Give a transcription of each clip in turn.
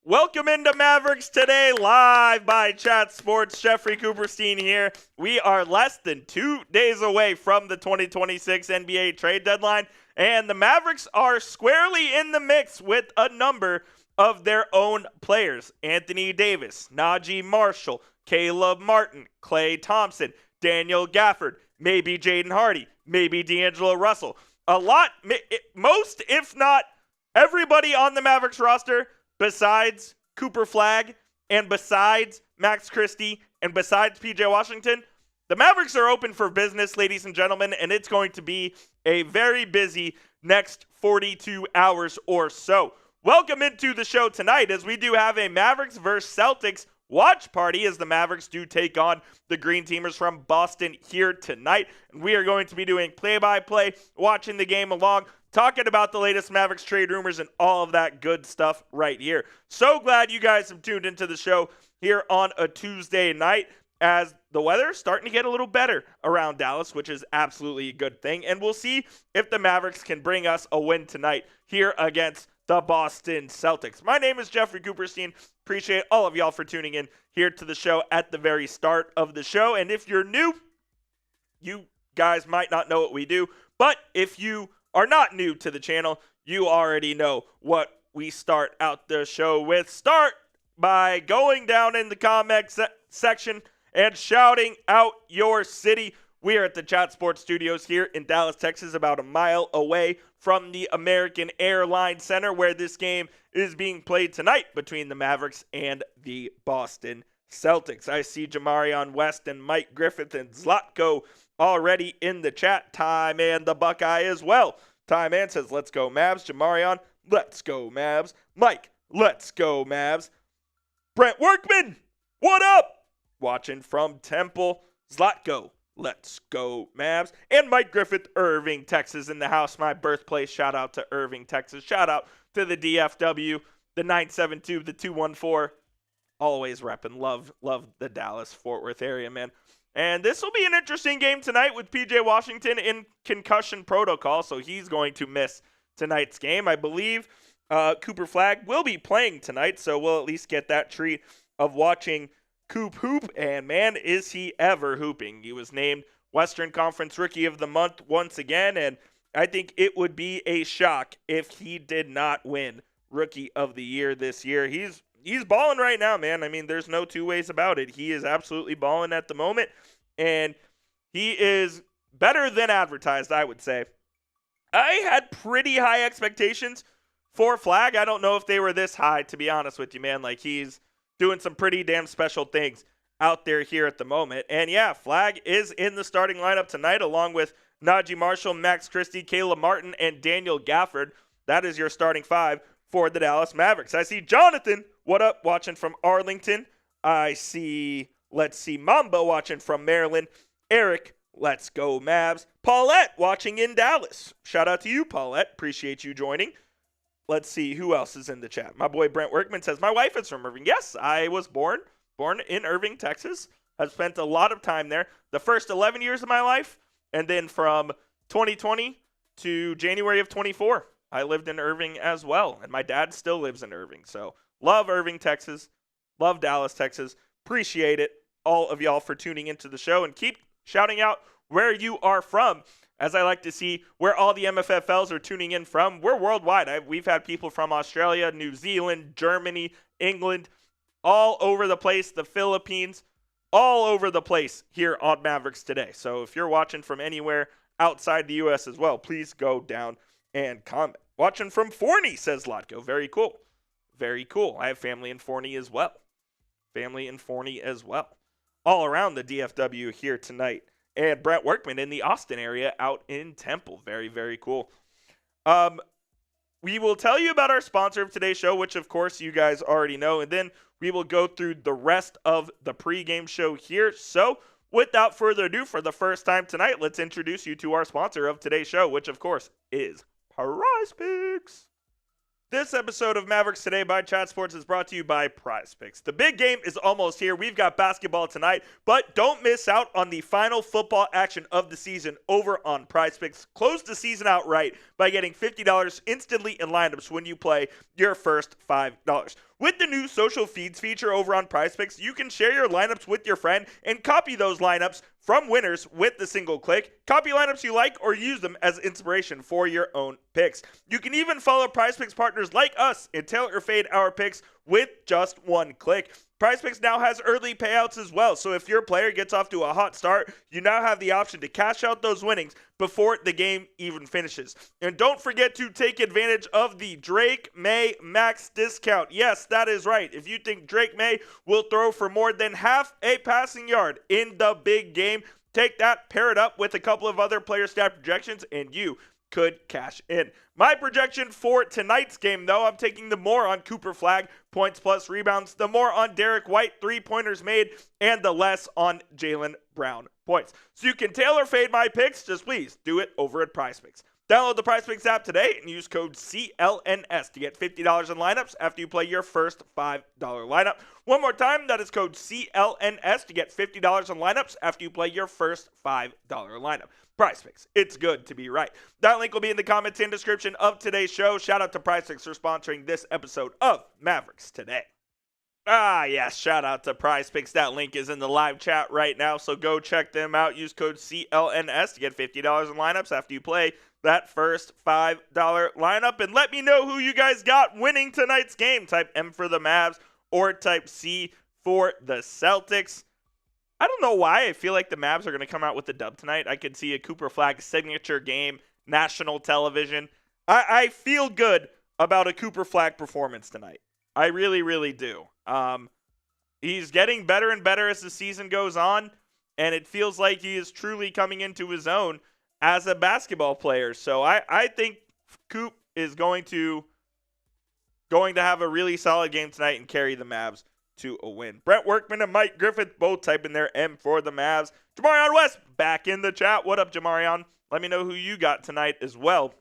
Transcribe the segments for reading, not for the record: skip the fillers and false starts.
Welcome into Mavericks Today, live by Chat Sports. Jeffrey Cooperstein here. We are less than 2 days away from the 2026 NBA trade deadline, and the Mavericks are squarely in the mix with a number of their own players. Anthony Davis, Najee Marshall, Caleb Martin, Klay Thompson, Daniel Gafford, maybe Jaden Hardy, maybe D'Angelo Russell. A lot, most if not everybody on the Mavericks roster besides Cooper Flagg and besides Max Christie and besides PJ Washington, the Mavericks are open for business, ladies and gentlemen, and it's going to be a very busy next 42 hours or so. Welcome into the show tonight as we do have a Mavericks versus Celtics watch party as the Mavericks do take on the Green Teamers from Boston here tonight. And we are going to be doing play-by-play, watching the game along, talking about the latest Mavericks trade rumors and all of that good stuff right here. So glad you guys have tuned into the show here on a Tuesday night as the weather is starting to get a little better around Dallas, which is absolutely a good thing. And we'll see if the Mavericks can bring us a win tonight here against the Boston Celtics. My name is Jeffrey Cooperstein. Appreciate all of y'all for tuning in here to the show at the very start of the show. And if you're new, you guys might not know what we do, but if you are not new to the channel, you already know what we start out the show with. Start by going down in the comment section and shouting out your city. We are at the Chat Sports Studios here in Dallas, Texas, about a mile away from the American Airlines Center, where this game is being played tonight between the Mavericks and the Boston Celtics. I see Jamarion West and Mike Griffith and Zlatko already in the chat. Ty Man the Buckeye as well. Ty Man says, let's go Mavs. Jamarion, let's go Mavs. Mike, let's go Mavs. Brent Workman, what up? Watching from Temple. Zlatko, let's go Mavs. And Mike Griffith, Irving, Texas in the house. My birthplace. Shout out to Irving, Texas. Shout out to the DFW, the 972, the 214. Always repping. Love the Dallas-Fort Worth area, man. And this will be an interesting game tonight with PJ Washington in concussion protocol, so he's going to miss tonight's game. I believe Cooper Flagg will be playing tonight, so we'll at least get that treat of watching Coop hoop, and man, is he ever hooping. He was named Western Conference Rookie of the Month once again, and I think it would be a shock if he did not win Rookie of the Year this year. He's balling right now, man. I mean, there's no two ways about it. He is absolutely balling at the moment, and he is better than advertised, I would say. I had pretty high expectations for Flagg. I don't know if they were this high, to be honest with you, man. Like, he's doing some pretty damn special things out there here at the moment. And yeah, Flagg is in the starting lineup tonight along with Najee Marshall, Max Christie, Caleb Martin, and Daniel Gafford. That is your starting five for the Dallas Mavericks. I see Jonathan, what up, watching from Arlington. I see, Mamba watching from Maryland. Eric, let's go Mavs. Paulette watching in Dallas. Shout out to you, Paulette. Appreciate you joining. Let's see who else is in the chat. My boy Brent Workman says, my wife is from Irving. Yes, I was born in Irving, Texas. I've spent a lot of time there. The first 11 years of my life, and then from 2020 to January of 24, I lived in Irving as well. And my dad still lives in Irving. So love Irving, Texas. Love Dallas, Texas. Appreciate it, all of y'all, for tuning into the show. And keep shouting out where you are from, as I like to see where all the MFFLs are tuning in from. We're worldwide. We've had people from Australia, New Zealand, Germany, England, all over the place, the Philippines, all over the place here on Mavericks Today. So if you're watching from anywhere outside the U.S. as well, please go down and comment. Watching from Forney, says Lotko. Very cool. Very cool. I have family in Forney as well. All around the DFW here tonight. And Brent Workman in the Austin area out in Temple. Very, very cool. We will tell you about our sponsor of today's show, which, of course, you guys already know. And then we will go through the rest of the pregame show here. So, without further ado, for the first time tonight, let's introduce you to our sponsor of today's show, which, of course, is Prize Picks. This episode of Mavericks Today by Chat Sports is brought to you by Prize Picks. The big game is almost here. We've got basketball tonight, but don't miss out on the final football action of the season over on Prize Picks. Close the season out right by getting $50 instantly in lineups when you play your first $5. With the new social feeds feature over on Prize Picks, you can share your lineups with your friend and copy those lineups from winners with the single click. Copy lineups you like or use them as inspiration for your own picks. You can even follow Prize Picks partners like us and tailor or fade our picks with just one click. Prize Picks now has early payouts as well, so if your player gets off to a hot start, you now have the option to cash out those winnings before the game even finishes. And don't forget to take advantage of the Drake May Max discount. Yes, that is right. If you think Drake May will throw for more than half a passing yard in the big game, take that, pair it up with a couple of other player stat projections, and you could cash in. My projection for tonight's game, though, I'm taking the more on Cooper Flagg, points plus rebounds, the more on Derek White, three-pointers made, and the less on Jaylen Brown points. So you can tailor fade my picks, just please do it over at Prize Picks. Download the Prize Picks app today and use code CLNS to get $50 in lineups after you play your first $5 lineup. One more time, that is code CLNS to get $50 in lineups after you play your first $5 lineup. Prize Picks, it's good to be right. That link will be in the comments and description of today's show. Shout out to Prize Picks for sponsoring this episode of Mavericks Today. Yes, shout out to Prize Picks. That link is in the live chat right now, so go check them out. Use code CLNS to get $50 in lineups after you play that first $5 lineup. And let me know who you guys got winning tonight's game. Type M for the Mavs or type C for the Celtics. I don't know why I feel like the Mavs are going to come out with the dub tonight. I could see a Cooper Flagg signature game, national television. I feel good about a Cooper Flagg performance tonight. I really, really do. He's getting better and better as the season goes on, and it feels like he is truly coming into his own as a basketball player. So I think Coop is going to have a really solid game tonight and carry the Mavs to a win. Brent Workman and Mike Griffith both typing their M for the Mavs. Jamarion West back in the chat. What up, Jamarion? Let me know who you got tonight as well,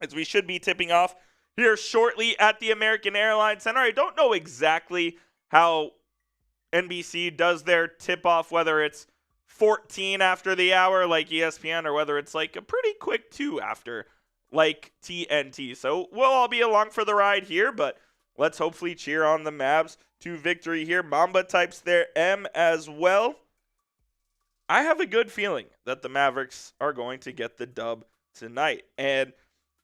as we should be tipping off here shortly at the American Airlines Center. I don't know exactly how NBC does their tip-off, whether it's 14 after the hour like ESPN or whether it's like a pretty quick 2 after like TNT. So we'll all be along for the ride here, but let's hopefully cheer on the Mavs to victory here. Mamba types their M as well. I have a good feeling that the Mavericks are going to get the dub tonight. And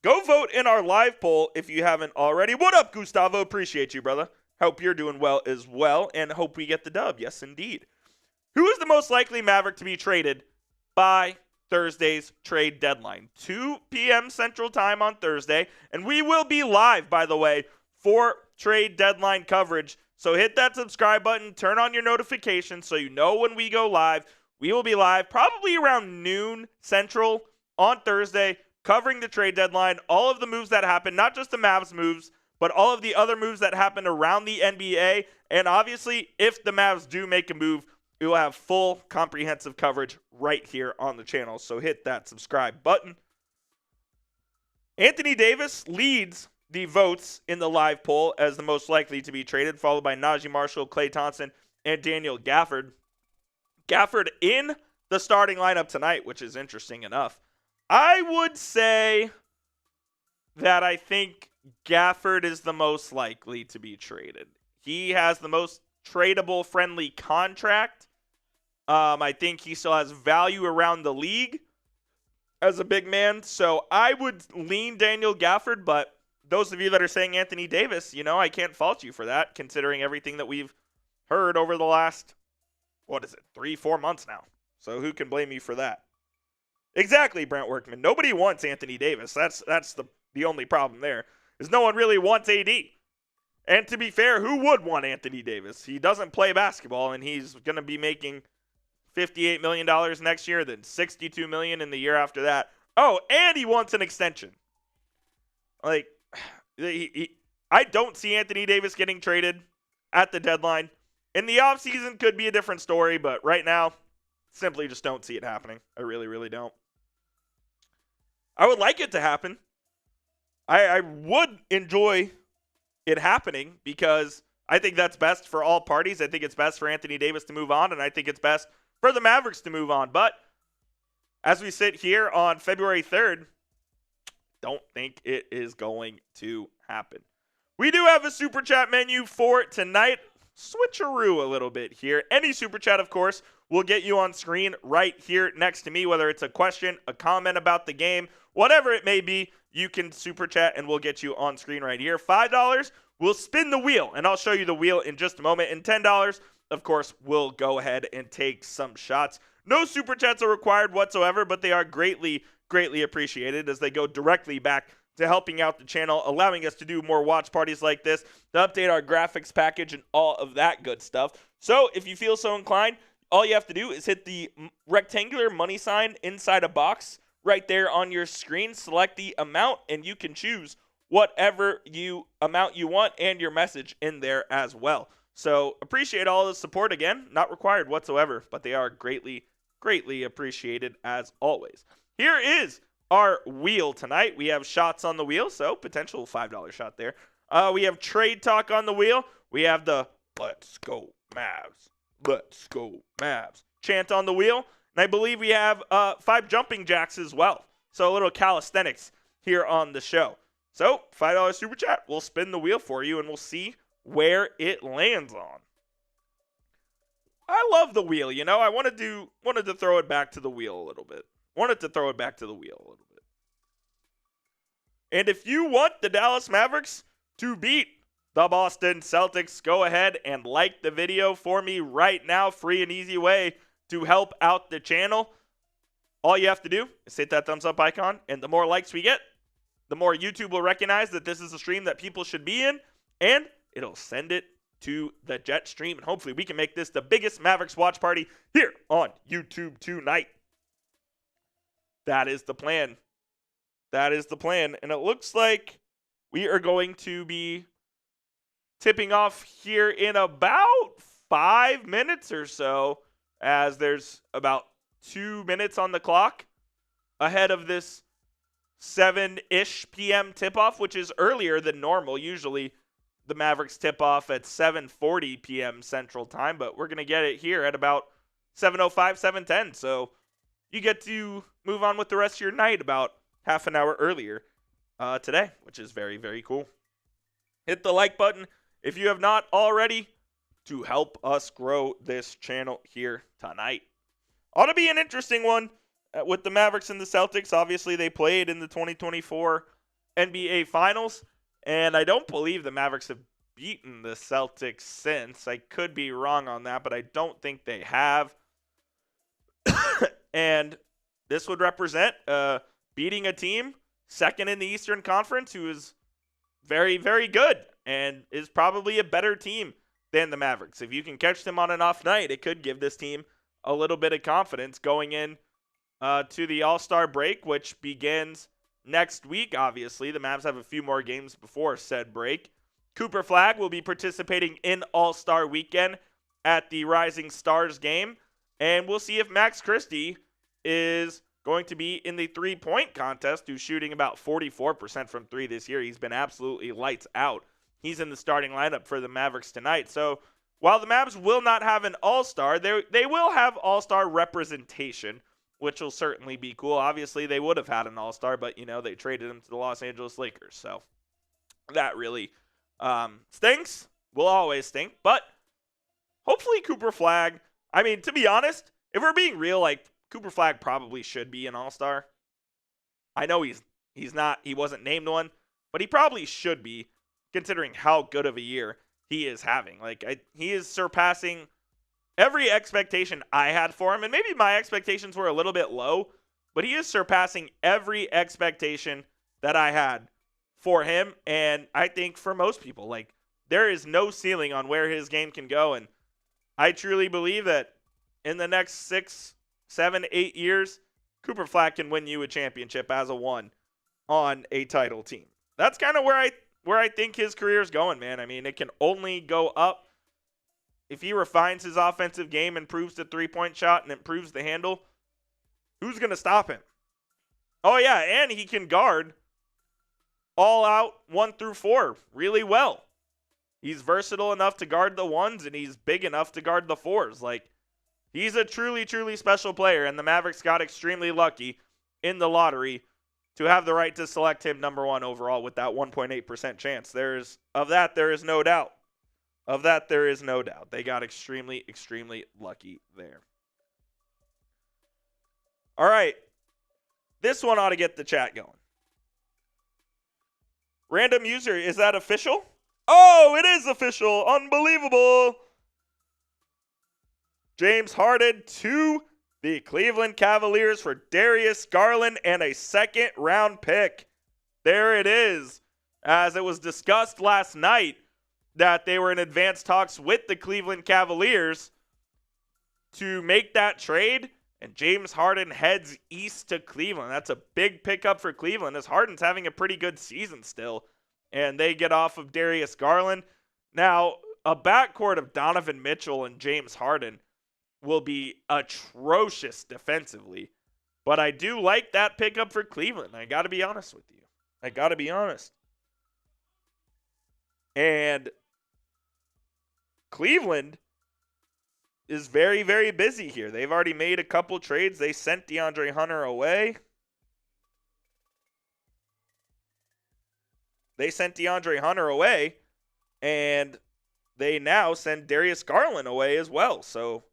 go vote in our live poll if you haven't already. What up, Gustavo? Appreciate you, brother. Hope you're doing well as well, and hope we get the dub. Yes, indeed. Who is the most likely Maverick to be traded by Thursday's trade deadline? 2 p.m. Central Time on Thursday. And we will be live, by the way, for trade deadline coverage. So hit that subscribe button, turn on your notifications so you know when we go live. We will be live probably around noon Central on Thursday, covering the trade deadline, all of the moves that happen, not just the Mavs moves, but all of the other moves that happen around the NBA. And obviously, if the Mavs do make a move, we will have full comprehensive coverage right here on the channel. So hit that subscribe button. Anthony Davis leads the votes in the live poll as the most likely to be traded, followed by Najee Marshall, Klay Thompson, and Daniel Gafford. Gafford in the starting lineup tonight, which is interesting enough. I would say that I think Gafford is the most likely to be traded. He has the most tradable friendly contract. I think he still has value around the league as a big man. So I would lean Daniel Gafford, but those of you that are saying Anthony Davis, I can't fault you for that, considering everything that we've heard over the last, 3-4 months now. So who can blame you for that? Exactly, Brent Workman. Nobody wants Anthony Davis. That's the only problem there, is no one really wants AD. And to be fair, who would want Anthony Davis? He doesn't play basketball, and he's going to be making $58 million next year, then $62 million in the year after that. Oh, and he wants an extension. I don't see Anthony Davis getting traded at the deadline. In the offseason could be a different story, but right now, simply just don't see it happening. I really, really don't. I would like it to happen. I would enjoy it happening because I think that's best for all parties. I think it's best for Anthony Davis to move on, and I think it's best for the Mavericks to move on. But as we sit here on February 3rd, don't think it is going to happen. We do have a super chat menu for tonight. Switcheroo a little bit here. Any super chat, of course, will get you on screen right here next to me, whether it's a question, a comment about the game, whatever it may be, you can super chat and we'll get you on screen right here. $5, we'll spin the wheel, and I'll show you the wheel in just a moment. And $10, of course, we'll go ahead and take some shots. No super chats are required whatsoever, but they are greatly appreciated as they go directly back to helping out the channel, allowing us to do more watch parties like this, to update our graphics package and all of that good stuff. So if you feel so inclined, all you have to do is hit the rectangular money sign inside a box right there on your screen, select the amount, and you can choose whatever amount you want and your message in there as well. So appreciate all the support. Again, not required whatsoever, but they are greatly appreciated as always. Here is our wheel tonight. We have shots on the wheel, so potential $5 shot there. We have trade talk on the wheel. We have the let's go Mavs, let's go Mavs chant on the wheel. And I believe we have 5 jumping jacks as well. So a little calisthenics here on the show. So $5 super chat. We'll spin the wheel for you and we'll see where it lands on. I love the wheel, you know. I wanted to throw it back to the wheel a little bit. And if you want the Dallas Mavericks to beat the Boston Celtics, go ahead and like the video for me right now. Free and easy way to help out the channel. All you have to do is hit that thumbs up icon, and the more likes we get, the more YouTube will recognize that this is a stream that people should be in, and it'll send it to the Jet stream, and hopefully we can make this the biggest Mavericks watch party here on YouTube tonight. That is the plan. And it looks like we are going to be tipping off here in about 5 minutes or so, as there's about 2 minutes on the clock ahead of this 7-ish p.m. tip-off, which is earlier than normal. Usually the Mavericks tip off at 7:40 p.m. Central Time, but we're going to get it here at about 7:05, 7:10. So you get to move on with the rest of your night about half an hour earlier today, which is very cool. Hit the like button if you have not already to help us grow this channel here tonight. Ought to be an interesting one with the Mavericks and the Celtics. Obviously, they played in the 2024 NBA Finals, and I don't believe the Mavericks have beaten the Celtics since. I could be wrong on that, but I don't think they have. And this would represent beating a team second in the Eastern Conference who is very good and is probably a better team than the Mavericks. If you can catch them on an off night, it could give this team a little bit of confidence going in to the All-Star break, which begins next week. Obviously, the Mavs have a few more games before said break. Cooper Flagg will be participating in All-Star weekend at the Rising Stars game, and we'll see if Max Christie is going to be in the three-point contest, who's shooting about 44% from three this year. He's been absolutely lights out. He's in the starting lineup for the Mavericks tonight. So while the Mavs will not have an all-star, they will have all-star representation, which will certainly be cool. Obviously, they would have had an all-star, but, you know, they traded him to the Los Angeles Lakers. So that really stinks. Will always stink. But hopefully Cooper Flagg, I mean, to be honest, if we're being real, like, Cooper Flagg probably should be an all-star. I know he's not, he wasn't named one, but he probably should be, considering how good of a year he is having. Like, he is surpassing every expectation I had for him, and maybe my expectations were a little bit low, but he is surpassing every expectation that I had for him, and I think for most people, like, there is no ceiling on where his game can go, and I truly believe that in the next 6, 7, 8 years, Cooper Flagg can win you a championship as a one on a title team. That's kind of where I think his career is going, man. I mean, it can only go up if he refines his offensive game, improves the three-point shot, and improves the handle. Who's going to stop him? Oh, yeah, and he can guard all out 1 through 4 really well. He's versatile enough to guard the 1s, and he's big enough to guard the 4s. Like, he's a truly, truly special player, and the Mavericks got extremely lucky in the lottery to have the right to select him number 1 overall with that 1.8% chance. There is no doubt. Of that, there is no doubt. They got extremely, extremely lucky there. All right. This one ought to get the chat going. Random user, is that official? Oh, it is official. Unbelievable. James Harden to the Cleveland Cavaliers for Darius Garland and a second-round pick. There it is. As it was discussed last night that they were in advanced talks with the Cleveland Cavaliers to make that trade, and James Harden heads east to Cleveland. That's a big pickup for Cleveland, as Harden's having a pretty good season still, and they get off of Darius Garland. Now, a backcourt of Donovan Mitchell and James Harden will be atrocious defensively, but I do like that pickup for Cleveland. I got to be honest with you. I got to be honest. And Cleveland is very, very busy here. They've already made a couple trades. They sent DeAndre Hunter away. And they now send Darius Garland away as well. So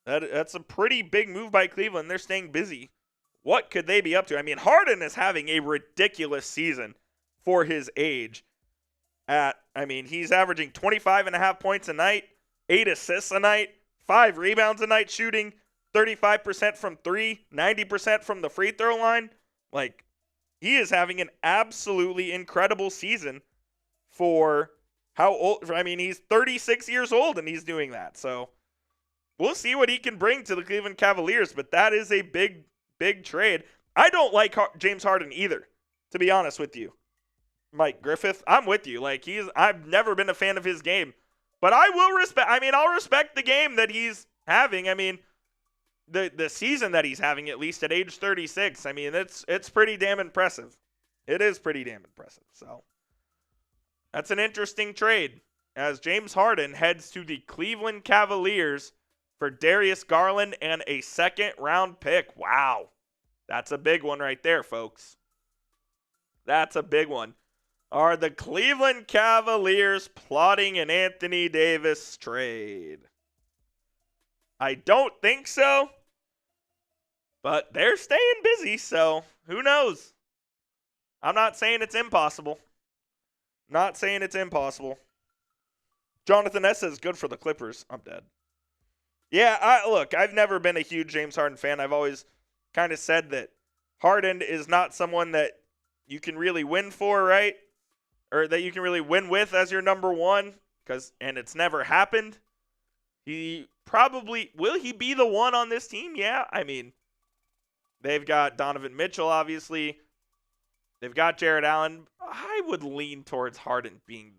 that's a pretty big move by Cleveland. They're staying busy. What could they be up to? I mean, Harden is having a ridiculous season for his age. He's averaging 25.5 points a night, 8 assists a night, 5 rebounds a night shooting, 35% from 3, 90% from the free throw line. Like, he is having an absolutely incredible season for how old. He's 36 years old and he's doing that. So we'll see what he can bring to the Cleveland Cavaliers, but that is a big, big trade. I don't like James Harden either, to be honest with you. Mike Griffith, I'm with you. Like, I've never been a fan of his game, but I will respect. I'll respect the game that he's having. The season that he's having, at least at age 36. It's pretty damn impressive. It is pretty damn impressive. So that's an interesting trade as James Harden heads to the Cleveland Cavaliers for Darius Garland and a second-round pick. Wow, that's a big one right there, folks. That's a big one. Are the Cleveland Cavaliers plotting an Anthony Davis trade? I don't think so, but they're staying busy, so who knows? I'm not saying it's impossible. Jonathan S. says, good for the Clippers. I'm dead. Yeah, I've never been a huge James Harden fan. I've always kind of said that Harden is not someone that you can really win for, right? Or that you can really win with as your number 1, and it's never happened. Will he be the one on this team? Yeah, they've got Donovan Mitchell, obviously. They've got Jared Allen. I would lean towards Harden being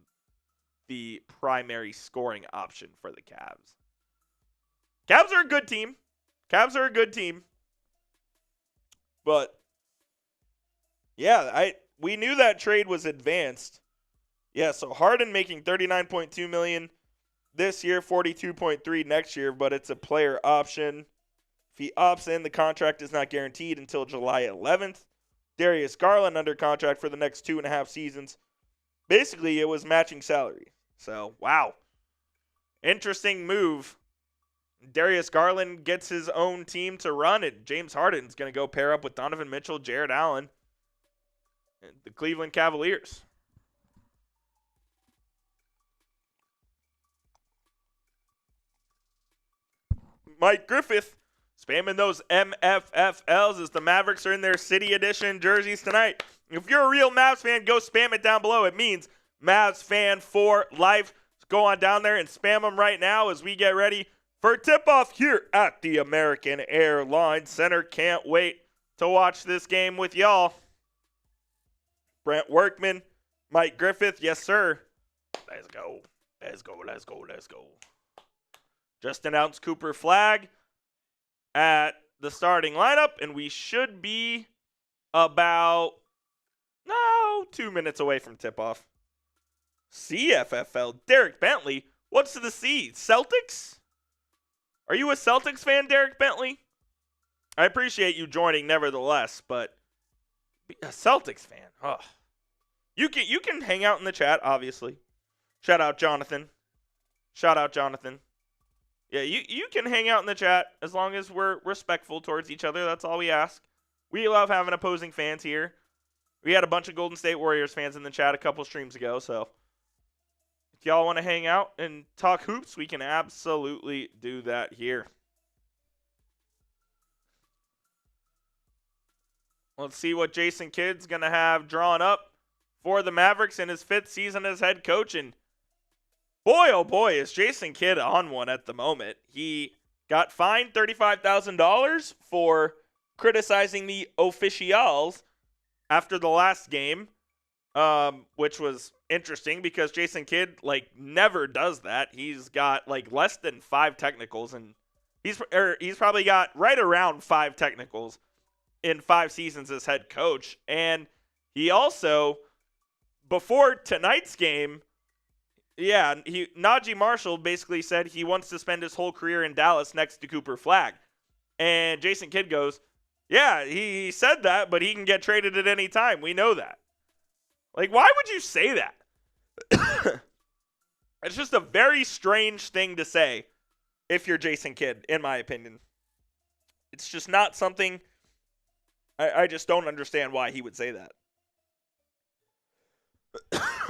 the primary scoring option for the Cavs. Cavs are a good team. But yeah, we knew that trade was advanced. Yeah, so Harden making $39.2 million this year, $42.3 next year, but it's a player option. If he opts in, the contract is not guaranteed until July 11th. Darius Garland under contract for the next 2.5 seasons. Basically, it was matching salary. So, wow. Interesting move. Darius Garland gets his own team to run, and James Harden's going to go pair up with Donovan Mitchell, Jared Allen, and the Cleveland Cavaliers. Mike Griffith spamming those MFFLs as the Mavericks are in their City Edition jerseys tonight. If you're a real Mavs fan, go spam it down below. It means Mavs fan for life. Go on down there and spam them right now as we get ready for tip-off here at the American Airlines Center. Can't wait to watch this game with y'all. Brent Workman, Mike Griffith, yes, sir. Let's go. Just announced Cooper Flagg at the starting lineup, and we should be about, now 2 minutes away from tip-off. CFFL, Derek Bentley. What's to the C? Celtics? Are you a Celtics fan, Derek Bentley? I appreciate you joining nevertheless, but a Celtics fan. Ugh. You can hang out in the chat, obviously. Shout out Jonathan. Yeah, you can hang out in the chat as long as we're respectful towards each other. That's all we ask. We love having opposing fans here. We had a bunch of Golden State Warriors fans in the chat a couple streams ago, so if y'all want to hang out and talk hoops, we can absolutely do that here. Let's see what Jason Kidd's going to have drawn up for the Mavericks in his 5th season as head coach. And boy, oh boy, is Jason Kidd on one at the moment. He got fined $35,000 for criticizing the officials after the last game, which was interesting because Jason Kidd, never does that. He's got, less than 5 technicals, and he's probably got right around 5 technicals in 5 seasons as head coach. And he also, before tonight's game, Najee Marshall basically said he wants to spend his whole career in Dallas next to Cooper Flagg. And Jason Kidd goes, yeah, he said that, but he can get traded at any time. We know that. Why would you say that? It's just a very strange thing to say if you're Jason Kidd, in my opinion. It's just not something. I just don't understand why he would say that.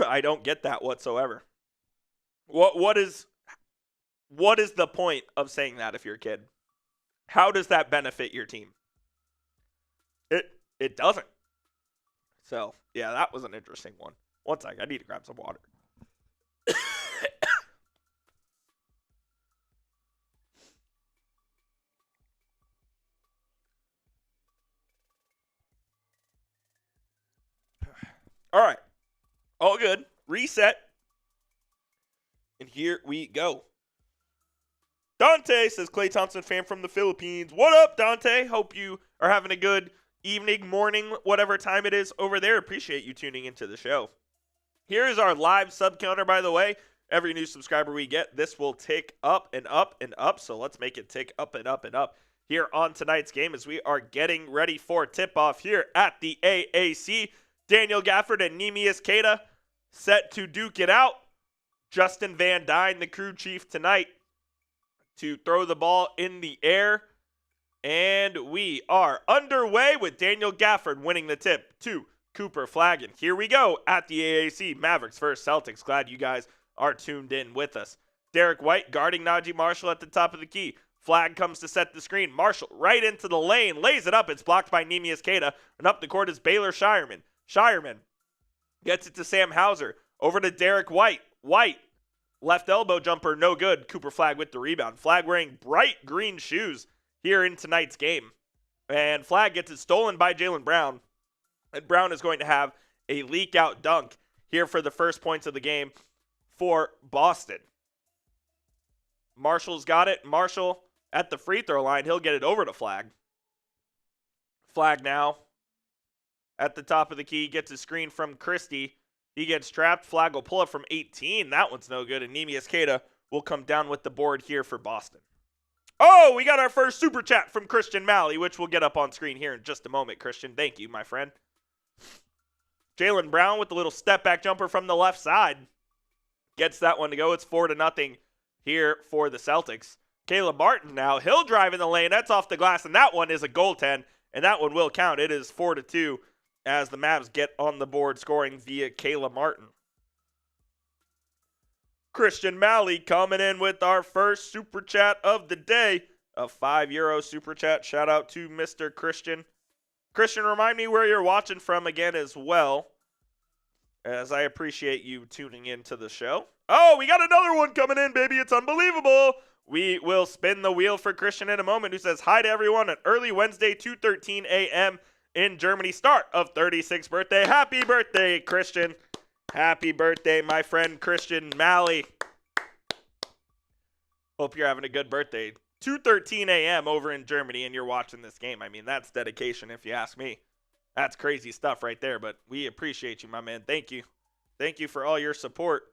I don't get that whatsoever. What is the point of saying that if you're a kid? How does that benefit your team? It doesn't. So, yeah, that was an interesting one. One sec, I need to grab some water. All right. All good. Reset. And here we go. Dante says, Klay Thompson fan from the Philippines. What up, Dante? Hope you are having a good evening, morning, whatever time it is over there. Appreciate you tuning into the show. Here is our live sub counter, by the way. Every new subscriber we get, this will tick up and up and up. So let's make it tick up and up and up here on tonight's game as we are getting ready for tip-off here at the AAC. Daniel Gafford and Neemias Queta set to duke it out. Justin Van Dyne, the crew chief tonight, to throw the ball in the air. And we are underway with Daniel Gafford winning the tip to Cooper Flagg. And here we go at the AAC. Mavericks versus Celtics. Glad you guys are tuned in with us. Derek White guarding Najee Marshall at the top of the key. Flagg comes to set the screen. Marshall right into the lane. Lays it up. It's blocked by Neemias Queta. And up the court is Baylor Shireman. Shireman gets it to Sam Hauser. Over to Derek White. White, left elbow jumper, no good. Cooper Flagg with the rebound. Flagg wearing bright green shoes here in tonight's game. And Flagg gets it stolen by Jaylen Brown. And Brown is going to have a leak out dunk here for the first points of the game for Boston. Marshall's got it. Marshall at the free throw line. He'll get it over to Flagg. Flagg now at the top of the key, gets a screen from Christie. He gets trapped. Flagg will pull up from 18. That one's no good. And Neemias Queta will come down with the board here for Boston. Oh, we got our first super chat from Christian Malley, which we'll get up on screen here in just a moment, Christian. Thank you, my friend. Jaylen Brown with the little step back jumper from the left side. Gets that one to go. It's 4-0 here for the Celtics. Caleb Martin now. He'll drive in the lane. That's off the glass. And that one is a goaltend. And that one will count. It is 4-2. As the Mavs get on the board scoring via Caleb Martin. Christian Malley coming in with our first super chat of the day. A €5 super chat. Shout out to Mr. Christian. Christian, remind me where you're watching from again as well, as I appreciate you tuning into the show. Oh, we got another one coming in, baby. It's unbelievable. We will spin the wheel for Christian in a moment, who says, hi to everyone, an early Wednesday, 2:13 a.m. in Germany, start of 36th birthday. Happy birthday, Christian. Happy birthday, my friend Christian Malley. Hope you're having a good birthday. 2:13 a.m. over in Germany, and you're watching this game. I mean, that's dedication if you ask me. That's crazy stuff right there, but we appreciate you, my man. Thank you. Thank you for all your support.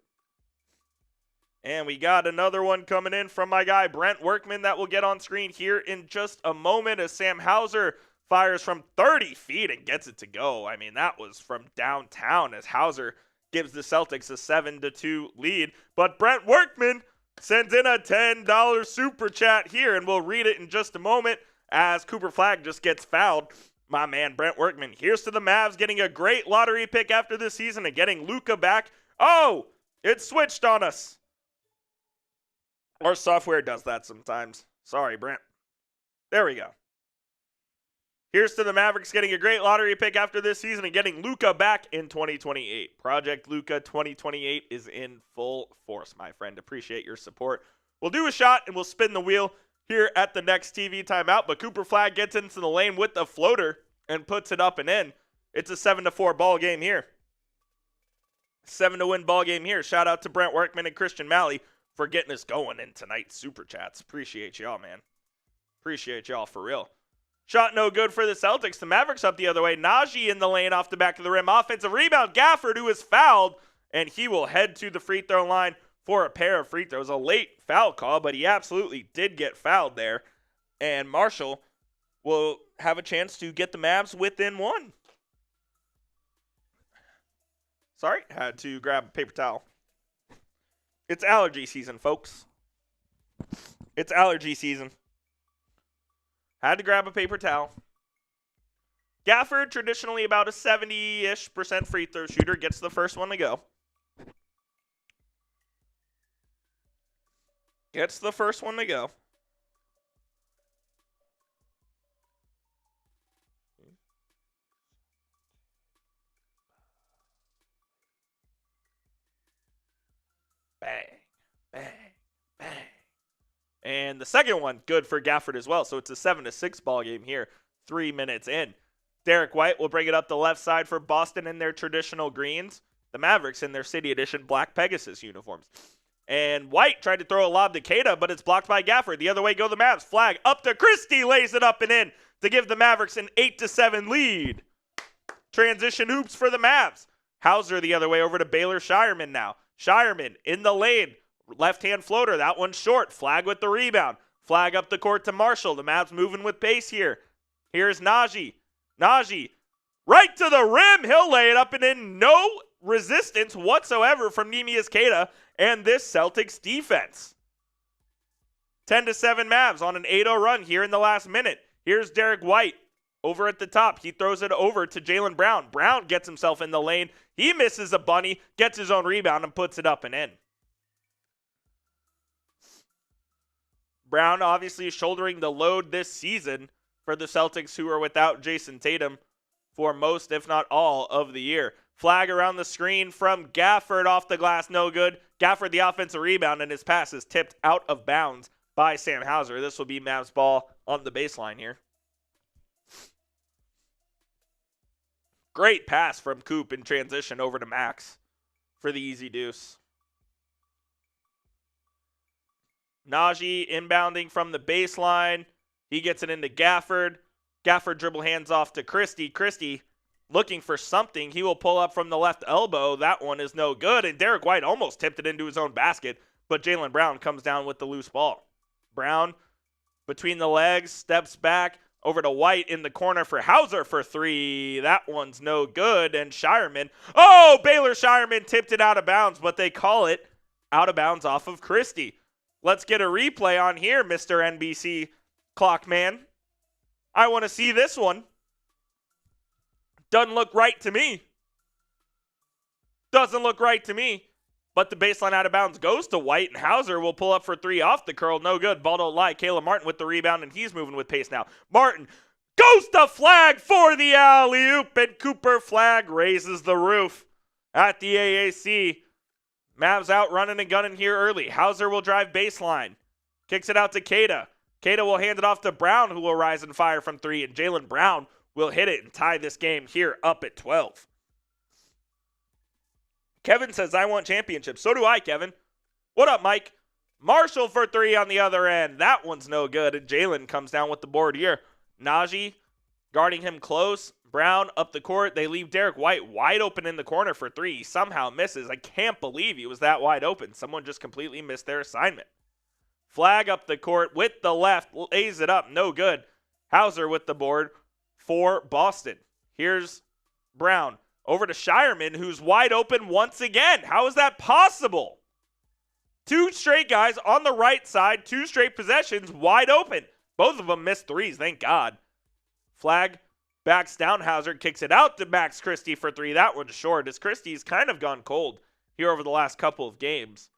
And we got another one coming in from my guy, Brent Workman, that will get on screen here in just a moment as Sam Hauser fires from 30 feet and gets it to go. I mean, that was from downtown as Hauser gives the Celtics a 7-2 lead. But Brent Workman sends in a $10 super chat here, and we'll read it in just a moment as Cooper Flagg just gets fouled. My man, Brent Workman, here's to the Mavs getting a great lottery pick after this season and getting Luka back. Oh, it switched on us. Our software does that sometimes. Sorry, Brent. There we go. Here's to the Mavericks getting a great lottery pick after this season and getting Luka back in 2028. Project Luka 2028 is in full force, my friend. Appreciate your support. We'll do a shot and we'll spin the wheel here at the next TV timeout, but Cooper Flagg gets into the lane with the floater and puts it up and in. It's a 7-4 ball game here. 7-win ball game here. Shout out to Brent Workman and Christian Malley for getting us going in tonight's super chats. Appreciate y'all, man. Appreciate y'all for real. Shot no good for the Celtics. The Mavericks up the other way. Najee in the lane off the back of the rim. Offensive rebound. Gafford, who is fouled, and he will head to the free throw line for a pair of free throws. A late foul call, but he absolutely did get fouled there. And Marshall will have a chance to get the Mavs within one. Sorry, had to grab a paper towel. It's allergy season, folks. It's allergy season. Had to grab a paper towel. Gafford, traditionally about a 70-ish% free throw shooter, gets the first one to go. Gets the first one to go. Bang, bang, bang. And the second one, good for Gafford as well. So it's a 7-6 ball game here, 3 minutes in. Derek White will bring it up the left side for Boston in their traditional greens. The Mavericks in their City Edition Black Pegasus uniforms. And White tried to throw a lob to Queta, but it's blocked by Gafford. The other way go the Mavs. Flagg up to Christie, lays it up and in to give the Mavericks an 8-7 lead. Transition hoops for the Mavs. Hauser the other way over to Baylor Shireman now. Shireman in the lane. Left-hand floater. That one's short. Flagg with the rebound. Flagg up the court to Marshall. The Mavs moving with pace here. Here's Najee. Najee right to the rim. He'll lay it up and in. No resistance whatsoever from Neemias Queta and this Celtics defense. 10-7 Mavs on an 8-0 run here in the last minute. Here's Derek White over at the top. He throws it over to Jaylen Brown. Brown gets himself in the lane. He misses a bunny, gets his own rebound, and puts it up and in. Brown obviously shouldering the load this season for the Celtics, who are without Jason Tatum for most, if not all, of the year. Flagg around the screen from Gafford off the glass, no good. Gafford the offensive rebound, and his pass is tipped out of bounds by Sam Hauser. This will be Mavs ball on the baseline here. Great pass from Coop in transition over to Max for the easy deuce. Najee inbounding from the baseline. He gets it into Gafford. Gafford dribble hands off to Christie. Christie looking for something. He will pull up from the left elbow. That one is no good. And Derek White almost tipped it into his own basket, but Jaylen Brown comes down with the loose ball. Brown between the legs, steps back over to White in the corner for Hauser for three. That one's no good. And Shireman. Oh, Baylor Shireman tipped it out of bounds, but they call it out of bounds off of Christie. Let's get a replay on here, Mr. NBC Clockman. I want to see this one. Doesn't look right to me. Doesn't look right to me. But the baseline out of bounds goes to White, and Hauser will pull up for three off the curl. No good. Ball don't lie. Caleb Martin with the rebound, and he's moving with pace now. Martin goes to Flagg for the alley-oop, and Cooper Flagg raises the roof at the AAC. Mavs out running and gunning here early. Hauser will drive baseline. Kicks it out to Queta. Queta will hand it off to Brown, who will rise and fire from three, and Jaylen Brown will hit it and tie this game here up at 12. Kevin says, I want championships. So do I, Kevin. What up, Mike? Marshall for three on the other end. That one's no good, and Jaylen comes down with the board here. Najee guarding him close. Brown up the court. They leave Derek White wide open in the corner for three. He somehow misses. I can't believe he was that wide open. Someone just completely missed their assignment. Flag up the court with the left. Lays it up. No good. Hauser with the board for Boston. Here's Brown. Over to Shireman, who's wide open once again. How is that possible? Two straight guys on the right side. Two straight possessions wide open. Both of them missed threes, thank God. Flag backs down. Hauser kicks it out to Max Christie for three. That one's short, as Christie's kind of gone cold here over the last couple of games.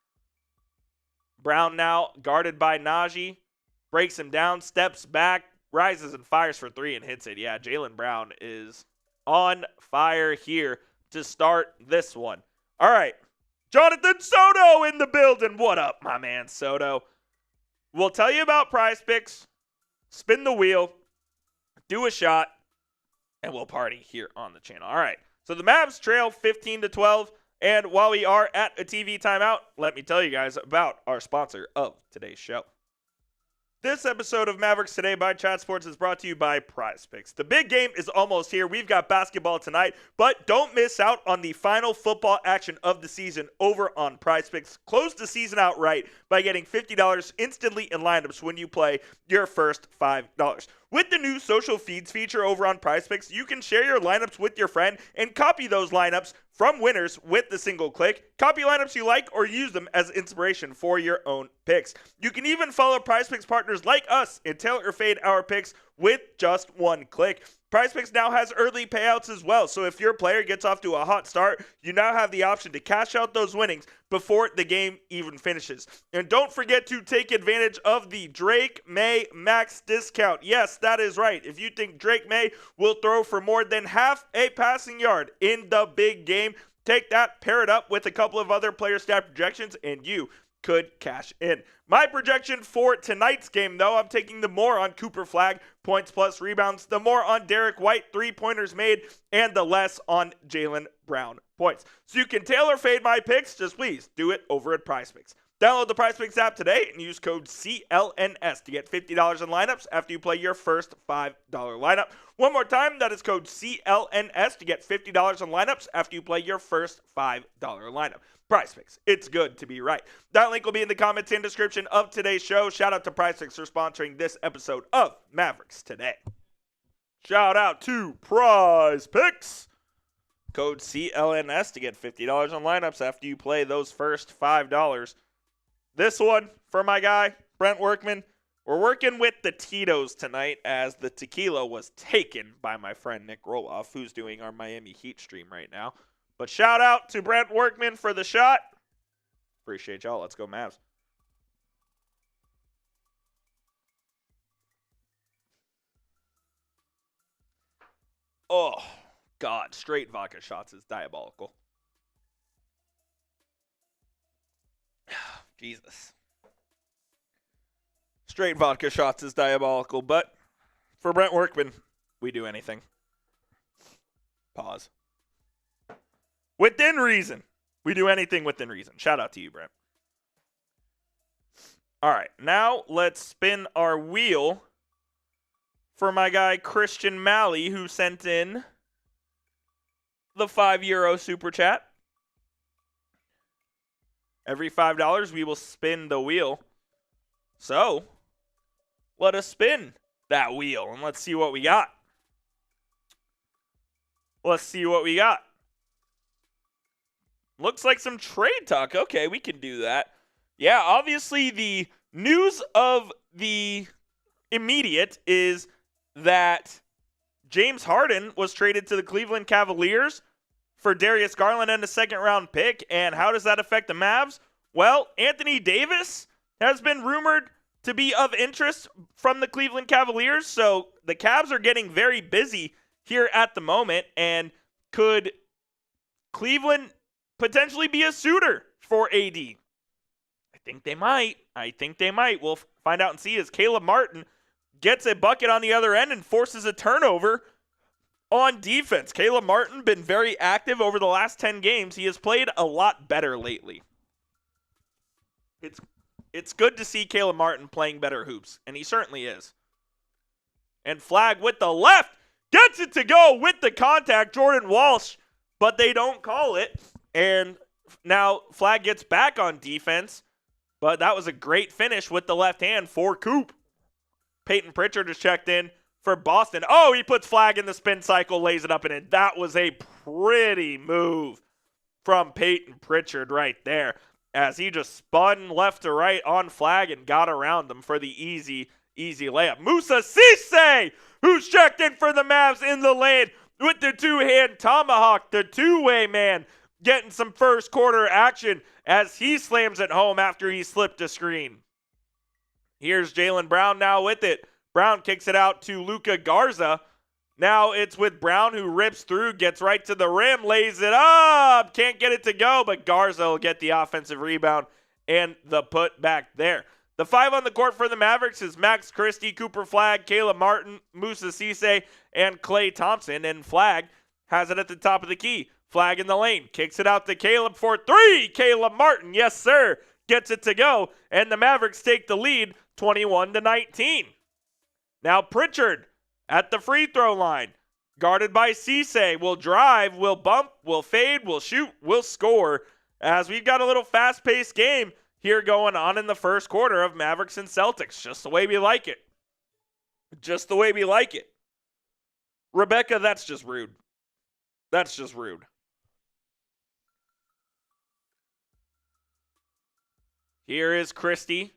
Brown now guarded by Najee. Breaks him down, steps back, rises and fires for three and hits it. Yeah, Jaylen Brown is on fire here to start this one. All right, Jonathan Soto in the building. What up, my man Soto? We'll tell you about Prize Picks. Spin the wheel, do a shot, and we'll party here on the channel. All right, so the Mavs trail 15-12, and while we are at a TV timeout, let me tell you guys about our sponsor of today's show. This episode of Mavericks Today by Chat Sports is brought to you by Prize Picks. The big game is almost here. We've got basketball tonight, but don't miss out on the final football action of the season over on Prize Picks. Close the season out right by getting $50 instantly in lineups when you play your first $5. With the new social feeds feature over on Prize Picks, you can share your lineups with your friend and copy those lineups from winners with the single click. Copy lineups you like or use them as inspiration for your own picks. You can even follow Prize Picks partners like us and tailor or fade our picks with just one click. Prize Picks now has early payouts as well, so if your player gets off to a hot start, you now have the option to cash out those winnings before the game even finishes. And don't forget to take advantage of the Drake May Max discount. Yes, that is right. If you think Drake May will throw for more than half a passing yard in the big game, take that, pair it up with a couple of other player stat projections, and you could cash in. My projection for tonight's game, though, I'm taking the more on Cooper Flag, points plus rebounds, the more on Derek White, three-pointers made, and the less on Jaylen Brown points. So you can tailor fade my picks, just please do it over at Prize Picks. Download the Prize Picks app today and use code CLNS to get $50 in lineups after you play your first $5 lineup. One more time, that is code CLNS to get $50 in lineups after you play your first $5 lineup. Prize Picks, it's good to be right. That link will be in the comments and description of today's show. Shout out to Prize Picks for sponsoring this episode of Mavericks Today. Shout out to Prize Picks. Code CLNS to get $50 on lineups after you play those first $5. This one for my guy, Brent Workman. We're working with the Tito's tonight as the tequila was taken by my friend Nick Roloff, who's doing our Miami Heat stream right now. But shout out to Brent Workman for the shot. Appreciate y'all. Let's go Mavs. Oh, God. Straight vodka shots is diabolical. Jesus. Straight vodka shots is diabolical, but for Brent Workman, we do anything. Pause. Within reason. We do anything within reason. Shout out to you, Brent. All right, now let's spin our wheel for my guy Christian Malley, who sent in the €5 super chat. Every $5, we will spin the wheel. So, let us spin that wheel, and let's see what we got. Let's see what we got. Looks like some trade talk. Okay, we can do that. Yeah, obviously the news of the immediate is that James Harden was traded to the Cleveland Cavaliers for Darius Garland and a second-round pick. And how does that affect the Mavs? Well, Anthony Davis has been rumored to be of interest from the Cleveland Cavaliers. So the Cavs are getting very busy here at the moment. And could Cleveland potentially be a suitor for AD? I think they might. We'll find out and see as Caleb Martin gets a bucket on the other end and forces a turnover on defense. Caleb Martin been very active over the last 10 games. He has played a lot better lately. It's good to see Caleb Martin playing better hoops, and he certainly is. And Flag with the left Gets it to go with the contact, Jordan Walsh, but they don't call it. And now flag gets back on defense, but that was a great finish with the left hand for Coop. Peyton Pritchard is checked in for Boston. Oh, he puts flag in the spin cycle, lays it up and in. That was a pretty move from Peyton Pritchard right there, as he just spun left to right on flag and got around them for the easy layup. Musa Cisse, who's checked in for the Mavs in the lane with the two-hand tomahawk, the two-way man, getting some first quarter action as he slams it home after he slipped a screen. Here's Jaylen Brown now with it. Brown kicks it out to Luka Garza. Now it's with Brown, who rips through, gets right to the rim, lays it up. Can't get it to go, but Garza will get the offensive rebound and the put back there. The 5 on the court for the Mavericks is Max Christie, Cooper Flagg, Caleb Martin, Musa Cisse, and Klay Thompson. And Flagg has it at the top of the key. Flagg in the lane. Kicks it out to Caleb for 3. Caleb Martin, yes sir, gets it to go. And the Mavericks take the lead 21-19. Now Pritchard at the free throw line. Guarded by Cisse. Will drive, will bump, will fade, will shoot, will score. As we've got a little fast-paced game here going on in the first quarter of Mavericks and Celtics. Just the way we like it. Just the way we like it. Rebecca, that's just rude. That's just rude. Here is Christie,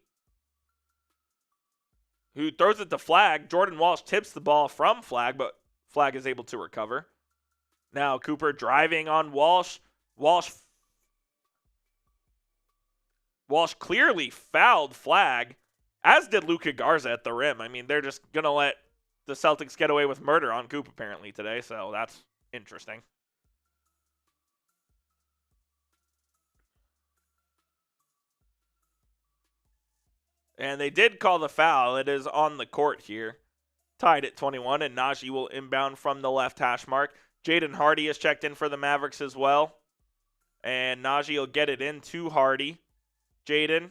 who throws it to Flagg. Jordan Walsh tips the ball from Flagg, but Flagg is able to recover. Now Cooper driving on Walsh. Walsh clearly fouled Flagg, as did Luka Garza at the rim. I mean, they're just going to let the Celtics get away with murder on Coop apparently today, so that's interesting. And they did call the foul. It is on the court here. Tied at 21, and Najee will inbound from the left hash mark. Jaden Hardy is checked in for the Mavericks as well. And Najee will get it into Hardy. Jaden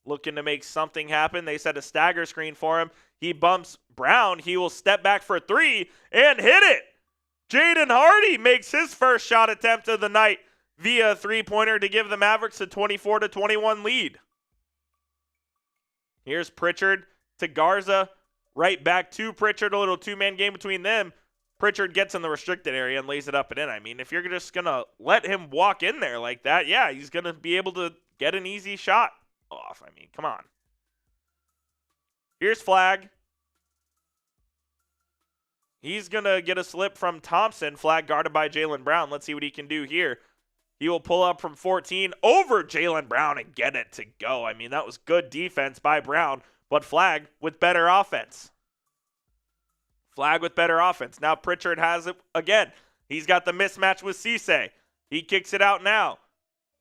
looking to make something happen. They set a stagger screen for him. He bumps Brown. He will step back for 3 and hit it. Jaden Hardy makes his first shot attempt of the night via three-pointer to give the Mavericks a 24-21 lead. Here's Pritchard to Garza. Right back to Pritchard. A little two-man game between them. Pritchard gets in the restricted area and lays it up and in. I mean, if you're just going to let him walk in there like that, yeah, he's going to be able to get an easy shot off. I mean, come on. Here's Flagg. He's going to get a slip from Thompson. Flagg guarded by Jaylen Brown. Let's see what he can do here. He will pull up from 14 over Jaylen Brown and get it to go. I mean, that was good defense by Brown, but Flagg with better offense. Flagg with better offense. Now Pritchard has it again. He's got the mismatch with Cisse. He kicks it out now.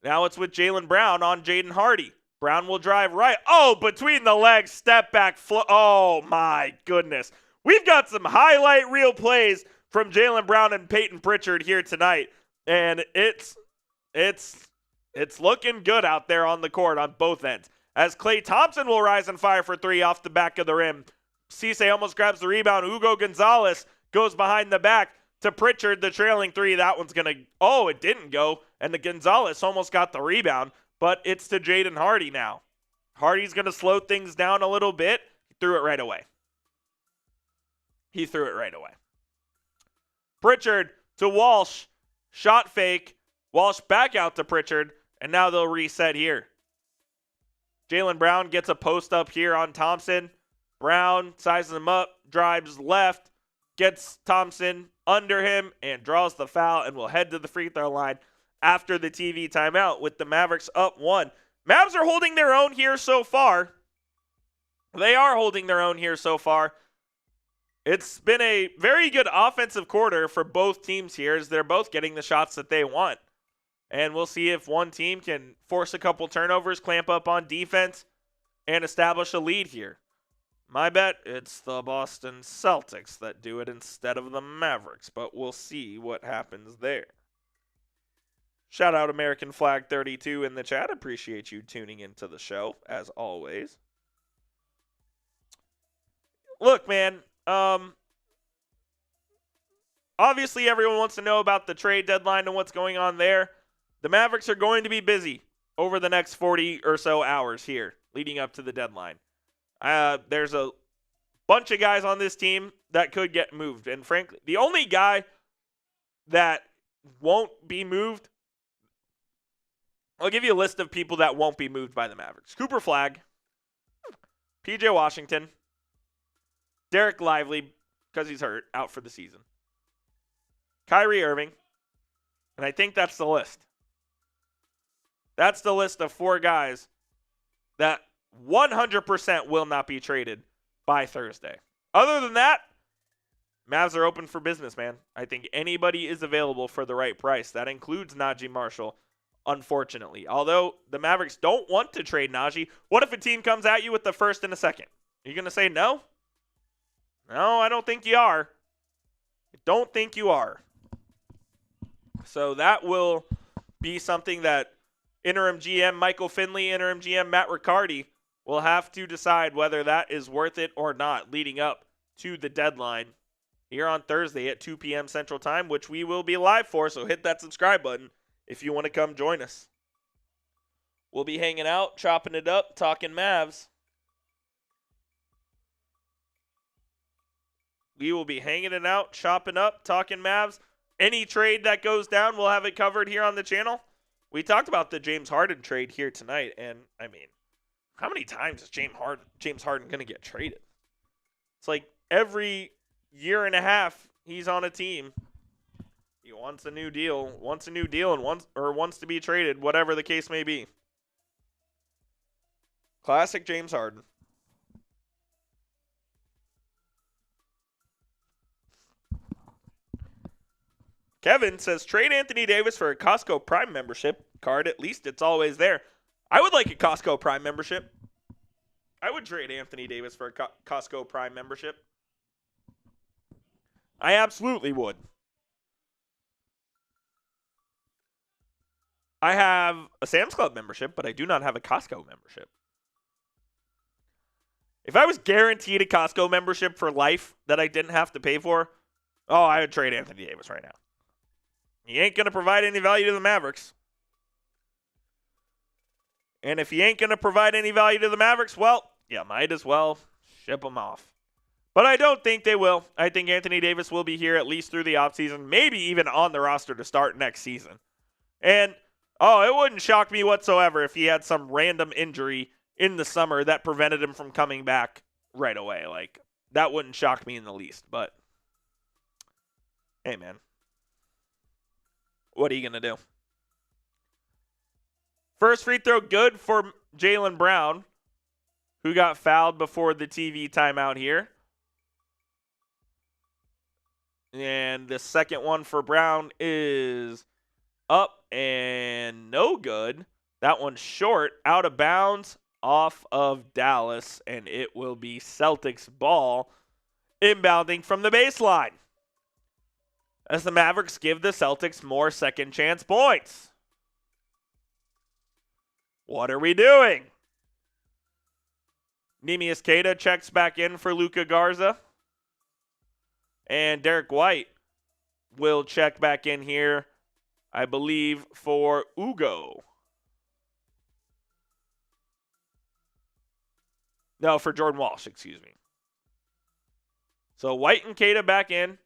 Now it's with Jaylen Brown on Jaden Hardy. Brown will drive right. Oh, between the legs, step back. Oh, my goodness. We've got some highlight reel plays from Jaylen Brown and Peyton Pritchard here tonight, and it's looking good out there on the court on both ends. As Klay Thompson will rise and fire for 3 off the back of the rim. Cisse almost grabs the rebound. Hugo Gonzalez goes behind the back to Pritchard, the trailing 3. That one's going to, oh, it didn't go. And the Gonzalez almost got the rebound, but it's to Jaden Hardy now. Hardy's going to slow things down a little bit. He threw it right away. Pritchard to Walsh. Shot fake. Walsh back out to Pritchard, and now they'll reset here. Jaylen Brown gets a post up here on Thompson. Brown sizes him up, drives left, gets Thompson under him, and draws the foul, and will head to the free throw line after the TV timeout with the Mavericks up 1. Mavs are holding their own here so far. They are holding their own here so far. It's been a very good offensive quarter for both teams here, as they're both getting the shots that they want. And we'll see if one team can force a couple turnovers, clamp up on defense, and establish a lead here. My bet, it's the Boston Celtics that do it instead of the Mavericks, but we'll see what happens there. Shout out American Flag 32 in the chat. Appreciate you tuning into the show, as always. Look, man, obviously everyone wants to know about the trade deadline and what's going on there. The Mavericks are going to be busy over the next 40 or so hours here leading up to the deadline. There's a bunch of guys on this team that could get moved. And frankly, the only guy that won't be moved, I'll give you a list of people that won't be moved by the Mavericks. Cooper Flagg, PJ Washington, Derek Lively, because he's hurt, out for the season, Kyrie Irving, and I think that's the list. That's the list of 4 guys that 100% will not be traded by Thursday. Other than that, Mavs are open for business, man. I think anybody is available for the right price. That includes Najee Marshall, unfortunately. Although the Mavericks don't want to trade Najee, what if a team comes at you with the first and a second? Are you going to say no? No, I don't think you are. I don't think you are. So that will be something that interim GM Michael Finley, interim GM Matt Riccardi will have to decide whether that is worth it or not leading up to the deadline here on Thursday at 2 p.m. Central Time, which we will be live for, so hit that subscribe button if you want to come join us. We'll be hanging out, chopping it up, talking Mavs. We will be hanging it out, chopping up, talking Mavs. Any trade that goes down, we'll have it covered here on the channel. We talked about the James Harden trade here tonight, and I mean, how many times is James Harden going to get traded? It's like every year and a half he's on a team. He wants a new deal, and wants to be traded, whatever the case may be. Classic James Harden. Kevin says, trade Anthony Davis for a Costco Prime membership card. At least it's always there. I would like a Costco Prime membership. I would trade Anthony Davis for a Costco Prime membership. I absolutely would. I have a Sam's Club membership, but I do not have a Costco membership. If I was guaranteed a Costco membership for life that I didn't have to pay for, I would trade Anthony Davis right now. He ain't going to provide any value to the Mavericks. And if he ain't going to provide any value to the Mavericks, well, you might as well ship him off. But I don't think they will. I think Anthony Davis will be here at least through the offseason, maybe even on the roster to start next season. And, it wouldn't shock me whatsoever if he had some random injury in the summer that prevented him from coming back right away. Like, that wouldn't shock me in the least. But, hey, man. What are you going to do? First free throw good for Jaylen Brown, who got fouled before the TV timeout here. And the second one for Brown is up and no good. That one's short, out of bounds, off of Dallas, and it will be Celtics ball inbounding from the baseline, as the Mavericks give the Celtics more second chance points. What are we doing? Neemias Queta checks back in for Luka Garza. And Derek White will check back in here, I believe, for Ugo. No, for Jordan Walsh, excuse me. So White and Queta back in.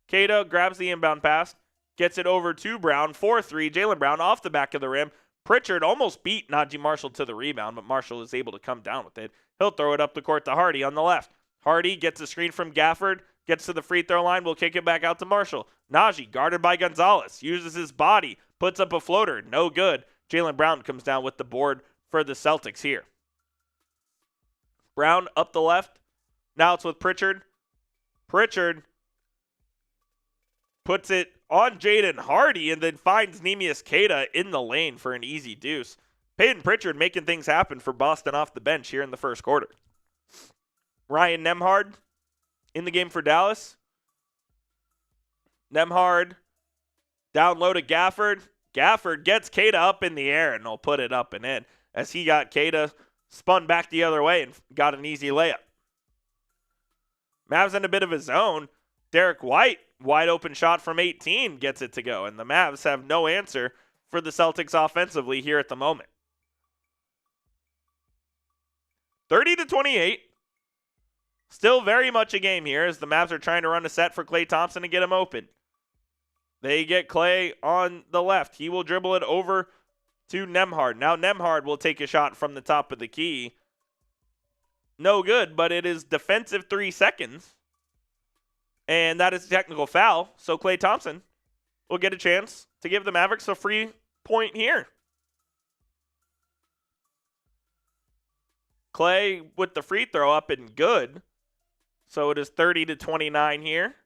Queta grabs the inbound pass, gets it over to Brown, 4-3. Jaylen Brown off the back of the rim. Pritchard almost beat Najee Marshall to the rebound, but Marshall is able to come down with it. He'll throw it up the court to Hardy on the left. Hardy gets a screen from Gafford, gets to the free throw line, will kick it back out to Marshall. Najee, guarded by Gonzalez, uses his body, puts up a floater, no good. Jaylen Brown comes down with the board for the Celtics here. Brown up the left. Now it's with Pritchard. Pritchard puts it on Jaden Hardy and then finds Neemias Queta in the lane for an easy deuce. Peyton Pritchard making things happen for Boston off the bench here in the first quarter. Ryan Nembhard in the game for Dallas. Nembhard down low to Gafford. Gafford gets Queta up in the air and he'll put it up and in as he got Queta spun back the other way and got an easy layup. Mavs in a bit of a zone. Derek White wide open shot from 18 gets it to go. And the Mavs have no answer for the Celtics offensively here at the moment. 30-28. Still very much a game here as the Mavs are trying to run a set for Klay Thompson and get him open. They get Klay on the left. He will dribble it over to Nembhard. Now Nembhard will take a shot from the top of the key. No good, but it is defensive 3 seconds. And that is a technical foul. So Klay Thompson will get a chance to give the Mavericks a free point here. Klay with the free throw up and good. So it is 30-29 here.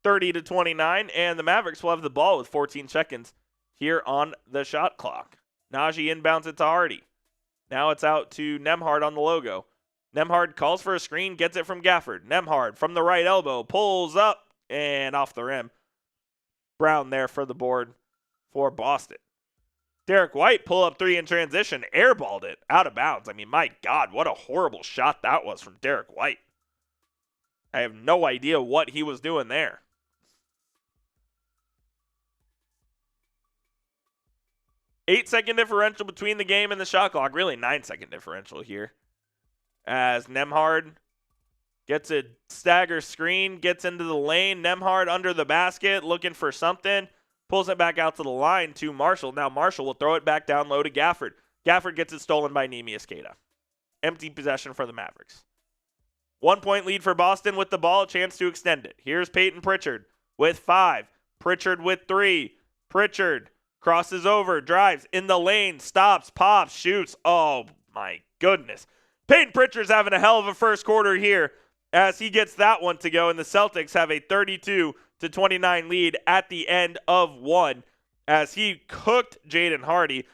30-29, and the Mavericks will have the ball with 14 seconds here on the shot clock. Najee inbounds it to Hardy. Now it's out to Nembhard on the logo. Nembhard calls for a screen, gets it from Gafford. Nembhard from the right elbow, pulls up, and off the rim. Brown there for the board for Boston. Derek White, pull-up 3 in transition, airballed it out of bounds. I mean, my God, what a horrible shot that was from Derek White. I have no idea what he was doing there. Eight-second differential between the game and the shot clock. Really 9-second differential here. As Nembhard gets a stagger screen, gets into the lane. Nembhard under the basket, looking for something. Pulls it back out to the line to Marshall. Now Marshall will throw it back down low to Gafford. Gafford gets it stolen by Neemias Queta. Empty possession for the Mavericks. 1-point lead for Boston with the ball, a chance to extend it. Here's Peyton Pritchard with 5. Pritchard with 3. Pritchard crosses over, drives in the lane, stops, pops, shoots. Oh my goodness. Peyton Pritchard's having a hell of a first quarter here as he gets that one to go, and the Celtics have a 32-29 lead at the end of 1 as he cooked Jaden Hardy,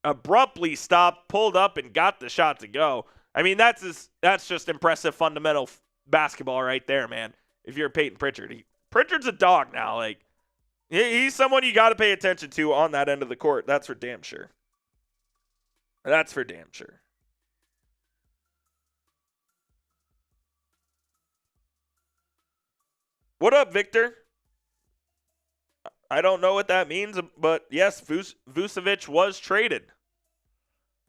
abruptly stopped, pulled up, and got the shot to go. I mean, that's just impressive fundamental basketball right there, man. If you're Peyton Pritchard. Pritchard's a dog now. Like, he's someone you got to pay attention to on that end of the court. That's for damn sure. That's for damn sure. What up, Victor? I don't know what that means, but yes, Vucevic was traded.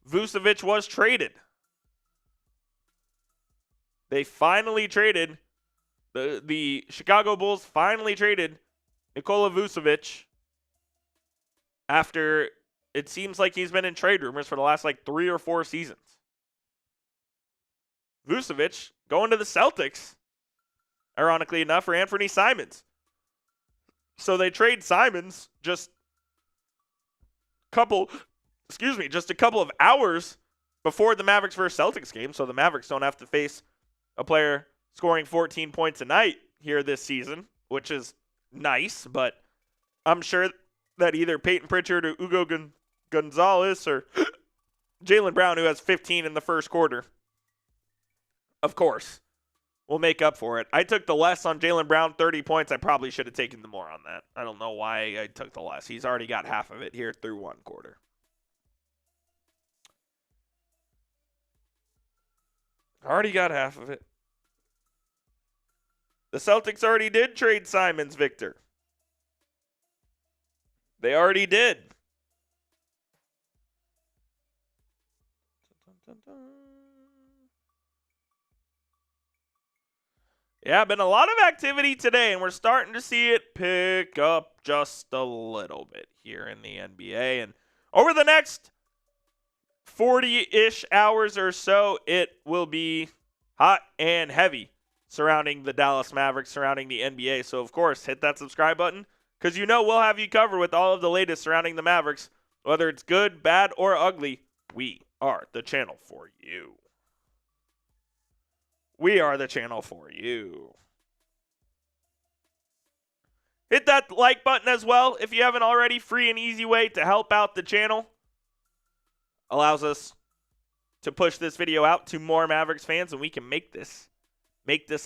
Vucevic was traded. They finally traded, the Chicago Bulls finally traded Nikola Vucevic after it seems like he's been in trade rumors for the last 3 or 4 seasons. Vucevic going to the Celtics, ironically enough, for Anthony Simons. So they trade Simons just a couple of hours before the Mavericks versus Celtics game, so the Mavericks don't have to face a player scoring 14 points a night here this season, which is nice, but I'm sure that either Peyton Pritchard or Ugo Gonzalez or Jaylen Brown, who has 15 in the first quarter, of course, will make up for it. I took the less on Jaylen Brown, 30 points. I probably should have taken the more on that. I don't know why I took the less. He's already got half of it here through 1 quarter. Already got half of it. The Celtics already did trade Simons, Victor. They already did. Yeah, been a lot of activity today, and we're starting to see it pick up just a little bit here in the NBA. And over the next 40-ish hours or so, it will be hot and heavy surrounding the Dallas Mavericks, surrounding the NBA. So, of course, hit that subscribe button because we'll have you covered with all of the latest surrounding the Mavericks. Whether it's good, bad, or ugly, we are the channel for you. We are the channel for you. Hit that like button as well if you haven't already. Free and easy way to help out the channel. Allows us to push this video out to more Mavericks fans, and we can make this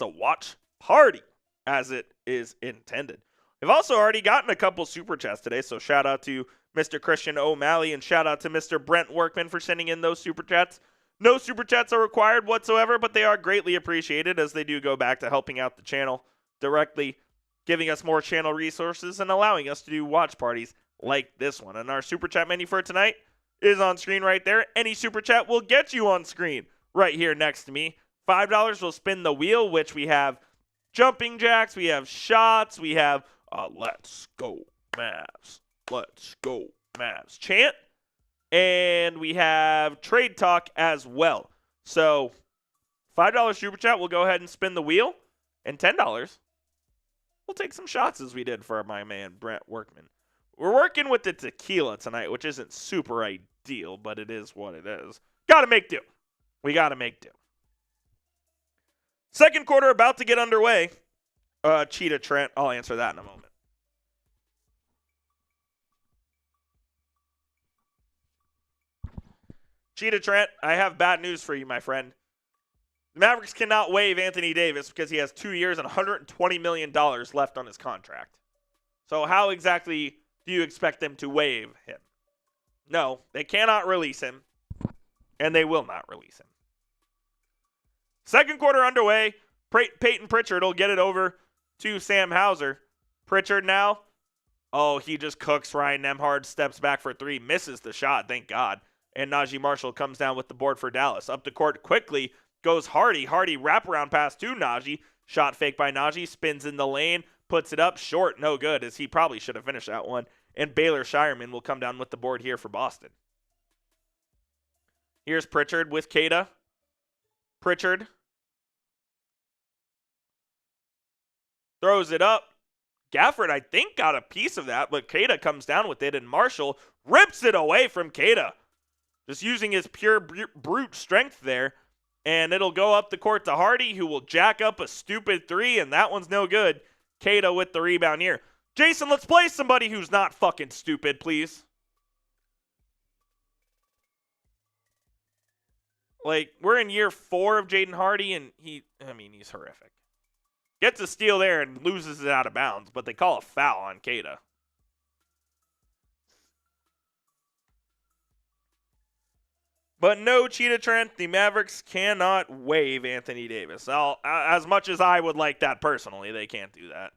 a watch party as it is intended. We've also already gotten a couple super chats today, so shout out to Mr. Christian O'Malley and shout out to Mr. Brent Workman for sending in those super chats. No super chats are required whatsoever, but they are greatly appreciated as they do go back to helping out the channel directly, giving us more channel resources and allowing us to do watch parties like this one. And our super chat menu for tonight is on screen right there. Any super chat will get you on screen right here next to me. $5 will spin the wheel, which we have jumping jacks, we have shots, we have let's go Mavs, let's go Mavs chant, and we have trade talk as well. So $5 super chat, we'll go ahead and spin the wheel, and $10, we'll take some shots as we did for my man Brent Workman. We're working with the tequila tonight, which isn't super ideal, but it is what it is. Gotta make do. We gotta make do. Second quarter about to get underway. Cheetah Trent, I'll answer that in a moment. Cheetah Trent, I have bad news for you, my friend. The Mavericks cannot waive Anthony Davis because he has 2 years and $120 million left on his contract. So how exactly do you expect them to waive him? No, they cannot release him, and they will not release him. Second quarter underway. Peyton Pritchard will get it over to Sam Hauser. Pritchard now. Oh, he just cooks. Ryan Nembhard steps back for three. Misses the shot, thank God. And Najee Marshall comes down with the board for Dallas. Up the court quickly goes Hardy. Hardy wraparound pass to Najee. Shot fake by Najee. Spins in the lane. Puts it up short. No good, as he probably should have finished that one. And Baylor Shireman will come down with the board here for Boston. Here's Pritchard with Kada. Pritchard throws it up. Gafford, I think, got a piece of that, but Kada comes down with it, and Marshall rips it away from Kada. Just using his pure brute strength there. And it'll go up the court to Hardy, who will jack up a stupid three, and that one's no good. Kada with the rebound here. Jason, let's play somebody who's not fucking stupid, please. Like, we're in year 4 of Jaden Hardy, and he's horrific. Gets a steal there and loses it out of bounds, but they call a foul on Kada. But no, Cheetah Trent, the Mavericks cannot waive Anthony Davis. As much as I would like that personally, they can't do that.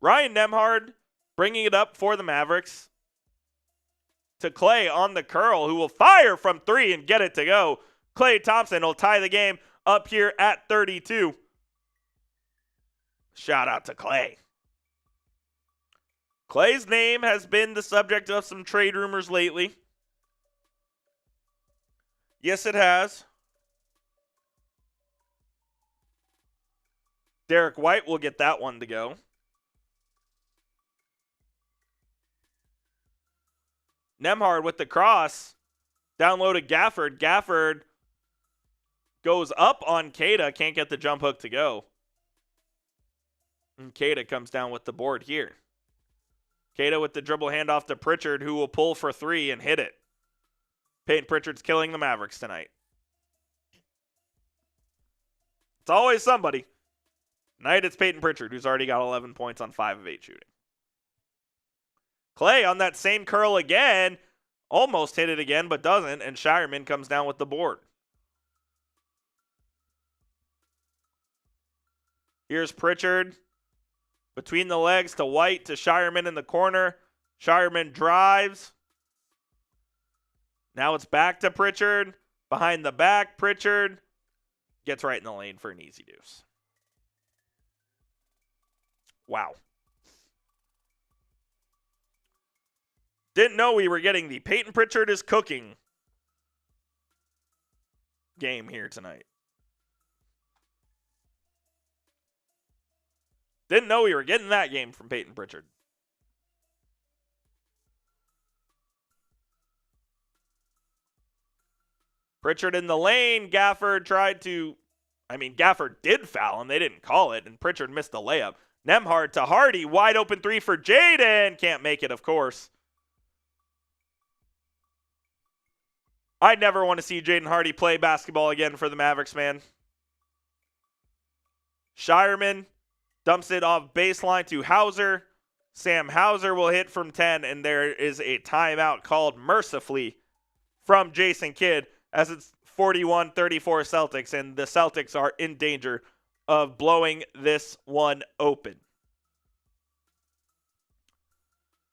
Ryan Nembhard bringing it up for the Mavericks to Clay on the curl, who will fire from 3 and get it to go. Clay Thompson will tie the game up here at 32. Shout out to Clay. Clay's name has been the subject of some trade rumors lately. Yes, it has. Derek White will get that one to go. Nembhard with the cross. Down low to Gafford. Gafford goes up on Kada. Can't get the jump hook to go. And Kada comes down with the board here. Kada with the dribble handoff to Pritchard, who will pull for 3 and hit it. Peyton Pritchard's killing the Mavericks tonight. It's always somebody. Tonight it's Peyton Pritchard, who's already got 11 points on 5 of 8 shooting. Clay on that same curl again. Almost hit it again, but doesn't. And Shireman comes down with the board. Here's Pritchard. Between the legs to White to Shireman in the corner. Shireman drives. Now it's back to Pritchard. Behind the back, Pritchard gets right in the lane for an easy deuce. Wow. Didn't know we were getting the Peyton Pritchard is cooking game here tonight. Didn't know we were getting that game from Peyton Pritchard. Pritchard in the lane. Gafford did foul, and they didn't call it, and Pritchard missed the layup. Nembhard to Hardy. Wide open 3 for Jaden. Can't make it, of course. I'd never want to see Jaden Hardy play basketball again for the Mavericks, man. Shireman dumps it off baseline to Hauser. Sam Hauser will hit from 10, and there is a timeout called mercifully from Jason Kidd as it's 41-34 Celtics, and the Celtics are in danger of blowing this one open.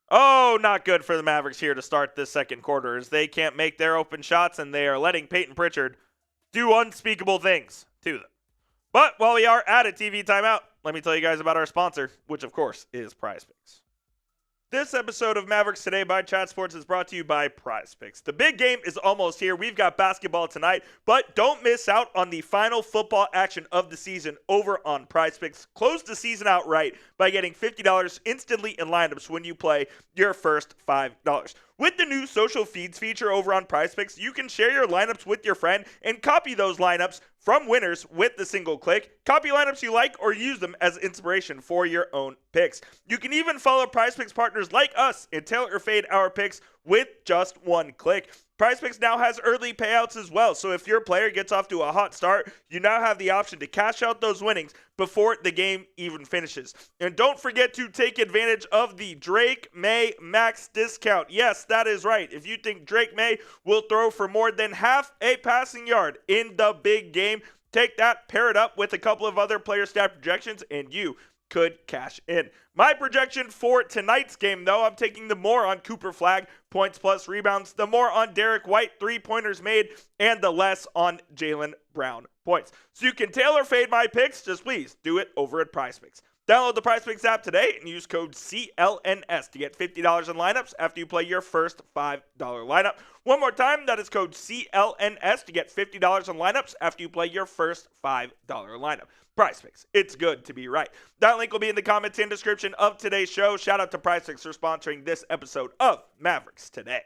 Oh, not good for the Mavericks here to start this second quarter as they can't make their open shots, and they are letting Peyton Pritchard do unspeakable things to them. But while we are at a TV timeout, let me tell you guys about our sponsor, which of course is PrizePicks. This episode of Mavericks Today by Chat Sports is brought to you by PrizePicks. The big game is almost here. We've got basketball tonight, but don't miss out on the final football action of the season over on PrizePicks. Close the season out right by getting $50 instantly in lineups when you play your first $5. With the new social feeds feature over on PrizePicks, you can share your lineups with your friend and copy those lineups from winners with the single click. Copy lineups you like or use them as inspiration for your own picks. You can even follow PrizePicks partners like us and tailor or fade our picks with just one click. PrizePicks now has early payouts as well, so if your player gets off to a hot start, you now have the option to cash out those winnings before the game even finishes. And don't forget to take advantage of the Drake May Max discount. Yes, that is right. If you think Drake May will throw for more than half a passing yard in the big game, take that, pair it up with a couple of other player stat projections, and you could cash in. My projection for tonight's game, though, I'm taking the more on Cooper Flagg, points plus rebounds, the more on Derek White, three-pointers made, and the less on Jaylen Brown points. So you can tailor fade my picks, just please do it over at PrizePicks. Download the PrizePicks app today and use code CLNS to get $50 in lineups after you play your first $5 lineup. One more time, that is code CLNS to get $50 in lineups after you play your first $5 lineup. PrizePicks, it's good to be right. That link will be in the comments and description of today's show. Shout out to PrizePicks for sponsoring this episode of Mavericks Today.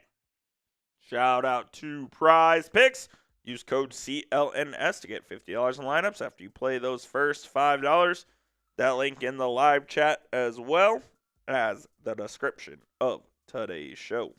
Shout out to PrizePicks. Use code CLNS to get $50 in lineups after you play those first $5. That link in the live chat as well as the description of today's show.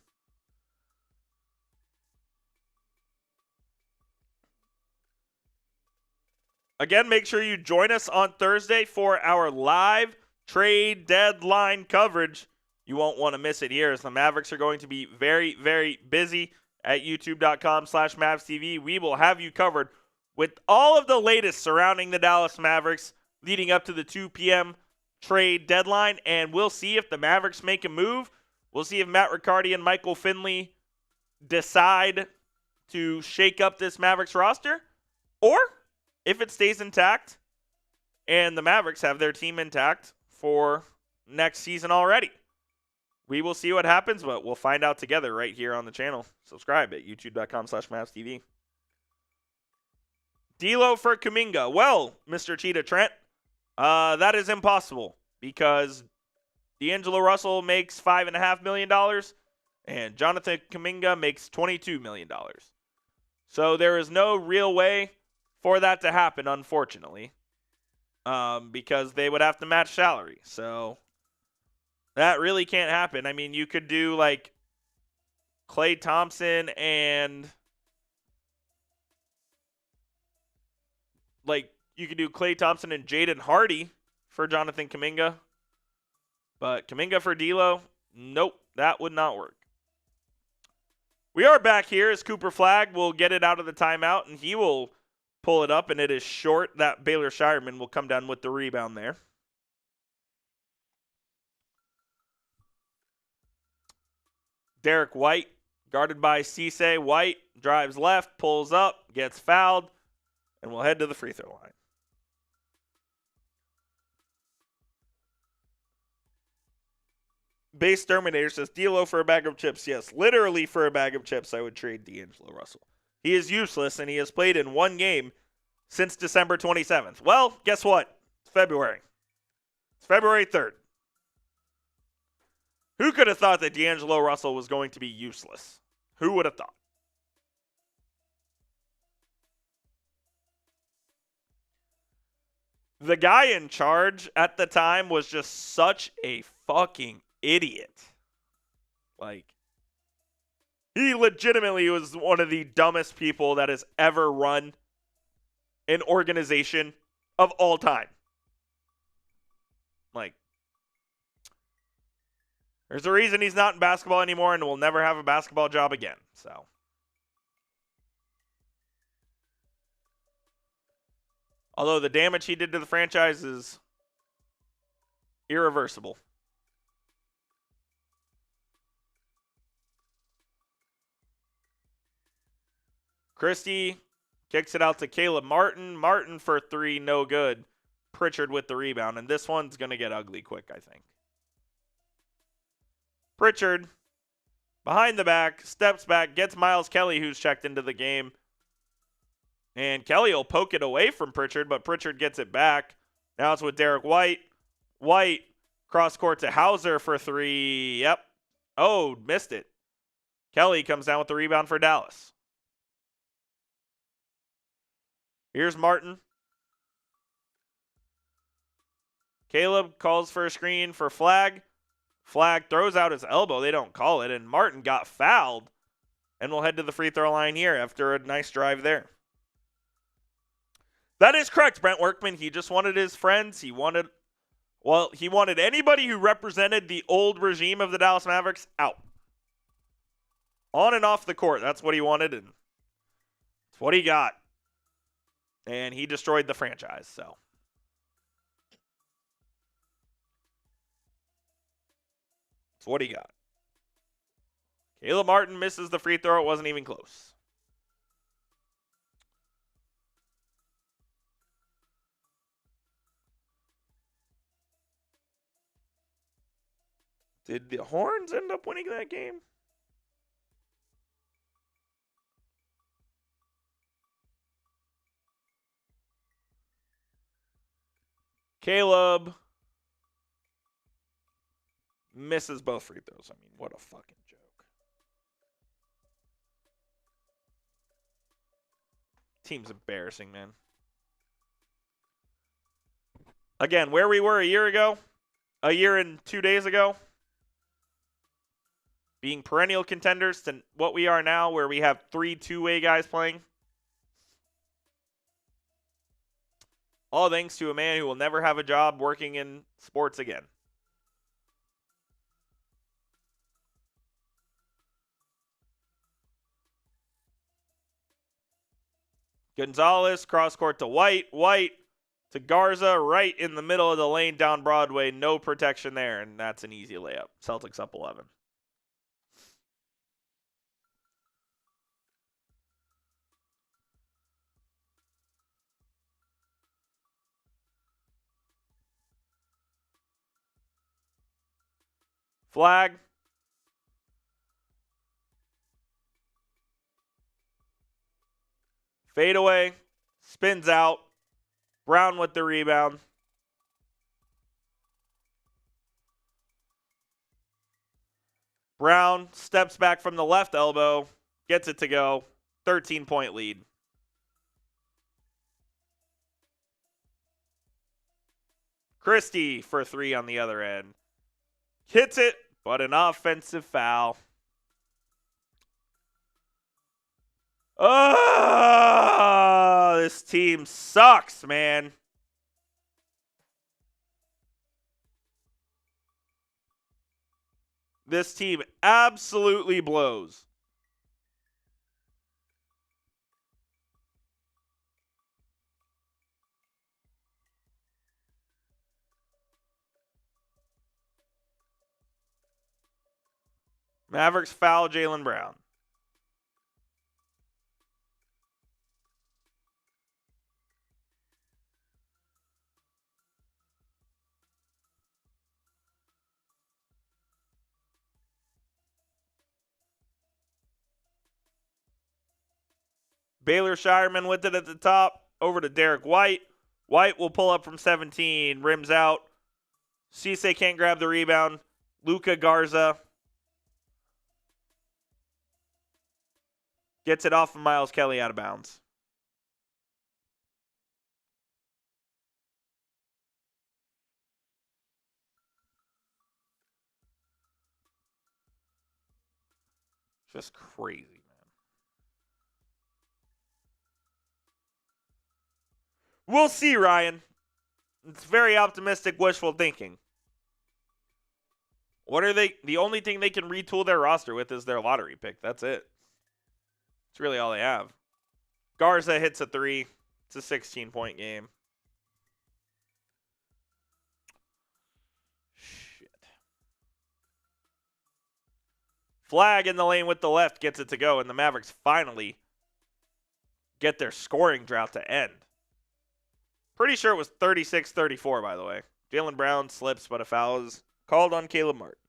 Again, make sure you join us on Thursday for our live trade deadline coverage. You won't want to miss it here as the Mavericks are going to be very, very busy at youtube.com/MavsTV. We will have you covered with all of the latest surrounding the Dallas Mavericks leading up to the 2 p.m. trade deadline, and we'll see if the Mavericks make a move. We'll see if Matt Riccardi and Michael Finley decide to shake up this Mavericks roster, or if it stays intact and the Mavericks have their team intact for next season already. We will see what happens, but we'll find out together right here on the channel. Subscribe at youtube.com/MavsTV. D'Lo for Kuminga. Well, Mr. Cheetah Trent, that is impossible because D'Angelo Russell makes $5.5 million and Jonathan Kuminga makes $22 million. So there is no real way for that to happen, unfortunately, because they would have to match salary. So that really can't happen. I mean, you could do like Klay Thompson and Jaden Hardy for Jonathan Kuminga. But Kuminga for D'Lo, nope, that would not work. We are back here as Cooper Flagg will get it out of the timeout, and he will pull it up, and it is short. That Baylor Shireman will come down with the rebound there. Derek White, guarded by Cisse. White drives left, pulls up, gets fouled, and will head to the free throw line. Base Terminator says, D'Lo for a bag of chips. Yes, literally for a bag of chips, I would trade D'Angelo Russell. He is useless, and he has played in one game since December 27th. Well, guess what? It's February. It's February 3rd. Who could have thought that D'Angelo Russell was going to be useless? Who would have thought? The guy in charge at the time was just such a fucking idiot. Like, he legitimately was one of the dumbest people that has ever run an organization of all time. Like, There's a reason he's not in basketball anymore and will never have a basketball job again. So, although the damage he did to the franchise is irreversible. Christie kicks it out to Caleb Martin. Martin for three, no good. Pritchard with the rebound, and this one's going to get ugly quick, I think. Pritchard, behind the back, steps back, gets Miles Kelly, who's checked into the game. And Kelly will poke it away from Pritchard, but Pritchard gets it back. Now it's with Derek White. White, cross court to Hauser for three. Yep. Oh, missed it. Kelly comes down with the rebound for Dallas. Here's Martin. Caleb calls for a screen for Flag. Flag throws out his elbow. They don't call it, and Martin got fouled. And we'll head to the free throw line here after a nice drive there. That is correct, Brent Workman. He just wanted his friends. He wanted anybody who represented the old regime of the Dallas Mavericks out. On and off the court. That's what he wanted, and that's what he got. And he destroyed the franchise, so. That's what he got. Caleb Martin misses the free throw. It wasn't even close. Did the Horns end up winning that game? Caleb misses both free throws. I mean, what a fucking joke. Team's embarrassing, man. Again, where we were a year ago, a year and 2 days ago, being perennial contenders to what we are now, where we have 3 two-way guys playing. All thanks to a man who will never have a job working in sports again. Gonzalez, cross court to White. White to Garza, right in the middle of the lane down Broadway. No protection there, and that's an easy layup. Celtics up 11. Flag. Fade away. Spins out. Brown with the rebound. Brown steps back from the left elbow. Gets it to go. 13-point lead. Christie for three on the other end. Hits it, but an offensive foul. Oh, this team sucks, man. This team absolutely blows. Mavericks foul Jaylen Brown. Baylor Shireman with it at the top. Over to Derek White. White will pull up from 17. Rims out. Cisse can't grab the rebound. Luka Garza gets it off of Miles Kelly out of bounds. Just crazy, man. We'll see, Ryan. It's very optimistic, wishful thinking. What are they? The only thing they can retool their roster with is their lottery pick. That's it. It's really all they have. Garza hits a 3. It's a 16-point game. Shit. Flag in the lane with the left gets it to go, and the Mavericks finally get their scoring drought to end. Pretty sure it was 36-34, by the way. Jaylen Brown slips, but a foul is called on Caleb Martin.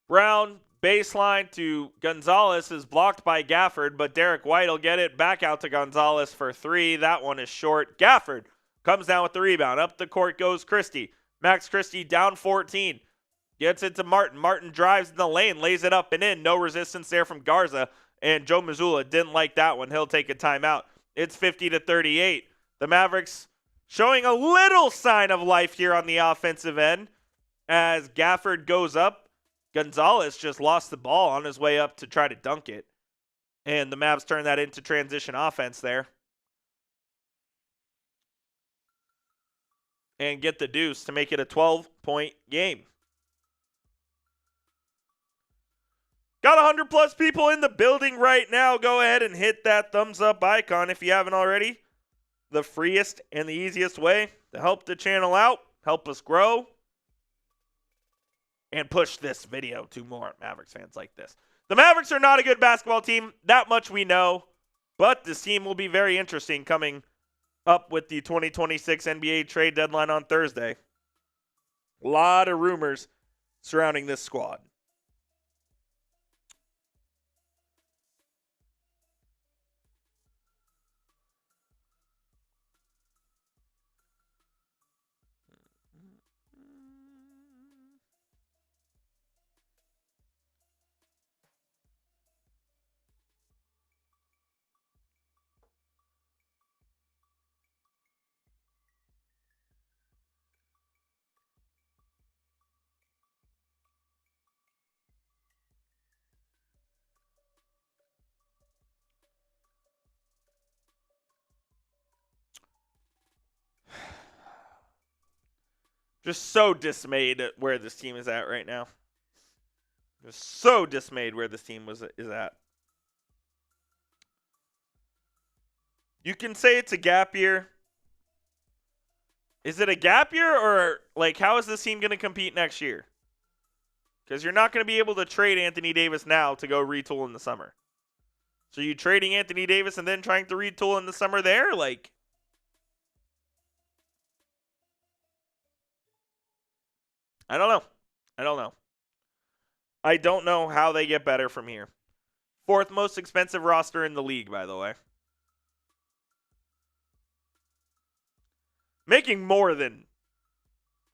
Brown, baseline to Gonzalez, is blocked by Gafford, but Derek White will get it back out to Gonzalez for 3. That one is short. Gafford comes down with the rebound. Up the court goes Christie. Max Christie down 14. Gets it to Martin. Martin drives in the lane, lays it up and in. No resistance there from Garza, and Joe Mazzulla didn't like that one. He'll take a timeout. It's 50-38. The Mavericks showing a little sign of life here on the offensive end as Gafford goes up. Gonzalez just lost the ball on his way up to try to dunk it. And the Mavs turn that into transition offense there. And get the deuce to make it a 12-point game. Got 100+ people in the building right now. Go ahead and hit that thumbs up icon if you haven't already. The freest and the easiest way to help the channel out, help us grow, and push this video to more Mavericks fans like this. The Mavericks are not a good basketball team. That much we know. But this team will be very interesting coming up with the 2026 NBA trade deadline on Thursday. A lot of rumors surrounding this squad. Just so dismayed at where this team is at right now. Just so dismayed where this team is at. You can say it's a gap year. Is it a gap year, or like how is this team going to compete next year? Because you're not going to be able to trade Anthony Davis now to go retool in the summer. So you trading Anthony Davis and then trying to retool in the summer there? Like, I don't know. I don't know how they get better from here. 4th most expensive roster in the league, by the way. Making more than,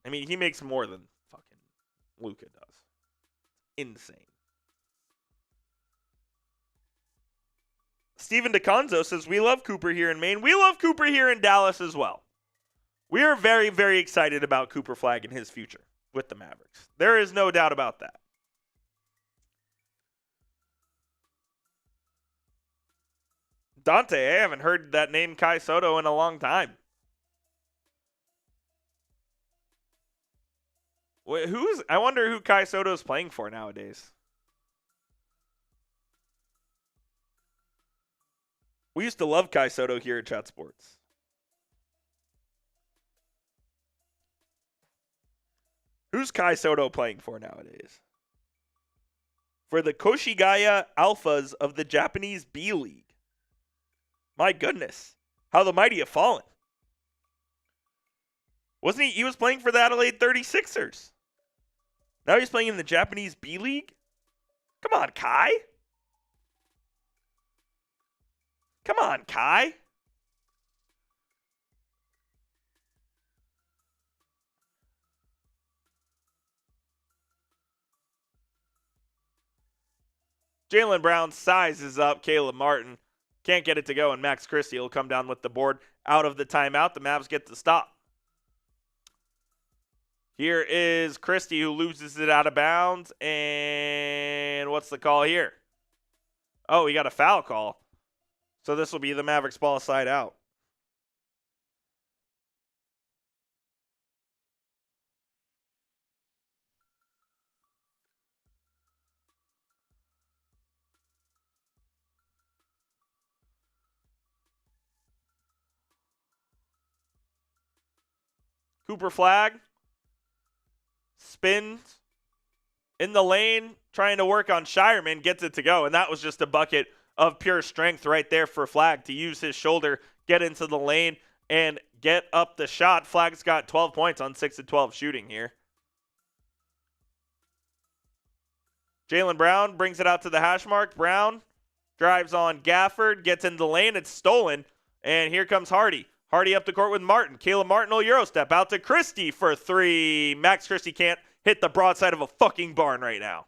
I mean, he makes more than fucking Luka does. Insane. Steven DeConzo says, we love Cooper here in Maine. We love Cooper here in Dallas as well. We are very, very excited about Cooper Flagg and his future with the Mavericks. There is no doubt about that. Dante, I haven't heard that name Kai Soto in a long time. I wonder who Kai Soto is playing for nowadays. We used to love Kai Soto here at Chat Sports. Who's Kai Soto playing for nowadays? For the Koshigaya Alphas of the Japanese B League. My goodness. How the mighty have fallen. Wasn't he? He was playing for the Adelaide 36ers. Now he's playing in the Japanese B League? Come on, Kai. Come on, Kai. Jaylen Brown sizes up Caleb Martin. Can't get it to go, and Max Christie will come down with the board out of the timeout. The Mavs get the stop. Here is Christie, who loses it out of bounds. And what's the call here? Oh, he got a foul call. So this will be the Mavericks ball side out. Cooper flag. Spins in the lane, trying to work on Shireman, gets it to go. And that was just a bucket of pure strength right there for Flag to use his shoulder, get into the lane, and get up the shot. Flag's got 12 points on 6 of 12 shooting here. Jaylen Brown brings it out to the hash mark. Brown drives on Gafford, gets into the lane. It's stolen. And here comes Hardy. Hardy up the court with Martin. Caleb Martin will Euro step out to Christie for 3. Max Christie can't hit the broadside of a fucking barn right now.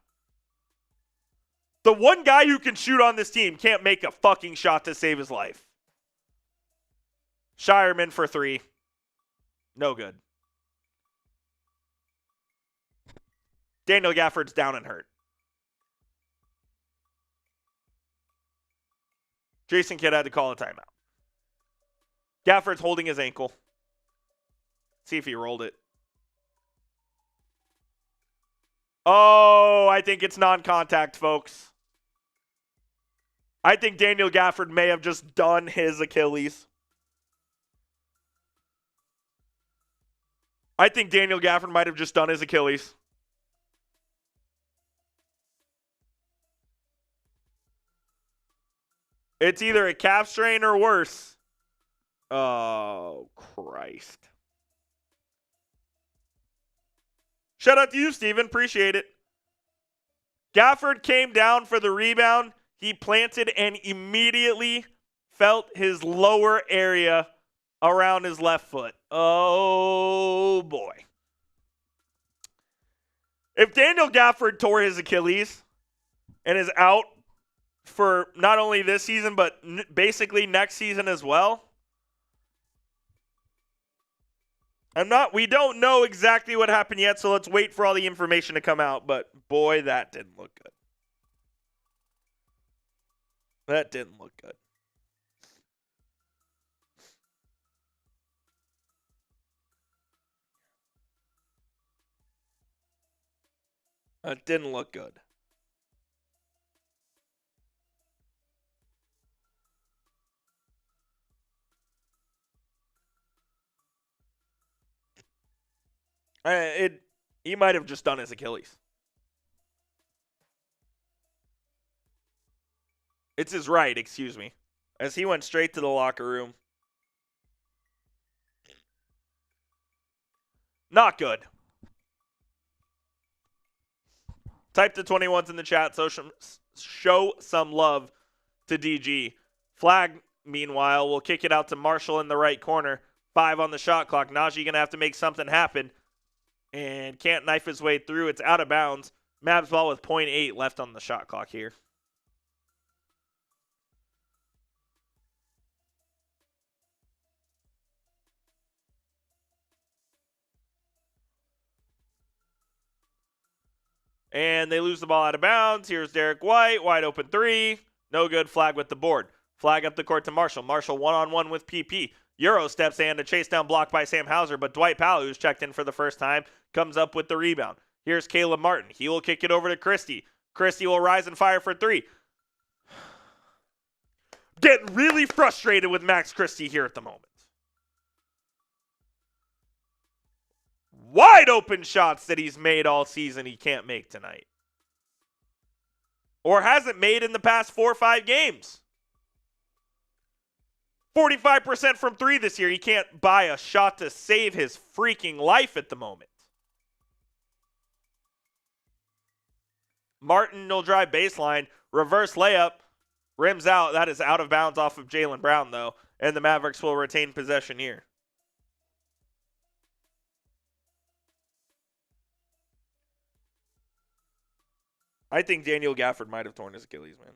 The one guy who can shoot on this team can't make a fucking shot to save his life. Shireman for 3. No good. Daniel Gafford's down and hurt. Jason Kidd had to call a timeout. Gafford's holding his ankle. See if he rolled it. Oh, I think it's non-contact, folks. I think Daniel Gafford may have just done his Achilles. I think Daniel Gafford might have just done his Achilles. It's either a calf strain or worse. Oh, Christ. Shout out to you, Steven. Appreciate it. Gafford came down for the rebound. He planted and immediately felt his lower area around his left foot. Oh, boy. If Daniel Gafford tore his Achilles and is out for not only this season, but basically next season as well, we don't know exactly what happened yet, so let's wait for all the information to come out. But boy, that didn't look good. That didn't look good. That didn't look good. He might have just done his Achilles. It's his right, excuse me. As he went straight to the locker room. Not good. Type the 21s in the chat. So show some love to DG. Flag, meanwhile, will kick it out to Marshall in the right corner. 5 on the shot clock. Najee going to have to make something happen. And can't knife his way through. It's out of bounds. Mavs ball with 0.8 left on the shot clock here. And they lose the ball out of bounds. Here's Derek White. Wide open 3. No good. Flag with the board. Flag up the court to Marshall. Marshall one-on-one with PP. Euro steps in, a chase down block by Sam Hauser, but Dwight Powell, who's checked in for the first time, comes up with the rebound. Here's Caleb Martin. He will kick it over to Christie. Christie will rise and fire for 3. Getting really frustrated with Max Christie here at the moment. Wide open shots that he's made all season he can't make tonight. Or hasn't made in the past 4 or 5 games. 45% from 3 this year. He can't buy a shot to save his freaking life at the moment. Martin will drive baseline. Reverse layup. Rims out. That is out of bounds off of Jaylen Brown, though. And the Mavericks will retain possession here. I think Daniel Gafford might have torn his Achilles, man.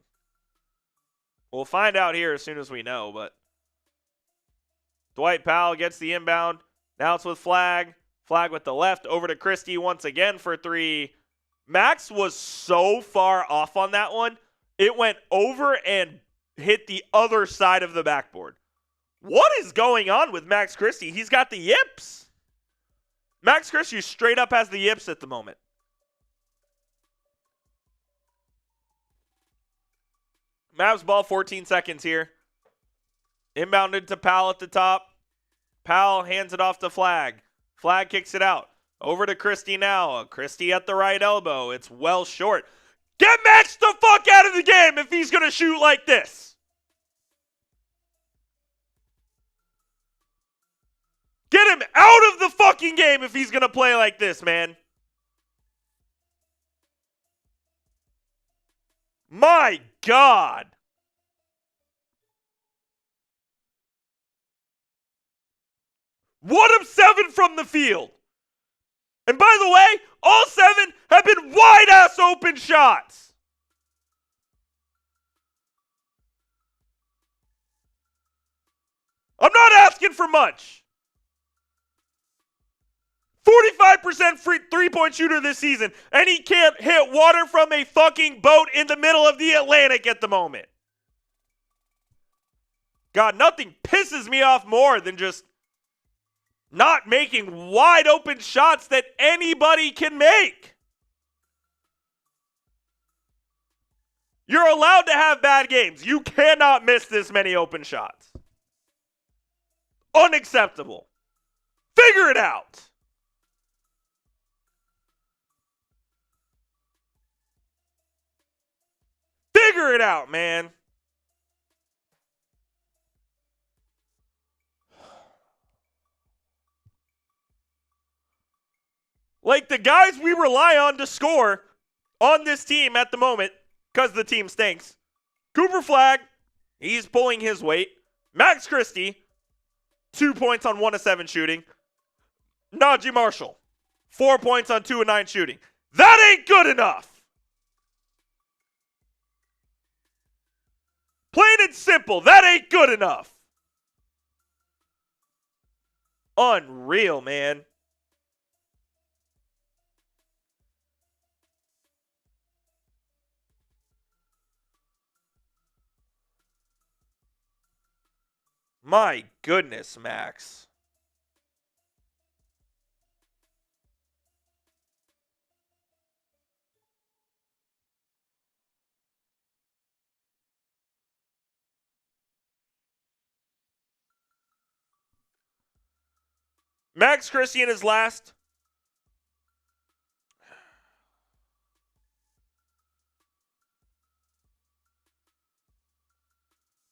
We'll find out here as soon as we know, but Dwight Powell gets the inbound. Now it's with Flag. Flag with the left over to Christie once again for three. Max was so far off on that one. It went over and hit the other side of the backboard. What is going on with Max Christie? He's got the yips. Max Christie straight up has the yips at the moment. Mavs ball, 14 seconds here. Inbounded to Powell at the top. Powell hands it off to Flag. Flag kicks it out. Over to Christie now. Christie at the right elbow. It's well short. Get Max the fuck out of the game if he's going to shoot like this. Get him out of the fucking game if he's going to play like this, man. My God. One of 7 from the field. And by the way, all 7 have been wide-ass open shots. I'm not asking for much. 45% free three-point shooter this season, and he can't hit water from a fucking boat in the middle of the Atlantic at the moment. God, nothing pisses me off more than just not making wide open shots that anybody can make. You're allowed to have bad games. You cannot miss this many open shots. Unacceptable. Figure it out. Figure it out, man. Like the guys we rely on to score on this team at the moment, because the team stinks. Cooper Flag, he's pulling his weight. Max Christie, 2 points on 1 of 7 shooting. Najee Marshall, 4 points on 2 of 9 shooting. That ain't good enough. Plain and simple, that ain't good enough. Unreal, man. My goodness, Max. Max Christie in his last.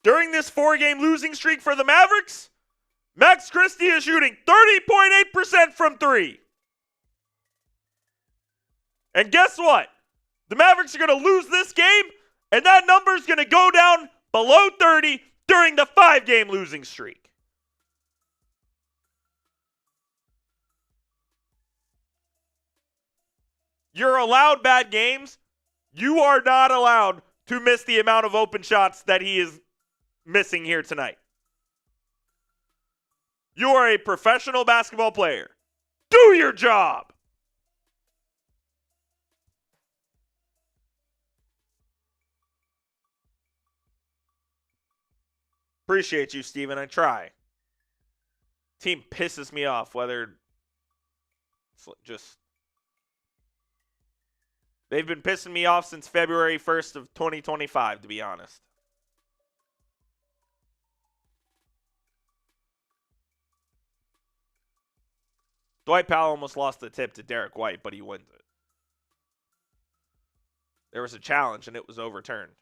During this 4-game losing streak for the Mavericks, Max Christie is shooting 30.8% from 3. And guess what? The Mavericks are going to lose this game, and that number is going to go down below 30 during the 5-game losing streak. You're allowed bad games. You are not allowed to miss the amount of open shots that he is missing here tonight. You are a professional basketball player. Do your job. Appreciate you, Steven. I try. Team pisses me off, whether it's just... They've been pissing me off since February 1st of 2025, to be honest. Dwight Powell almost lost the tip to Derek White, but he wins it. There was a challenge, and it was overturned.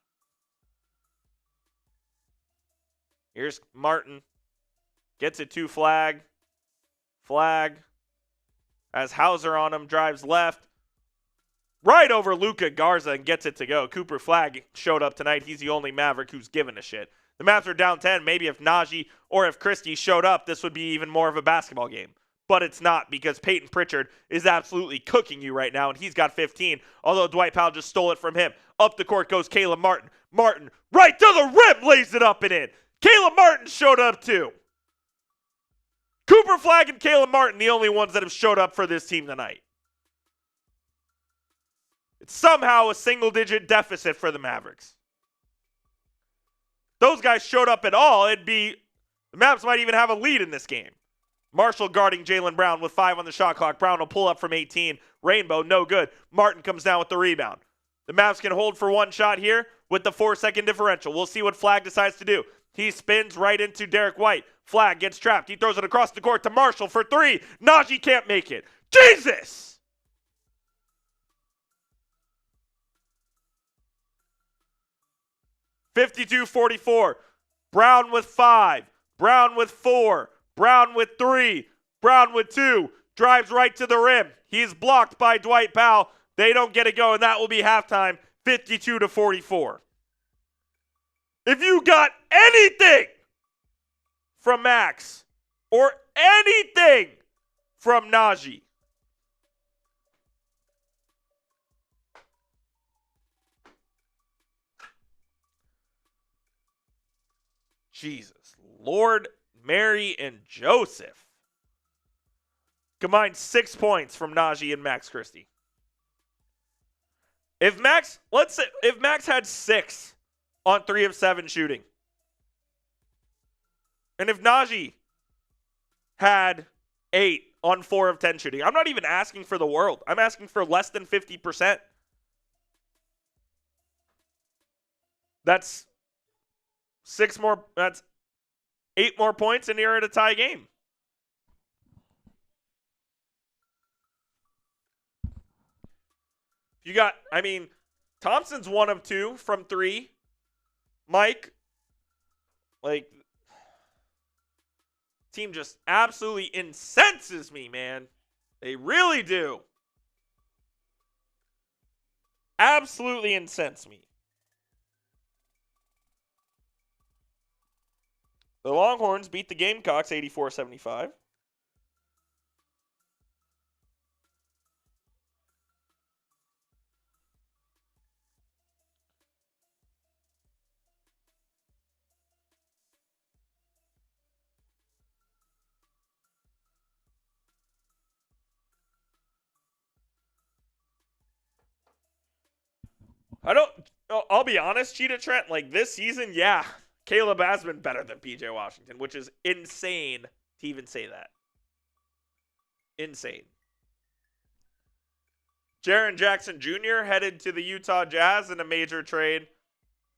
Here's Martin. Gets it to Flag. Flag has Hauser on him, drives left. Right over Luka Garza and gets it to go. Cooper Flag showed up tonight. He's the only Maverick who's given a shit. The Mavs are down 10. Maybe if Najee or if Christie showed up, this would be even more of a basketball game. but it's not because Peyton Pritchard is absolutely cooking you right now, and he's got 15, although Dwight Powell just stole it from him. Up the court goes Caleb Martin. Martin, right to the rim, lays it up and in. Caleb Martin showed up too. Cooper Flagg and Caleb Martin, the only ones that have showed up for this team tonight. It's somehow a single-digit deficit for the Mavericks. Those guys showed up at all, the Mavs might even have a lead in this game. Marshall guarding Jaylen Brown with 5 on the shot clock. Brown will pull up from 18. Rainbow, no good. Martin comes down with the rebound. The Mavs can hold for one shot here with the 4-second differential. We'll see what Flagg decides to do. He spins right into Derek White. Flagg gets trapped. He throws it across the court to Marshall for 3. Najee can't make it. Jesus! (52-44). Brown with 5. Brown with 4. Brown with 3. Brown with 2. Drives right to the rim. He's blocked by Dwight Powell. They don't get it going. That will be halftime, 52-44. If you got anything from Max or anything from Najee, Jesus, Lord, Mary, and Joseph. Combined 6 points from Najee and Max Christie. If Max had 6 on 3 of 7 shooting, and if Najee had 8 on 4 of 10 shooting, I'm not even asking for the world. I'm asking for less than 50%. That's 8 more points, and you're at a tie game. Thompson's 1 of 2 from 3. Mike, team just absolutely incenses me, man. They really do. Absolutely incense me. The Longhorns beat the Gamecocks 84-75. I'll be honest, Cheetah Trent, this season, yeah, Caleb has been better than PJ Washington, which is insane to even say that. Insane. Jaren Jackson Jr. headed to the Utah Jazz in a major trade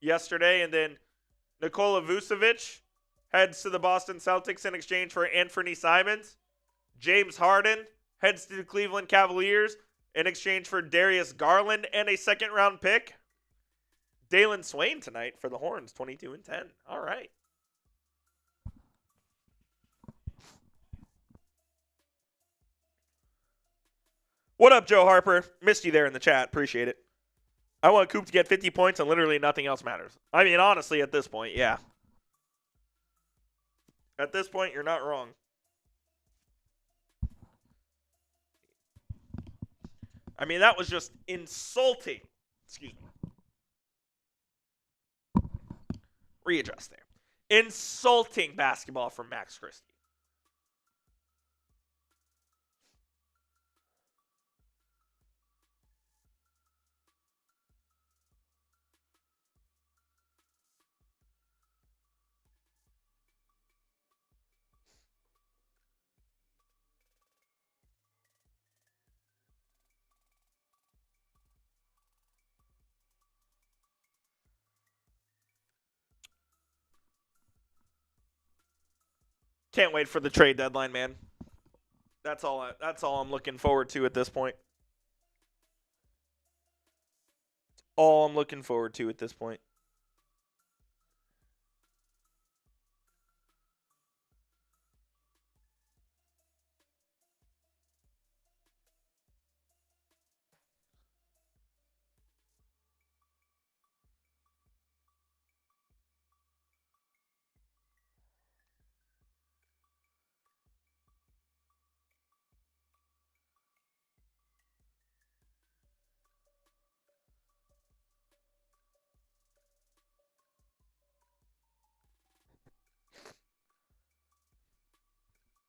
yesterday, and then Nikola Vucevic heads to the Boston Celtics in exchange for Anthony Simons. James Harden heads to the Cleveland Cavaliers in exchange for Darius Garland and a second-round pick. Dalen Swain tonight for the Horns, 22-10. All right. What up, Joe Harper? Missed you there in the chat. Appreciate it. I want Coop to get 50 points and literally nothing else matters. Honestly, at this point, yeah. At this point, you're not wrong. That was just insulting. Excuse me. Readjust there. Insulting basketball from Max Christie. Can't wait for the trade deadline, man. That's all I'm looking forward to at this point. All I'm looking forward to at this point.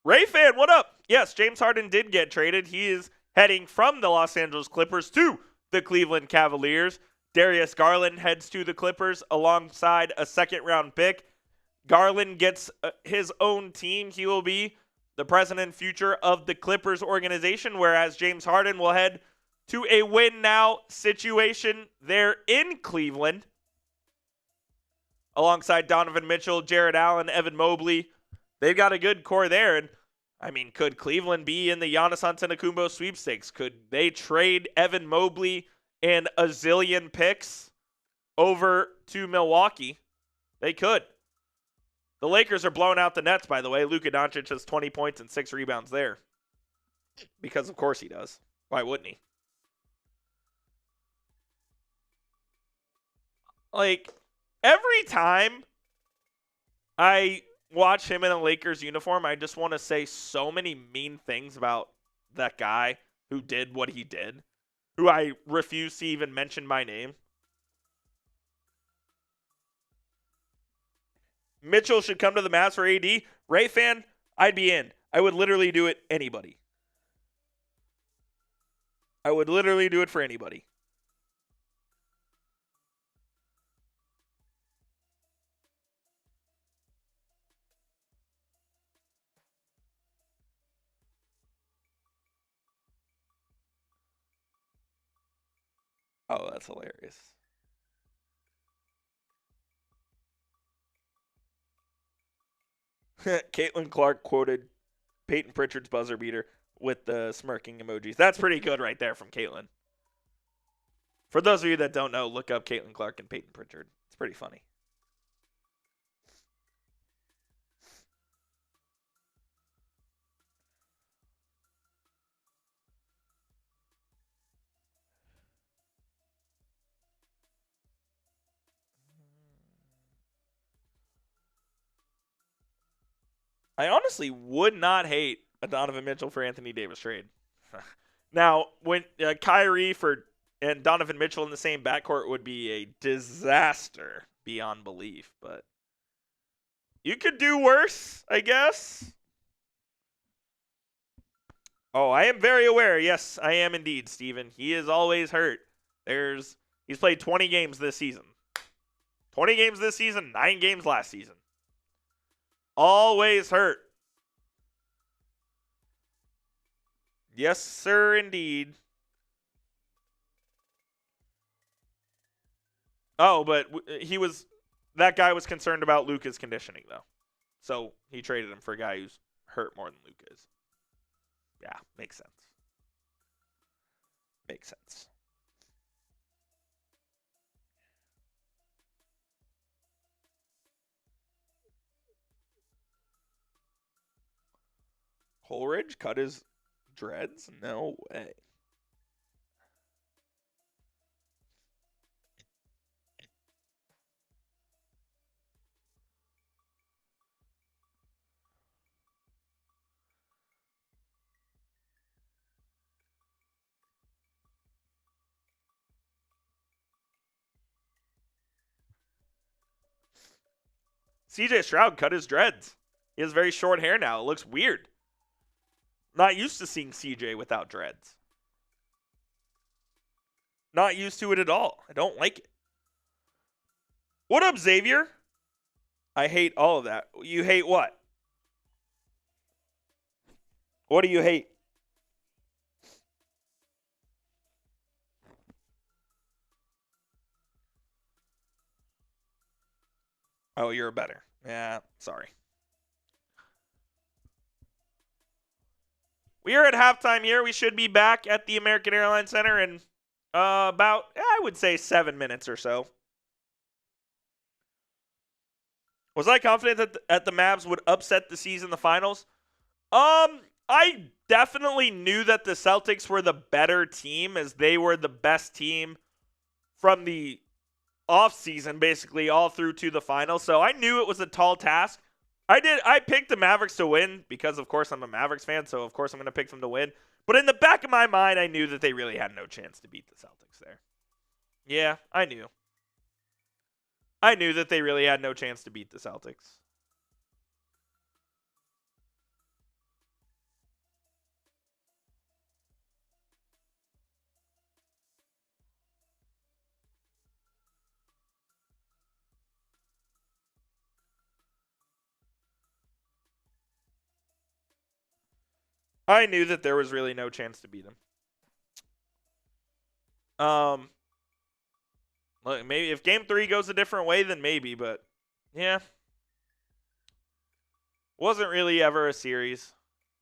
Ray fan, what up? Yes, James Harden did get traded. He is heading from the Los Angeles Clippers to the Cleveland Cavaliers. Darius Garland heads to the Clippers alongside a second-round pick. Garland gets his own team. He will be the president and future of the Clippers organization, whereas James Harden will head to a win-now situation there in Cleveland alongside Donovan Mitchell, Jared Allen, Evan Mobley. They've got a good core there. And, I mean, could Cleveland be in the Giannis Antetokounmpo sweepstakes? Could they trade Evan Mobley and a zillion picks over to Milwaukee? They could. The Lakers are blowing out the Nets, by the way. Luka Doncic has 20 points and 6 rebounds there. Because, of course, he does. Why wouldn't he? Like, every time I watch him in a Lakers uniform, I just want to say so many mean things about that guy who did what he did, who I refuse to even mention by name. Mitchell should come to the Mavs for AD. Ray fan, I'd be in. I would literally do it anybody. I would literally do it for anybody. Oh, that's hilarious. Caitlin Clark quoted Peyton Pritchard's buzzer beater with the smirking emojis. That's pretty good right there from Caitlin. For those of you that don't know, look up Caitlin Clark and Peyton Pritchard. It's pretty funny. I honestly would not hate a Donovan Mitchell for Anthony Davis trade. Now, when Kyrie and Donovan Mitchell in the same backcourt would be a disaster beyond belief, but you could do worse, I guess. Oh, I am very aware. Yes, I am indeed, Steven. He is always hurt. He's played 20 games this season. 20 games this season, 9 games last season. Always hurt. Yes, sir, indeed. Oh, but that guy was concerned about Luka's conditioning, though. So he traded him for a guy who's hurt more than Luka is. Yeah, makes sense. Makes sense. Coleridge cut his dreads? No way. CJ Stroud cut his dreads. He has very short hair now. It looks weird. Not used to seeing CJ without dreads. Not used to it at all. I don't like it. What up, Xavier? I hate all of that. You hate what? What do you hate? Oh, you're a better. Yeah, sorry. We are at halftime here. We should be back at the American Airlines Center in about, I would say, 7 minutes or so. Was I confident that the Mavs would upset the C's in the finals? I definitely knew that the Celtics were the better team, as they were the best team from the offseason, basically all through to the finals. So I knew it was a tall task. I picked the Mavericks to win because, of course, I'm a Mavericks fan, so of course I'm going to pick them to win. But in the back of my mind, I knew that they really had no chance to beat the Celtics there. Yeah, I knew. I knew that they really had no chance to beat the Celtics. I knew that there was really no chance to beat him. Look, maybe if Game 3 goes a different way, then maybe, but yeah. Wasn't really ever a series.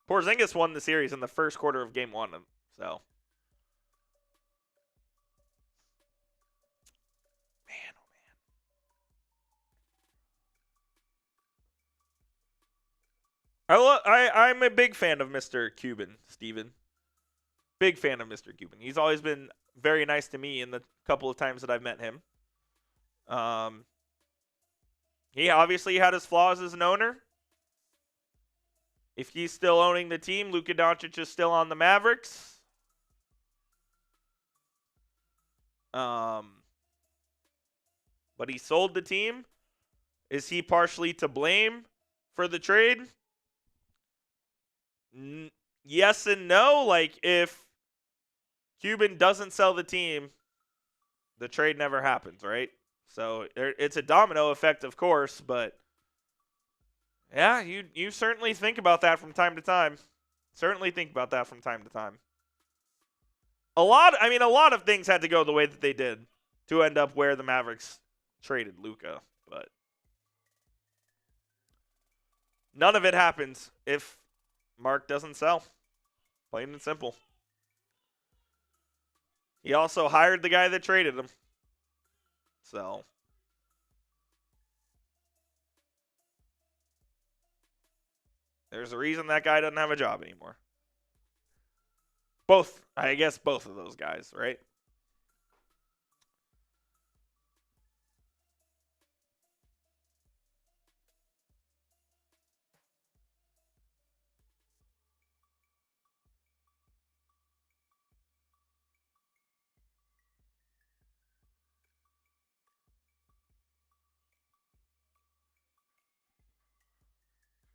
Porzingis won the series in the first quarter of Game 1, so. Man, oh man. I'm a big fan of Mr. Cuban, Steven. Big fan of Mr. Cuban. He's always been very nice to me in the couple of times that I've met him. He obviously had his flaws as an owner. If he's still owning the team, Luka Doncic is still on the Mavericks. But he sold the team. Is he partially to blame for the trade? Yes and no. Like, if Cuban doesn't sell the team, the trade never happens, right? So it's a domino effect, of course, but yeah, you certainly think about that from time to time. Certainly think about that from time to time. A lot of things had to go the way that they did to end up where the Mavericks traded Luka, but none of it happens if Mark doesn't sell. Plain and simple. He also hired the guy that traded him. So there's a reason that guy doesn't have a job anymore. I guess both of those guys, right?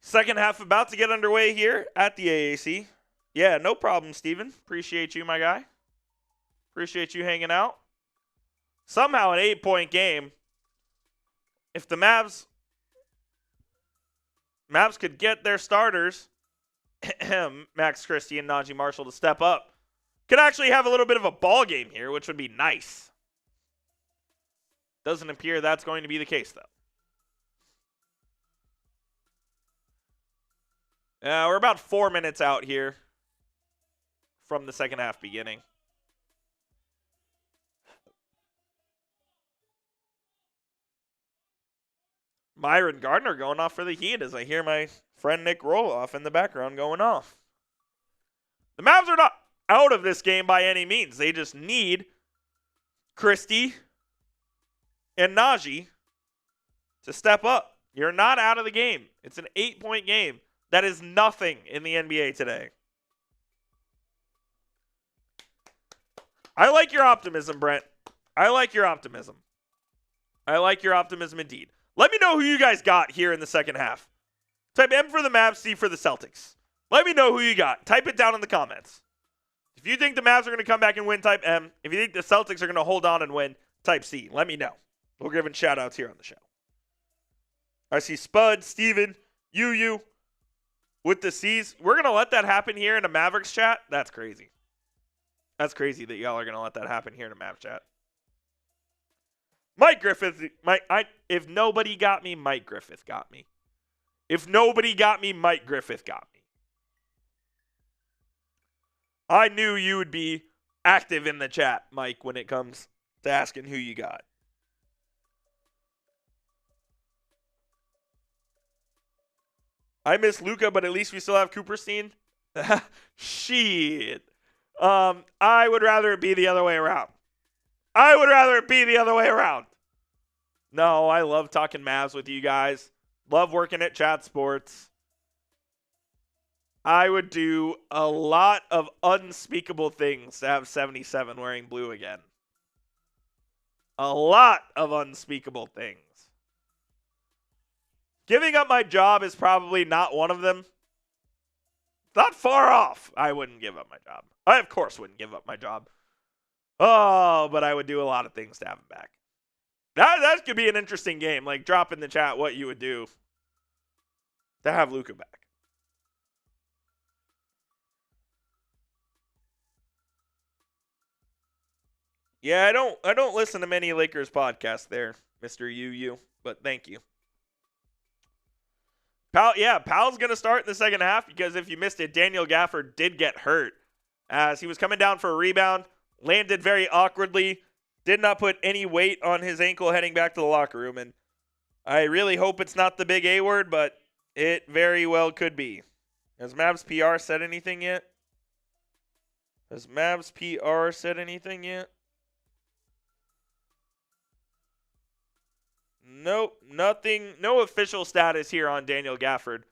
Second half about to get underway here at the AAC. Yeah, no problem, Steven. Appreciate you, my guy. Appreciate you hanging out. Somehow an 8-point game. If the Mavs could get their starters, Max Christie and Najee Marshall, to step up, could actually have a little bit of a ball game here, which would be nice. Doesn't appear that's going to be the case, though. We're about 4 minutes out here from the second half beginning. Myron Gardner going off for the Heat as I hear my friend Nick Roloff in the background going off. The Mavs are not out of this game by any means. They just need Christie and Najee to step up. You're not out of the game. It's an 8-point game. That is nothing in the NBA today. I like your optimism, Brent. I like your optimism. I like your optimism indeed. Let me know who you guys got here in the second half. Type M for the Mavs, C for the Celtics. Let me know who you got. Type it down in the comments. If you think the Mavs are going to come back and win, type M. If you think the Celtics are going to hold on and win, type C. Let me know. We're giving shout-outs here on the show. I see Spud, Steven, you with the C's. We're going to let that happen here in a Mavericks chat? That's crazy. That's crazy that y'all are going to let that happen here in a Mavs chat. Mike Griffith, if nobody got me, Mike Griffith got me. If nobody got me, Mike Griffith got me. I knew you would be active in the chat, Mike, when it comes to asking who you got. I miss Luka, but at least we still have Cooperstein. Shit. I would rather it be the other way around. No, I love talking Mavs with you guys. Love working at Chat Sports. I would do a lot of unspeakable things to have 77 wearing blue again. A lot of unspeakable things. Giving up my job is probably not one of them. Not far off. I wouldn't give up my job. I, of course, wouldn't give up my job. Oh, but I would do a lot of things to have him back. That could be an interesting game. Like, drop in the chat what you would do to have Luka back. Yeah, I don't listen to many Lakers podcasts there, Mr. UU, but thank you. Powell's going to start in the second half because if you missed it, Daniel Gafford did get hurt as he was coming down for a rebound, landed very awkwardly, did not put any weight on his ankle heading back to the locker room. And I really hope it's not the big A word, but it very well could be. Has Mavs PR said anything yet? Nope, nothing, no official status here on Daniel Gafford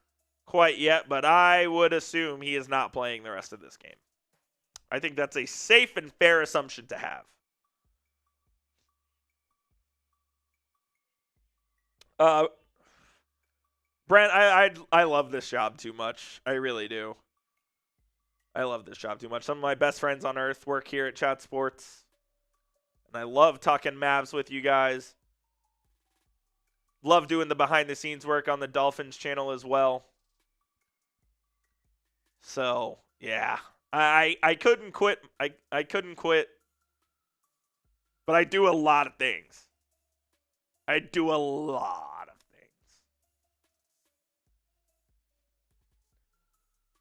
quite yet, but I would assume he is not playing the rest of this game. I think that's a safe and fair assumption to have. Brent, I love this job too much. I really do. I love this job too much. Some of my best friends on earth work here at Chat Sports, and I love talking Mavs with you guys. Love doing the behind-the-scenes work on the Dolphins channel as well. So, yeah. I couldn't quit. I couldn't quit. But I do a lot of things.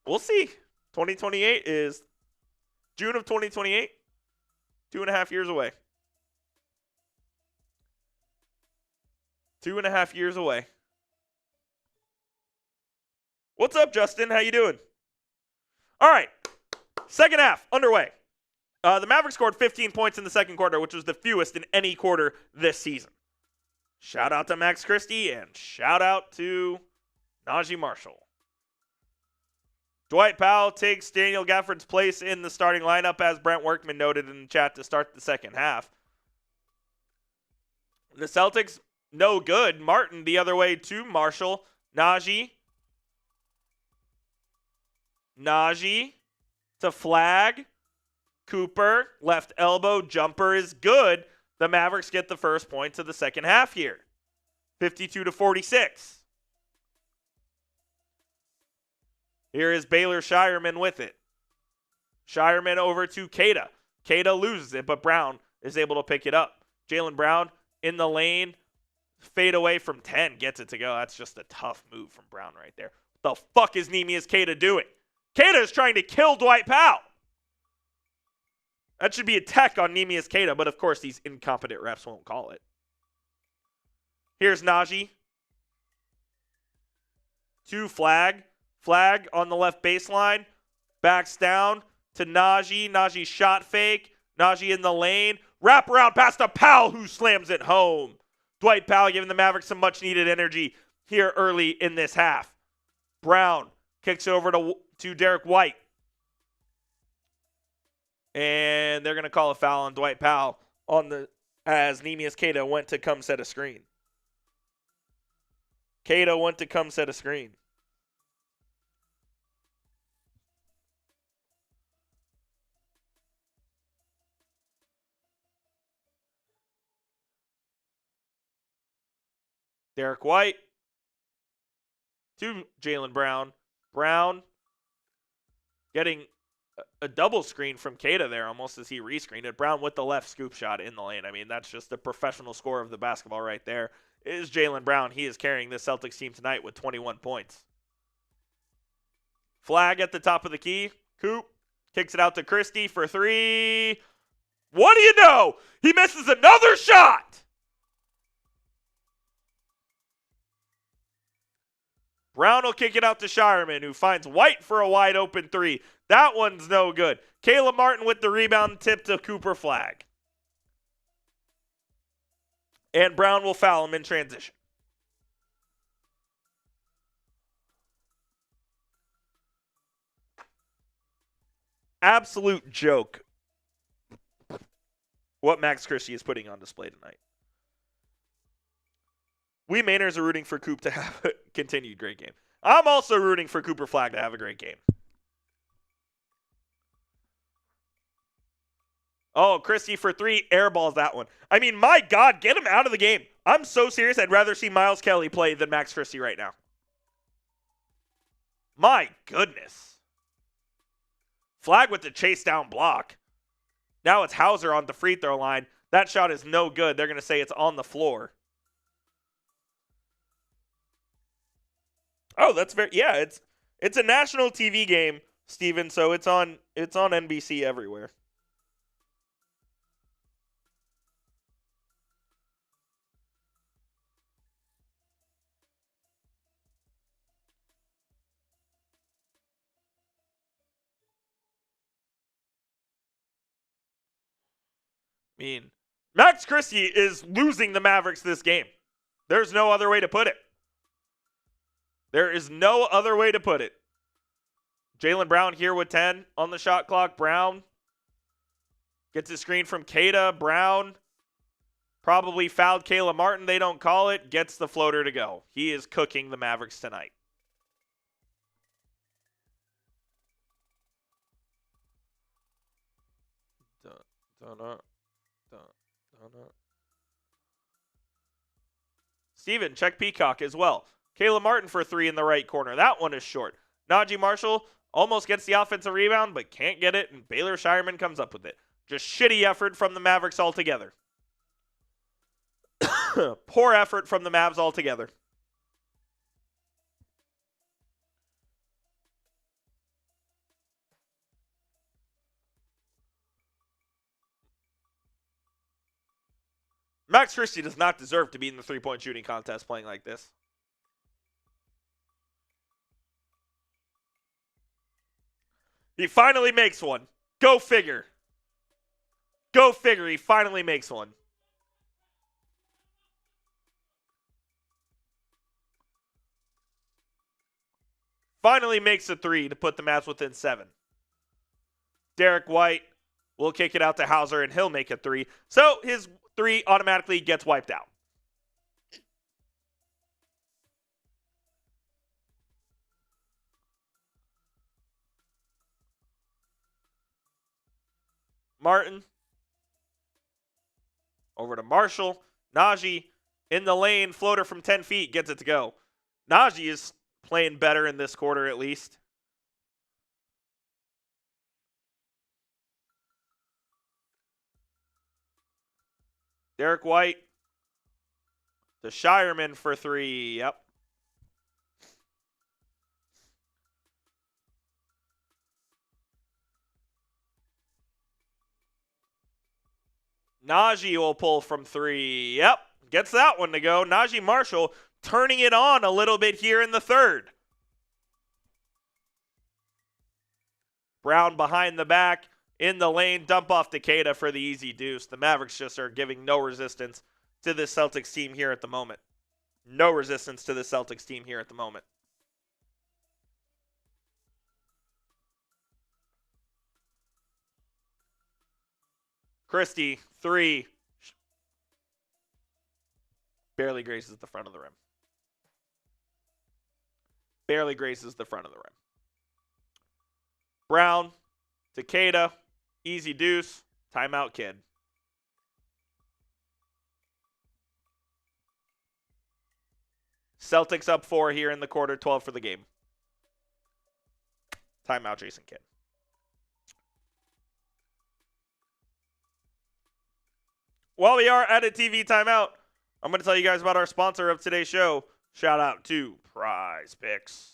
We'll see. 2028 is June of 2028. 2.5 years away. 2.5 years away. What's up, Justin? How you doing? All right. Second half underway. The Mavericks scored 15 points in the second quarter, which was the fewest in any quarter this season. Shout out to Max Christie and shout out to Najee Marshall. Dwight Powell takes Daniel Gafford's place in the starting lineup, as Brent Workman noted in the chat, to start the second half. The Celtics, no good. Martin the other way to Marshall. Najee to Flag. Cooper, left elbow, jumper is good. The Mavericks get the first points of the second half here. 52-46. Here is Baylor Shireman with it. Shireman over to Queta. Queta loses it, but Brown is able to pick it up. Jaylen Brown in the lane. Fade away from 10. Gets it to go. That's just a tough move from Brown right there. What the fuck is Neemias Queta doing? Queta is trying to kill Dwight Powell. That should be a tech on Neemias Queta, but of course these incompetent refs won't call it. Here's Najee. To Flag. Flag on the left baseline. Backs down to Najee. Najee shot fake. Najee in the lane. Wrap around pass to Powell, who slams it home. Dwight Powell giving the Mavericks some much-needed energy here early in this half. Brown kicks it over to Derek White. And they're going to call a foul on Dwight Powell as Neemias Queta went to come set a screen. Derek White to Jaylen Brown. Brown getting a double screen from Queta there almost as he rescreened it. Brown with the left scoop shot in the lane. I mean, that's just a professional scorer of the basketball right there. It is Jaylen Brown. He is carrying this Celtics team tonight with 21 points. Flag at the top of the key. Coop kicks it out to Christie for three. What do you know? He misses another shot. Brown will kick it out to Shireman, who finds White for a wide open three. That one's no good. Caleb Martin with the rebound, tip to Cooper Flag. And Brown will foul him in transition. Absolute joke what Max Christie is putting on display tonight. We Mainers are rooting for Coop to have a continued great game. I'm also rooting for Cooper Flag to have a great game. Oh, Christie for three, airballs that one. I mean, my God, get him out of the game. I'm so serious, I'd rather see Miles Kelly play than Max Christie right now. My goodness. Flag with the chase down block. Now it's Hauser on the free throw line. That shot is no good. They're going to say it's on the floor. Oh, that's very, yeah, it's a national TV game, Steven, so it's on NBC everywhere. I mean, Max Christie is losing the Mavericks this game. There's no other way to put it. There is no other way to put it. Jaylen Brown here with 10 on the shot clock. Brown gets a screen from Queta. Brown probably fouled Caleb Martin. They don't call it. Gets the floater to go. He is cooking the Mavericks tonight. Steven, check Peacock as well. Caleb Martin for 3 in the right corner. That one is short. Najee Marshall almost gets the offensive rebound, but can't get it, and Baylor Shireman comes up with it. Just shitty effort from the Mavericks altogether. Poor effort from the Mavs altogether. Max Christie does not deserve to be in the three-point shooting contest playing like this. He finally makes one. Go figure. Go figure. He finally makes one. Finally makes a 3 to put the Mavs within 7. Derek White will kick it out to Hauser, and he'll make a 3. So his 3 automatically gets wiped out. Martin. Over to Marshall. Najee in the lane. Floater from 10 feet. Gets it to go. Najee is playing better in this quarter at least. Derek White. The Shireman for 3. Yep. Najee will pull from 3. Yep. Gets that one to go. Najee Marshall turning it on a little bit here in the third. Brown behind the back. In the lane. Dump off to Queta for the easy deuce. The Mavericks just are giving no resistance to this Celtics team here at the moment. No resistance to the Celtics team here at the moment. Christie, 3. Barely graces the front of the rim. Barely graces the front of the rim. Brown to Queta. Easy deuce. Timeout, kid. Celtics up 4 here in the quarter, 12 for the game. Timeout, Jason Kidd. While we are at a TV timeout, I'm going to tell you guys about our sponsor of today's show. Shout out to Prize Picks.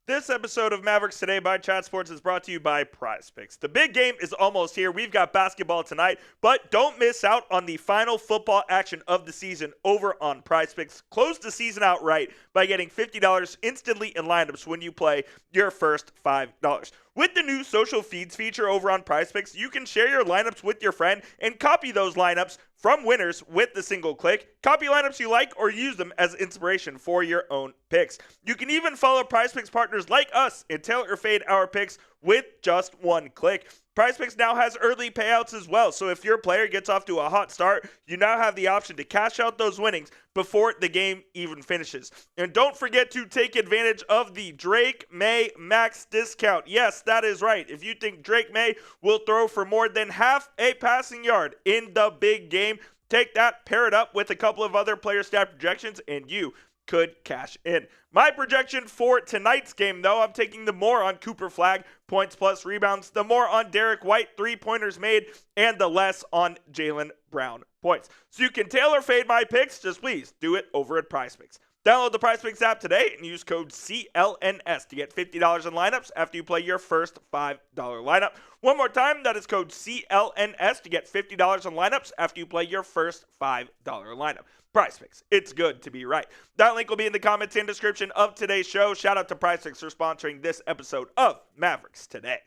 This episode of Mavericks Today by Chat Sports is brought to you by Prize Picks. The big game is almost here. We've got basketball tonight, but don't miss out on the final football action of the season over on Prize Picks. Close the season out right by getting $50 instantly in lineups when you play your first $5. With the new social feeds feature over on Prize Picks, you can share your lineups with your friend and copy those lineups from winners with the single click. Copy lineups you like or use them as inspiration for your own picks. You can even follow Prize Picks partners like us and tailor or fade our picks with just one click. Prize Picks now has early payouts as well, so if your player gets off to a hot start, you now have the option to cash out those winnings before the game even finishes. And don't forget to take advantage of the Drake May Max discount. Yes, that is right. If you think Drake May will throw for more than half a passing yard in the big game, take that, pair it up with a couple of other player stat projections, and you could cash in. My projection for tonight's game, though, I'm taking the more on Cooper Flagg, points plus rebounds, the more on Derek White, 3-pointers made, and the less on Jaylen Brown points. So you can tailor fade my picks, just please do it over at PrizePicks. Download the PrizePicks app today and use code CLNS to get $50 in lineups after you play your first $5 lineup. One more time, that is code CLNS to get $50 in lineups after you play your first $5 lineup. PrizePicks, it's good to be right. That link will be in the comments and description of today's show. Shout out to PrizePicks for sponsoring this episode of Mavericks Today.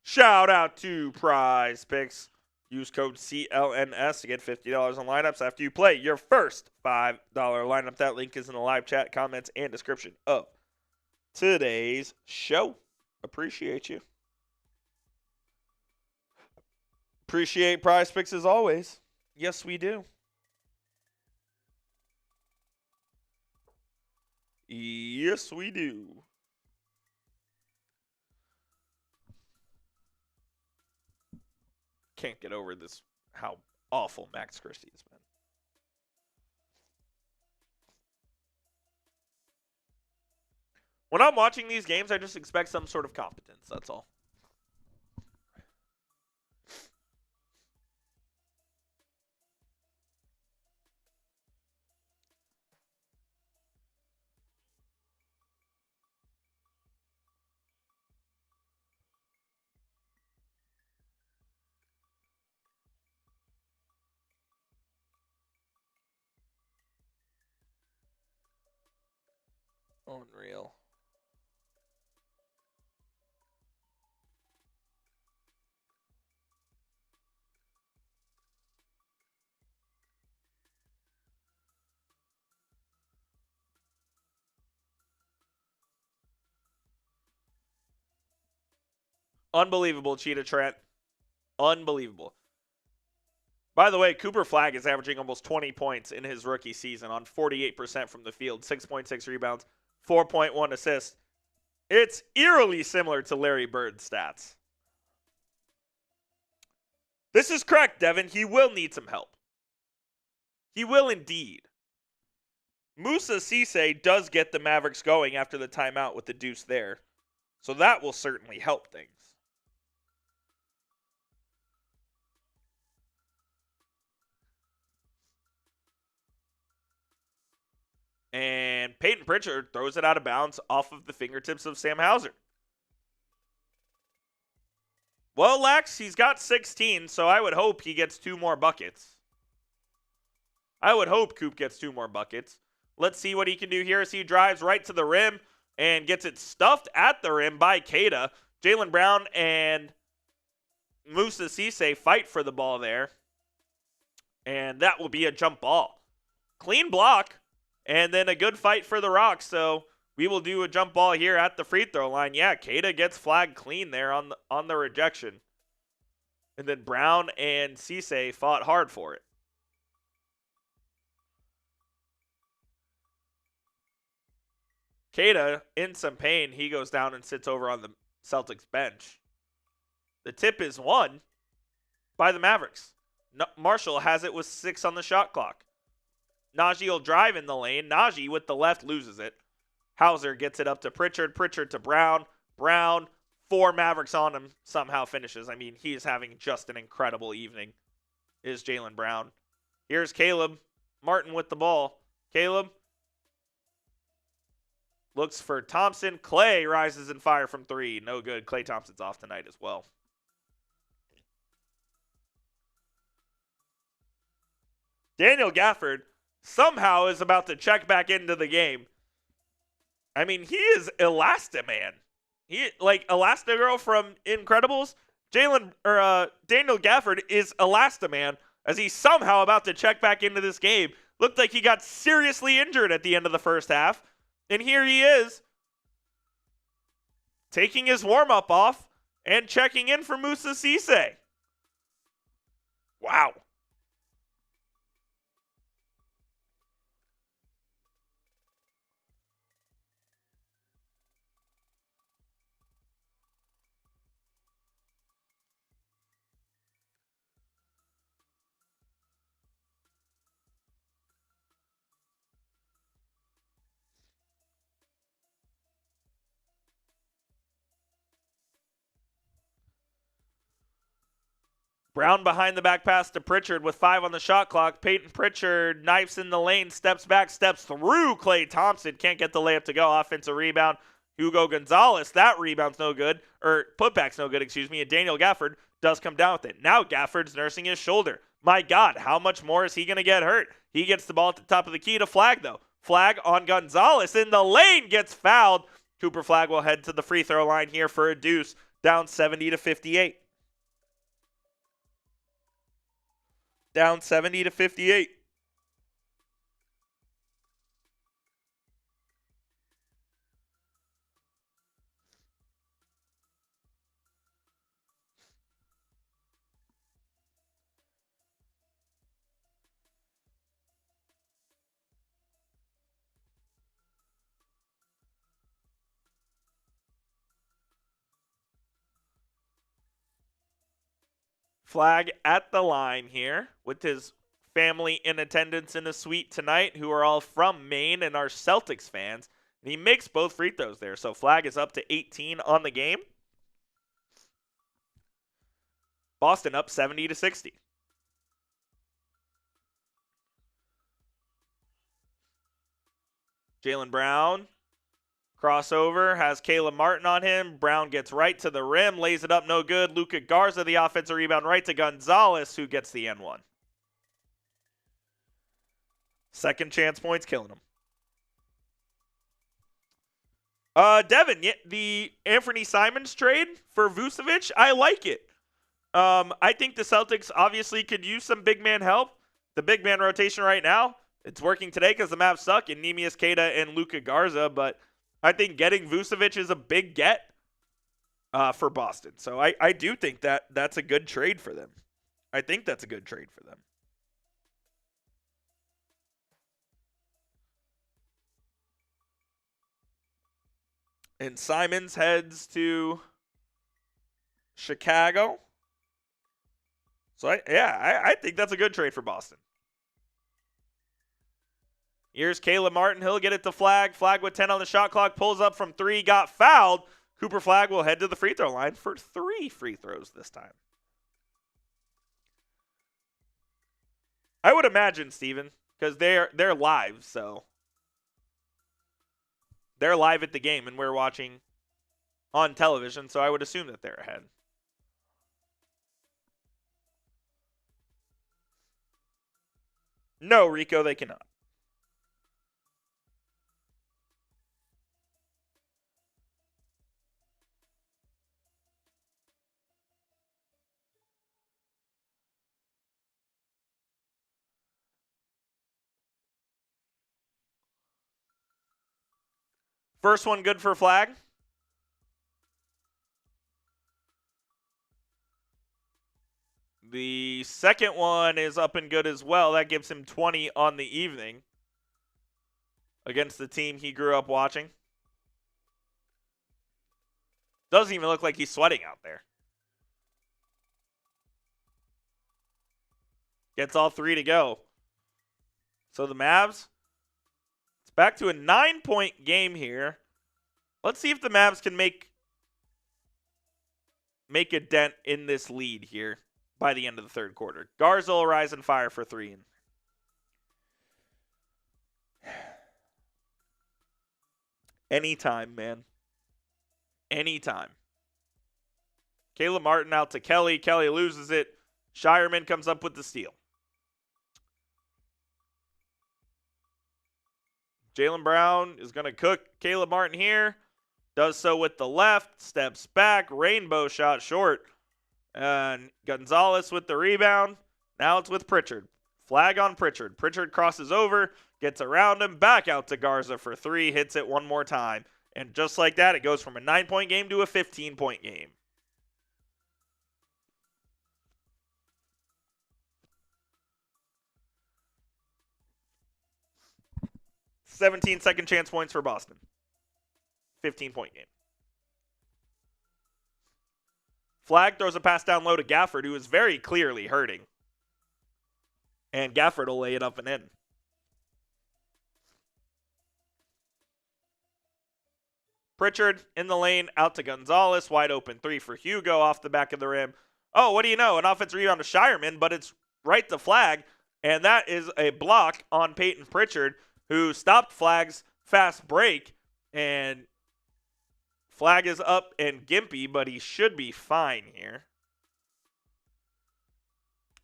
Shout out to PrizePicks. Use code CLNS to get $50 in lineups after you play your first $5 lineup. That link is in the live chat, comments, and description of today's show. Appreciate you. Appreciate PrizePicks as always. Yes, we do. Yes, we do. Can't get over this, how awful Max Christie has been. When I'm watching these games, I just expect some sort of competence. That's all. Unreal. Unbelievable, Cheetah Trent. Unbelievable. By the way, Cooper Flagg is averaging almost 20 points in his rookie season on 48% from the field, 6.6 rebounds, 4.1 assists. It's eerily similar to Larry Bird's stats. This is correct, Devin. He will need some help. He will indeed. Moussa Cisse does get the Mavericks going after the timeout with the deuce there. So that will certainly help things. And Peyton Pritchard throws it out of bounds off of the fingertips of Sam Hauser. Well, Lex, he's got 16, so I would hope he gets 2 more buckets. I would hope Coop gets 2 more buckets. Let's see what he can do here as he drives right to the rim and gets it stuffed at the rim by Queta. Jaylen Brown and Moussa Cisse fight for the ball there. And that will be a jump ball. Clean block. And then a good fight for the Rocks. So we will do a jump ball here at the free throw line. Yeah, Queta gets flagged clean there on the rejection. And then Brown and Cisse fought hard for it. Queta, in some pain, he goes down and sits over on the Celtics bench. The tip is won by the Mavericks. Marshall has it with 6 on the shot clock. Najee will drive in the lane. Najee with the left loses it. Hauser gets it up to Pritchard. Pritchard to Brown. Brown, 4 Mavericks on him, somehow finishes. I mean, he is having just an incredible evening, is Jaylen Brown. Here's Caleb Martin with the ball. Caleb looks for Thompson. Clay rises in fire from 3. No good. Klay Thompson's off tonight as well. Daniel Gafford somehow is about to check back into the game. I mean, he is Elastaman. He like Elastigirl from Incredibles. Daniel Gafford is Elastaman as he's somehow about to check back into this game. Looked like he got seriously injured at the end of the first half. And here he is, taking his warm-up off and checking in for Moussa Cisse. Wow. Brown behind the back pass to Pritchard with 5 on the shot clock. Peyton Pritchard knifes in the lane, steps back, steps through Klay Thompson. Can't get the layup to go. Offensive rebound. Hugo Gonzalez. That rebound's no good. Or putback's no good, excuse me. And Daniel Gafford does come down with it. Now Gafford's nursing his shoulder. My God, how much more is he going to get hurt? He gets the ball at the top of the key to Flag, though. Flag on Gonzalez in the lane, gets fouled. Cooper Flag will head to the free throw line here for a deuce, down 70-58. Down 70-58. Flag at the line here with his family in attendance in the suite tonight, who are all from Maine and are Celtics fans. And he makes both free throws there. So Flag is up to 18 on the game. Boston up 70-60. Jaylen Brown. Crossover, has Caleb Martin on him. Brown gets right to the rim, lays it up, no good. Luka Garza, the offensive rebound, right to Gonzalez, who gets the N1. Second chance points, killing him. Devin, the Anthony Simons trade for Vucevic, I like it. I think the Celtics obviously could use some big man help. The big man rotation right now, it's working today because the Mavs suck in Neemias Queta and Luka Garza, but I think getting Vucevic is a big get for Boston. So I do think that's a good trade for them. I think that's a good trade for them. And Simons heads to Chicago. So, I think that's a good trade for Boston. Here's Caleb Martin. He'll get it to Flag. Flag with 10 on the shot clock. Pulls up from 3. Got fouled. Cooper Flag will head to the free throw line for 3 free throws this time. I would imagine, Steven, because they're live, so they're live at the game, and we're watching on television, so I would assume that they're ahead. No, Rico, they cannot. First one good for Flag. The second one is up and good as well. That gives him 20 on the evening against the team he grew up watching. Doesn't even look like he's sweating out there. Gets all 3 to go. So the Mavs, it's back to a 9-point game here. Let's see if the Mavs can make a dent in this lead here by the end of the third quarter. Garza will rise and fire for 3. Anytime, man. Anytime. Caleb Martin out to Kelly. Kelly loses it. Shireman comes up with the steal. Jaylen Brown is going to cook Caleb Martin here. Does so with the left. Steps back. Rainbow shot short. And Gonzalez with the rebound. Now it's with Pritchard. Flag on Pritchard. Pritchard crosses over. Gets around him. Back out to Garza for 3. Hits it one more time. And just like that, it goes from a 9-point game to a 15-point game. Second chance points for Boston. 15-point game. Flag throws a pass down low to Gafford, who is very clearly hurting. And Gafford will lay it up and in. Pritchard in the lane, out to Gonzalez. Wide open 3 for Hugo off the back of the rim. Oh, what do you know? An offensive rebound to Shireman, but it's right to flag, and that is a block on Peyton Pritchard, who stopped Flag's fast break, and Flag is up and gimpy, but he should be fine here.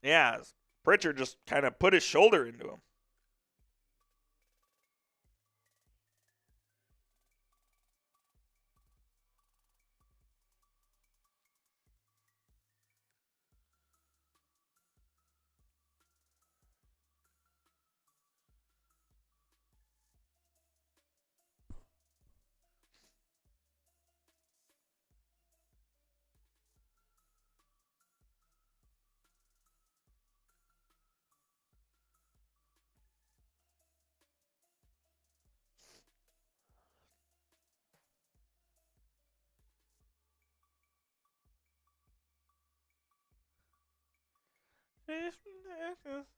Yeah, Pritchard just kind of put his shoulder into him.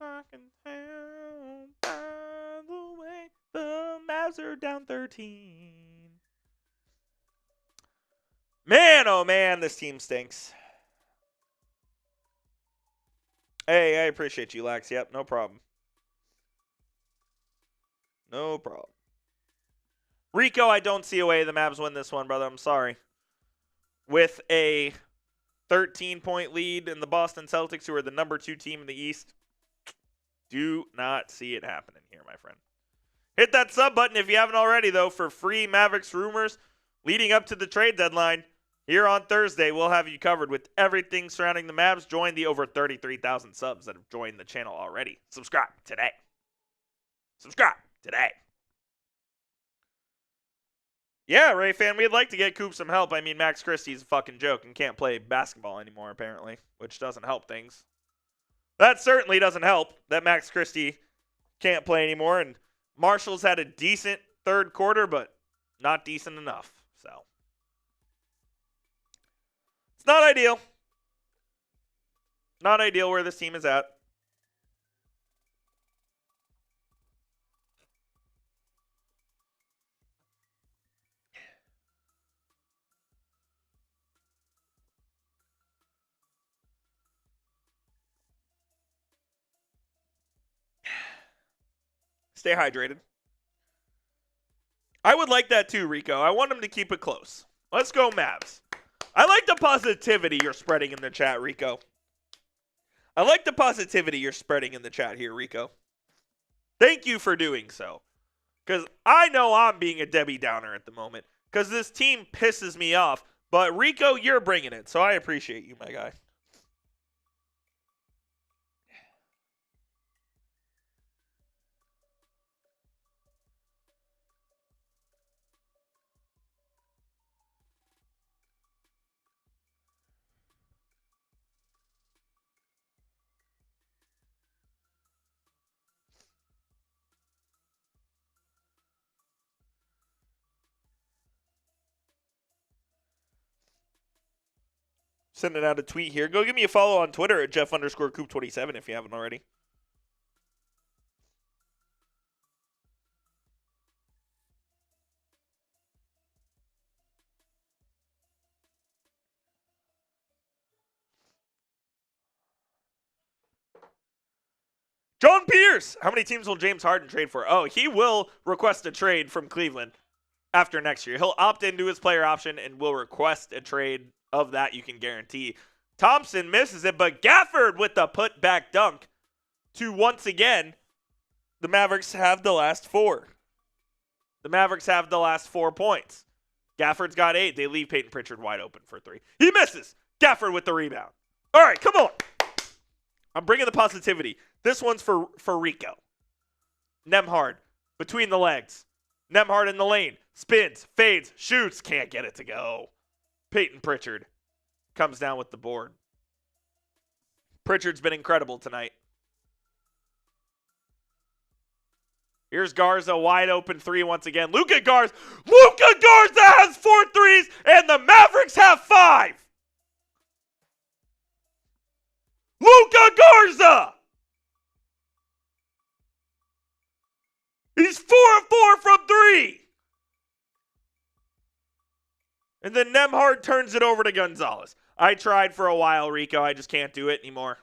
I can tell by the way the Mavs are down 13. Man, oh man, this team stinks. Hey, I appreciate you, Lax. Yep, no problem. No problem. Rico, I don't see a way the Mavs win this one, brother. I'm sorry. With a 13-point lead in the Boston Celtics, who are the number 2 team in the East, do not see it happening here, my friend. Hit that sub button if you haven't already, though, for free Mavericks rumors leading up to the trade deadline. Here on Thursday, we'll have you covered with everything surrounding the Mavs. Join the over 33,000 subs that have joined the channel already. Subscribe today. Subscribe today. Yeah, Ray fan, we'd like to get Coop some help. I mean, Max Christie's a fucking joke and can't play basketball anymore, apparently, which doesn't help things. That certainly doesn't help that Max Christie can't play anymore, and Marshall's had a decent third quarter, but not decent enough, so. It's not ideal. Not ideal where this team is at. Stay hydrated. I would like that too, Rico. I want him to keep it close. Let's go, Mavs. I like the positivity you're spreading in the chat, Rico. I like the positivity you're spreading in the chat here, Rico. Thank you for doing so. Because I know I'm being a Debbie Downer at the moment. Because this team pisses me off. But, Rico, you're bringing it. So I appreciate you, my guy. Sending out a tweet here. Go give me a follow on Twitter at Jeff_Coop27 if you haven't already. John Pierce. How many teams will James Harden trade for? Oh, he will request a trade from Cleveland after next year. He'll opt into his player option and will request a trade of that, you can guarantee. Thompson misses it, but Gafford with the put-back dunk to once again, the Mavericks have the last 4. The Mavericks have the last 4 points. Gafford's got 8. They leave Peyton Pritchard wide open for 3. He misses. Gafford with the rebound. All right, come on. I'm bringing the positivity. This one's for Rico. Nembhard between the legs. Nembhard in the lane. Spins, fades, shoots. Can't get it to go. Peyton Pritchard comes down with the board. Pritchard's been incredible tonight. Here's Garza, wide open 3 once again. Luka Garza has 4 threes, and the Mavericks have 5. Luka Garza! He's 4 of 4 from 3. And then Nembhard turns it over to Gonzalez. I tried for a while, Rico. I just can't do it anymore.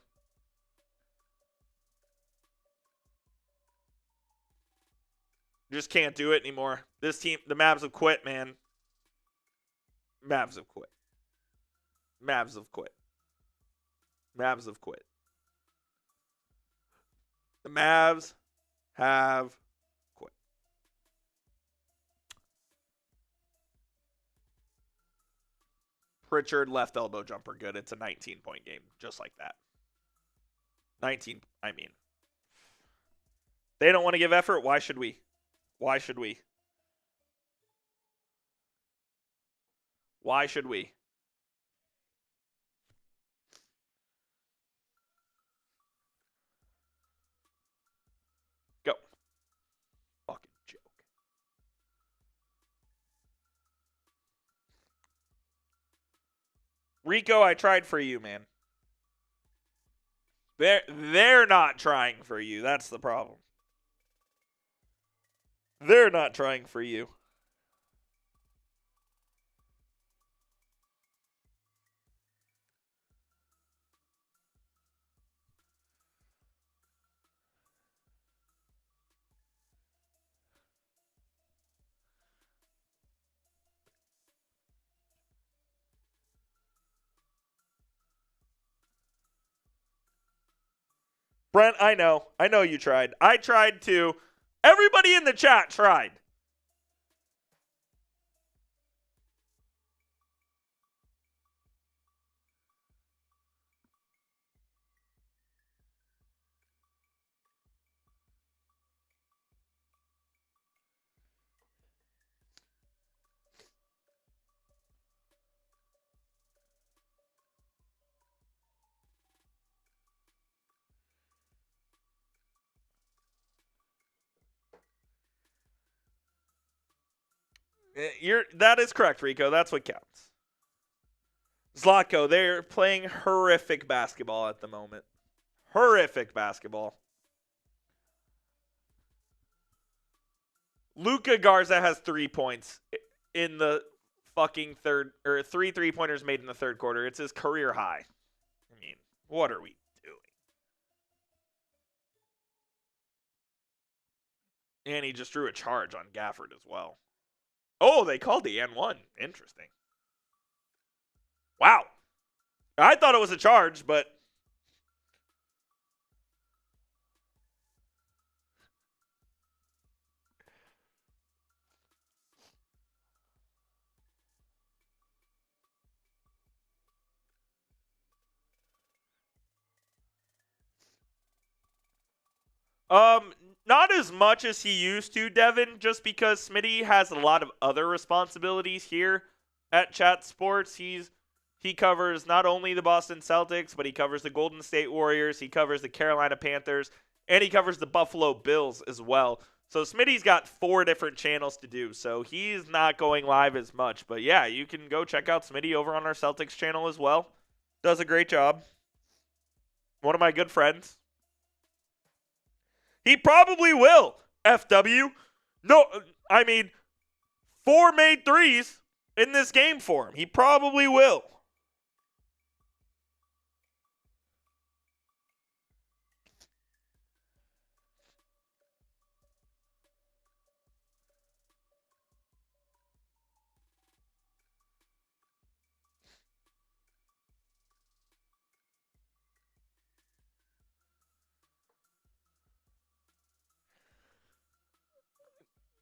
Just can't do it anymore. This team, the Mavs have quit, man. Mavs have quit. Mavs have quit. Mavs have quit. The Mavs have quit. Pritchard left elbow jumper good. It's a 19-point game, just like that. 19, I mean. They don't want to give effort. Why should we? Why should we? Why should we? Go. Fucking joke. Rico, I tried for you, man. They're not trying for you. That's the problem. They're not trying for you. Brent, I know. I know you tried. I tried too. Everybody in the chat tried. That is correct, Rico. That's what counts. Zlatko, they're playing horrific basketball at the moment. Horrific basketball. Luka Garza has 3 points in the fucking third, or 3 3-pointers made in the third quarter. It's his career high. I mean, what are we doing? And he just drew a charge on Gafford as well. Oh, they called the N1. Interesting. Wow. I thought it was a charge, but not as much as he used to, Devin, just because Smitty has a lot of other responsibilities here at Chat Sports. He covers not only the Boston Celtics, but he covers the Golden State Warriors, he covers the Carolina Panthers, and he covers the Buffalo Bills as well. So Smitty's got 4 different channels to do, so he's not going live as much. But yeah, you can go check out Smitty over on our Celtics channel as well. Does a great job. One of my good friends. He probably will, FW. No, I mean, 4 made threes in this game for him. He probably will.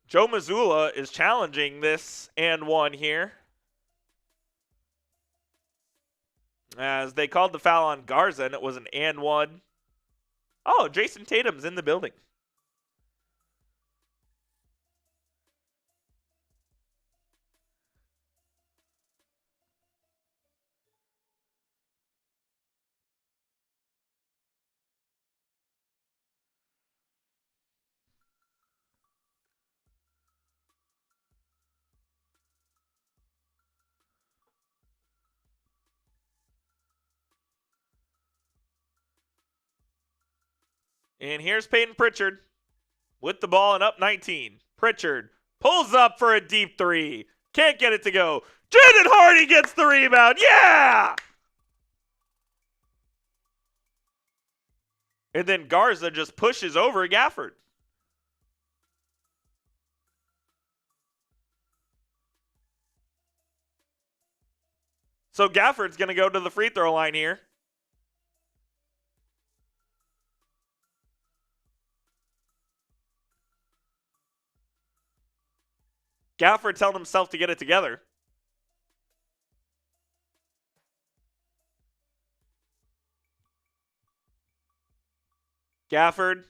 Joe Mazzulla is challenging this and one here. As they called the foul on Garza, and it was an and one. Oh, Jason Tatum's in the building. And here's Peyton Pritchard with the ball and up 19. Pritchard pulls up for a deep 3. Can't get it to go. Jaden Hardy gets the rebound. Yeah! And then Garza just pushes over Gafford. So Gafford's going to go to the free throw line here. Gafford telling himself to get it together. Gafford,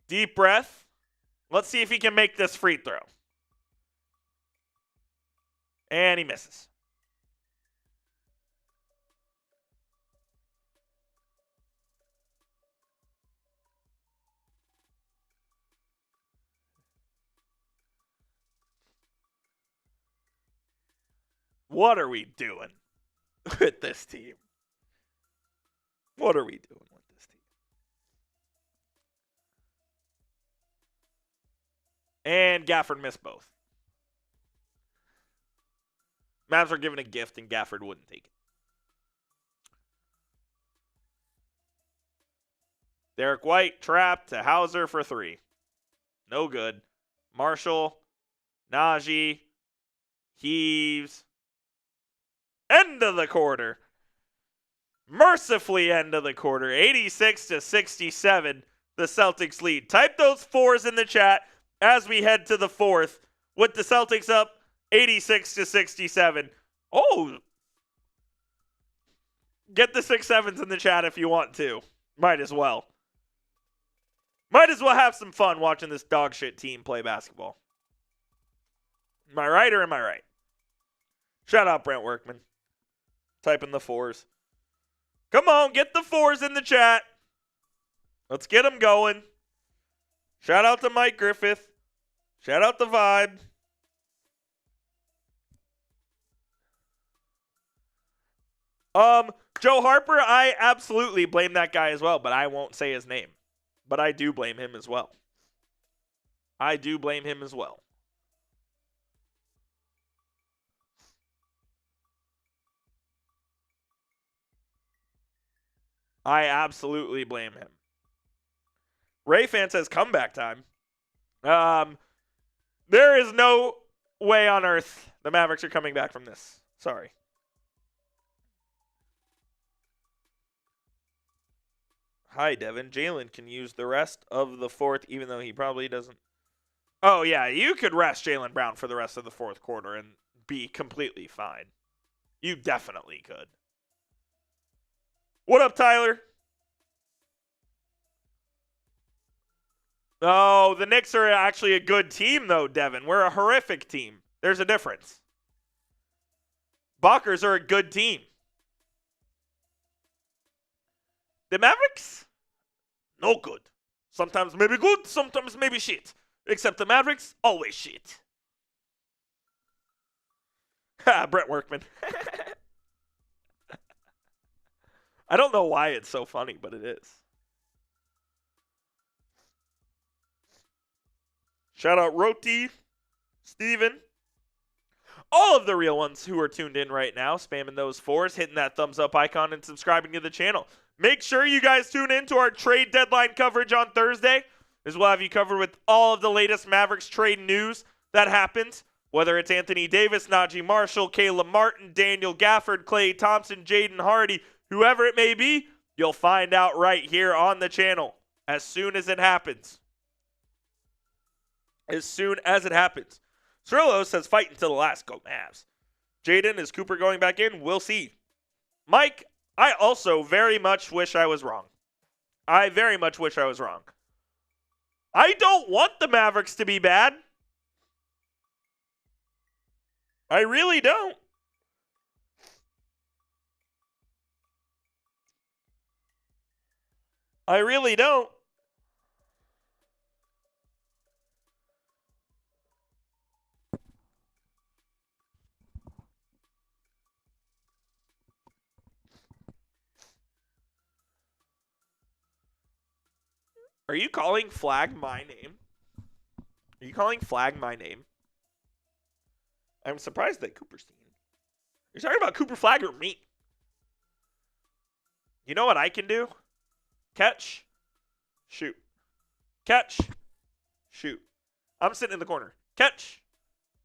deep breath. Let's see if he can make this free throw. And he misses. What are we doing with this team? What are we doing with this team? And Gafford missed both. Mavs are given a gift, and Gafford wouldn't take it. Derek White trapped to Hauser for three. No good. Marshall, Najee, heaves. End of the quarter. Mercifully end of the quarter. 86-67. The Celtics lead. Type those fours in the chat as we head to the fourth with the Celtics up 86-67. Oh. Get the 6-7s in the chat if you want to. Might as well. Might as well have some fun watching this dog shit team play basketball. Am I right or am I right? Shout out Brent Workman. Type in the fours. Come on, get the fours in the chat. Let's get them going. Shout out to Mike Griffith. Shout out to Vibe. Joe Harper, I absolutely blame that guy as well, but I won't say his name. But I do blame him as well. I do blame him as well. I absolutely blame him. Ray fan says comeback time. There is no way on earth the Mavericks are coming back from this. Sorry. Hi, Devin. Jalen can use the rest of the fourth, even though he probably doesn't. Oh, yeah, you could rest Jaylen Brown for the rest of the fourth quarter and be completely fine. You definitely could. What up, Tyler? Oh, the Knicks are actually a good team, though, Devin. We're a horrific team. There's a difference. Buckers are a good team. The Mavericks? No good. Sometimes maybe good, sometimes maybe shit. Except the Mavericks, always shit. Ha, Brett Workman. I don't know why it's so funny, but it is. Shout out Roti, Steven. All of the real ones who are tuned in right now, spamming those fours, hitting that thumbs up icon, and subscribing to the channel. Make sure you guys tune in to our trade deadline coverage on Thursday, as we'll have you covered with all of the latest Mavericks trade news that happens, whether it's Anthony Davis, Najee Marshall, Caleb Martin, Daniel Gafford, Klay Thompson, Jaden Hardy, whoever it may be, you'll find out right here on the channel as soon as it happens. As soon as it happens. Cirillo says fight until the last. Go Mavs. Jaden, is Cooper going back in? We'll see. Mike, I also very much wish I was wrong. I very much wish I was wrong. I don't want the Mavericks to be bad. I really don't. I really don't. Are you calling flag my name? Are you calling flag my name? I'm surprised that Cooperstein. You're talking about Cooper Flag or me? You know what I can do? Catch. Shoot. Catch. Shoot. I'm sitting in the corner. Catch.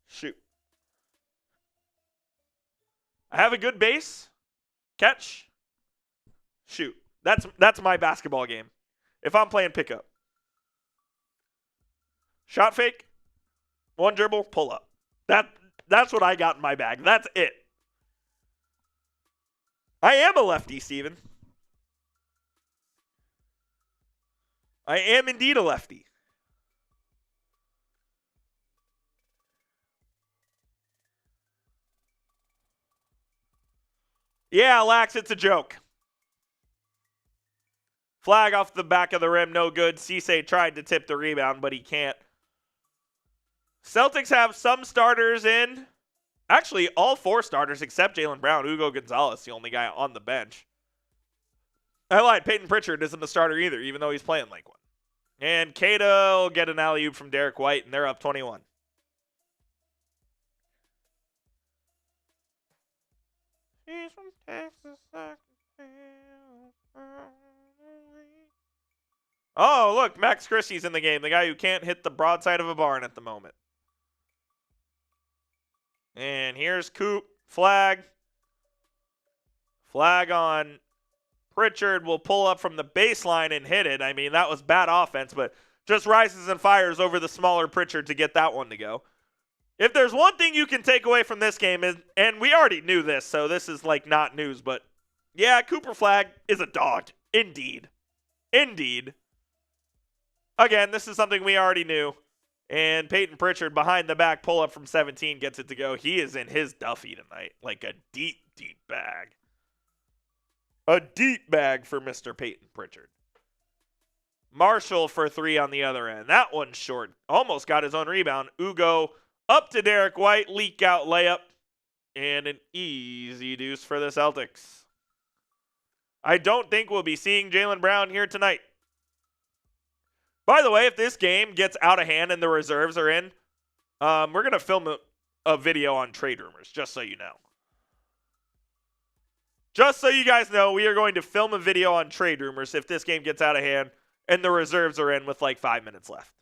Shoot. I have a good base. Catch. Shoot. That's my basketball game. If I'm playing pickup. Shot fake. One dribble. Pull up. That's what I got in my bag. That's it. I am a lefty, Steven. I am indeed a lefty. Yeah, Lax, it's a joke. Flag off the back of the rim, no good. Cisse tried to tip the rebound, but he can't. Celtics have some starters in. Actually, all 4 starters except Jaylen Brown. Hugo Gonzalez, the only guy on the bench. I lied. Peyton Pritchard isn't a starter either, even though he's playing like one. And Keita will get an alley-oop from Derek White, and they're up 21. He's from Texas. Oh, look, Max Christie's in the game, the guy who can't hit the broadside of a barn at the moment. And here's Coop. Flag. Flag on Pritchard. Will pull up from the baseline and hit it. I mean, that was bad offense, but just rises and fires over the smaller Pritchard to get that one to go. If there's one thing you can take away from this game, is, and we already knew this, so this is like not news, but yeah, Cooper Flag is a dog. Indeed. Indeed. Again, this is something we already knew. And Peyton Pritchard behind the back pull up from 17 gets it to go. He is in his Duffy tonight. Like a deep, deep bag. A deep bag for Mr. Peyton Pritchard. Marshall for 3 on the other end. That one's short. Almost got his own rebound. Ugo up to Derek White. Leak out layup. And an easy deuce for the Celtics. I don't think we'll be seeing Jaylen Brown here tonight. By the way, if this game gets out of hand and the reserves are in, we're going to film a video on trade rumors, just so you know. Just so you guys know, we are going to film a video on trade rumors if this game gets out of hand and the reserves are in with like 5 minutes left.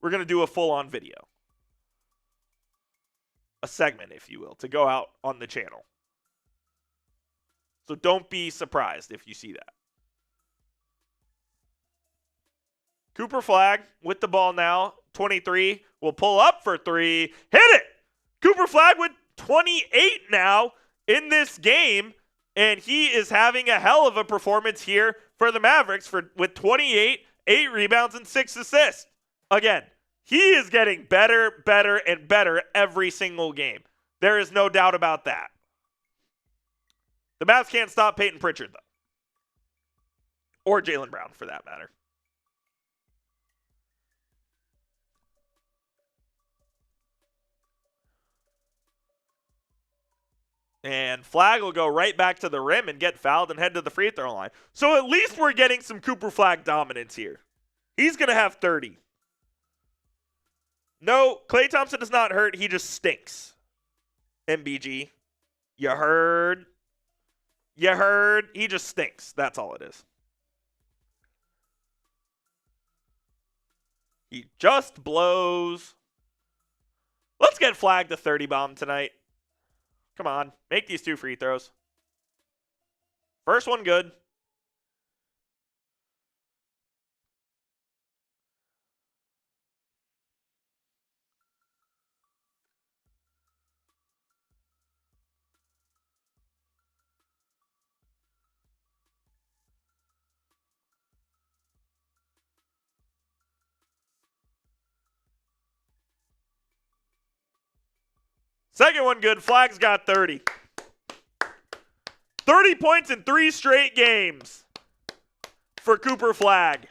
We're going to do a full-on video. A segment, if you will, to go out on the channel. So don't be surprised if you see that. Cooper Flag with the ball now. 23 will pull up for 3. Hit it! Cooper Flag with 28 now in this game. And he is having a hell of a performance here for the Mavericks with 28, 8 rebounds, and 6 assists. Again, he is getting better, better, and better every single game. There is no doubt about that. The Mavs can't stop Peyton Pritchard, though. Or Jaylen Brown, for that matter. And Flag will go right back to the rim and get fouled and head to the free throw line. So at least we're getting some Cooper Flag dominance here. He's going to have 30. No, Klay Thompson is not hurt. He just stinks. MBG. You heard? You heard? He just stinks. That's all it is. He just blows. Let's get Flag to 30 bomb tonight. Come on, make these 2 free throws. First one good. Second one good. Flag's got 30. 30 points in 3 straight games for Cooper Flag.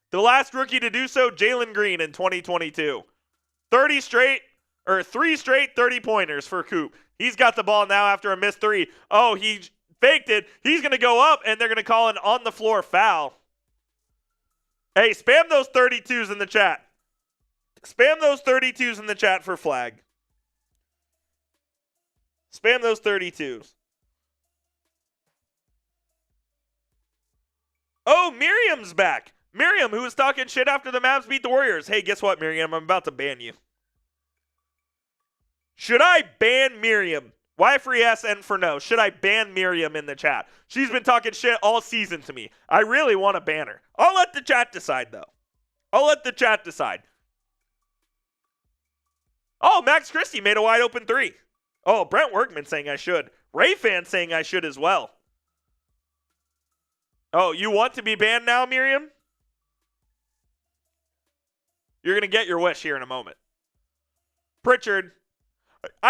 The last rookie to do so, Jalen Green in 2022. 3 straight 30-pointers for Coop. He's got the ball now after a missed 3. Oh, he faked it. He's going to go up, and they're going to call an on-the-floor foul. Hey, spam those 32s in the chat. Spam those 32s in the chat for Flag. Spam those 32s. Oh, Miriam's back. Miriam, who was talking shit after the Mavs beat the Warriors. Hey, guess what, Miriam? I'm about to ban you. Should I ban Miriam? Y for yes, N for no. Should I ban Miriam in the chat? She's been talking shit all season to me. I really want to ban her. I'll let the chat decide, though. I'll let the chat decide. Oh, Max Christie made a wide open three. Oh, Brent Workman saying I should. Ray fan saying I should as well. Oh, you want to be banned now, Miriam? You're going to get your wish here in a moment. Pritchard.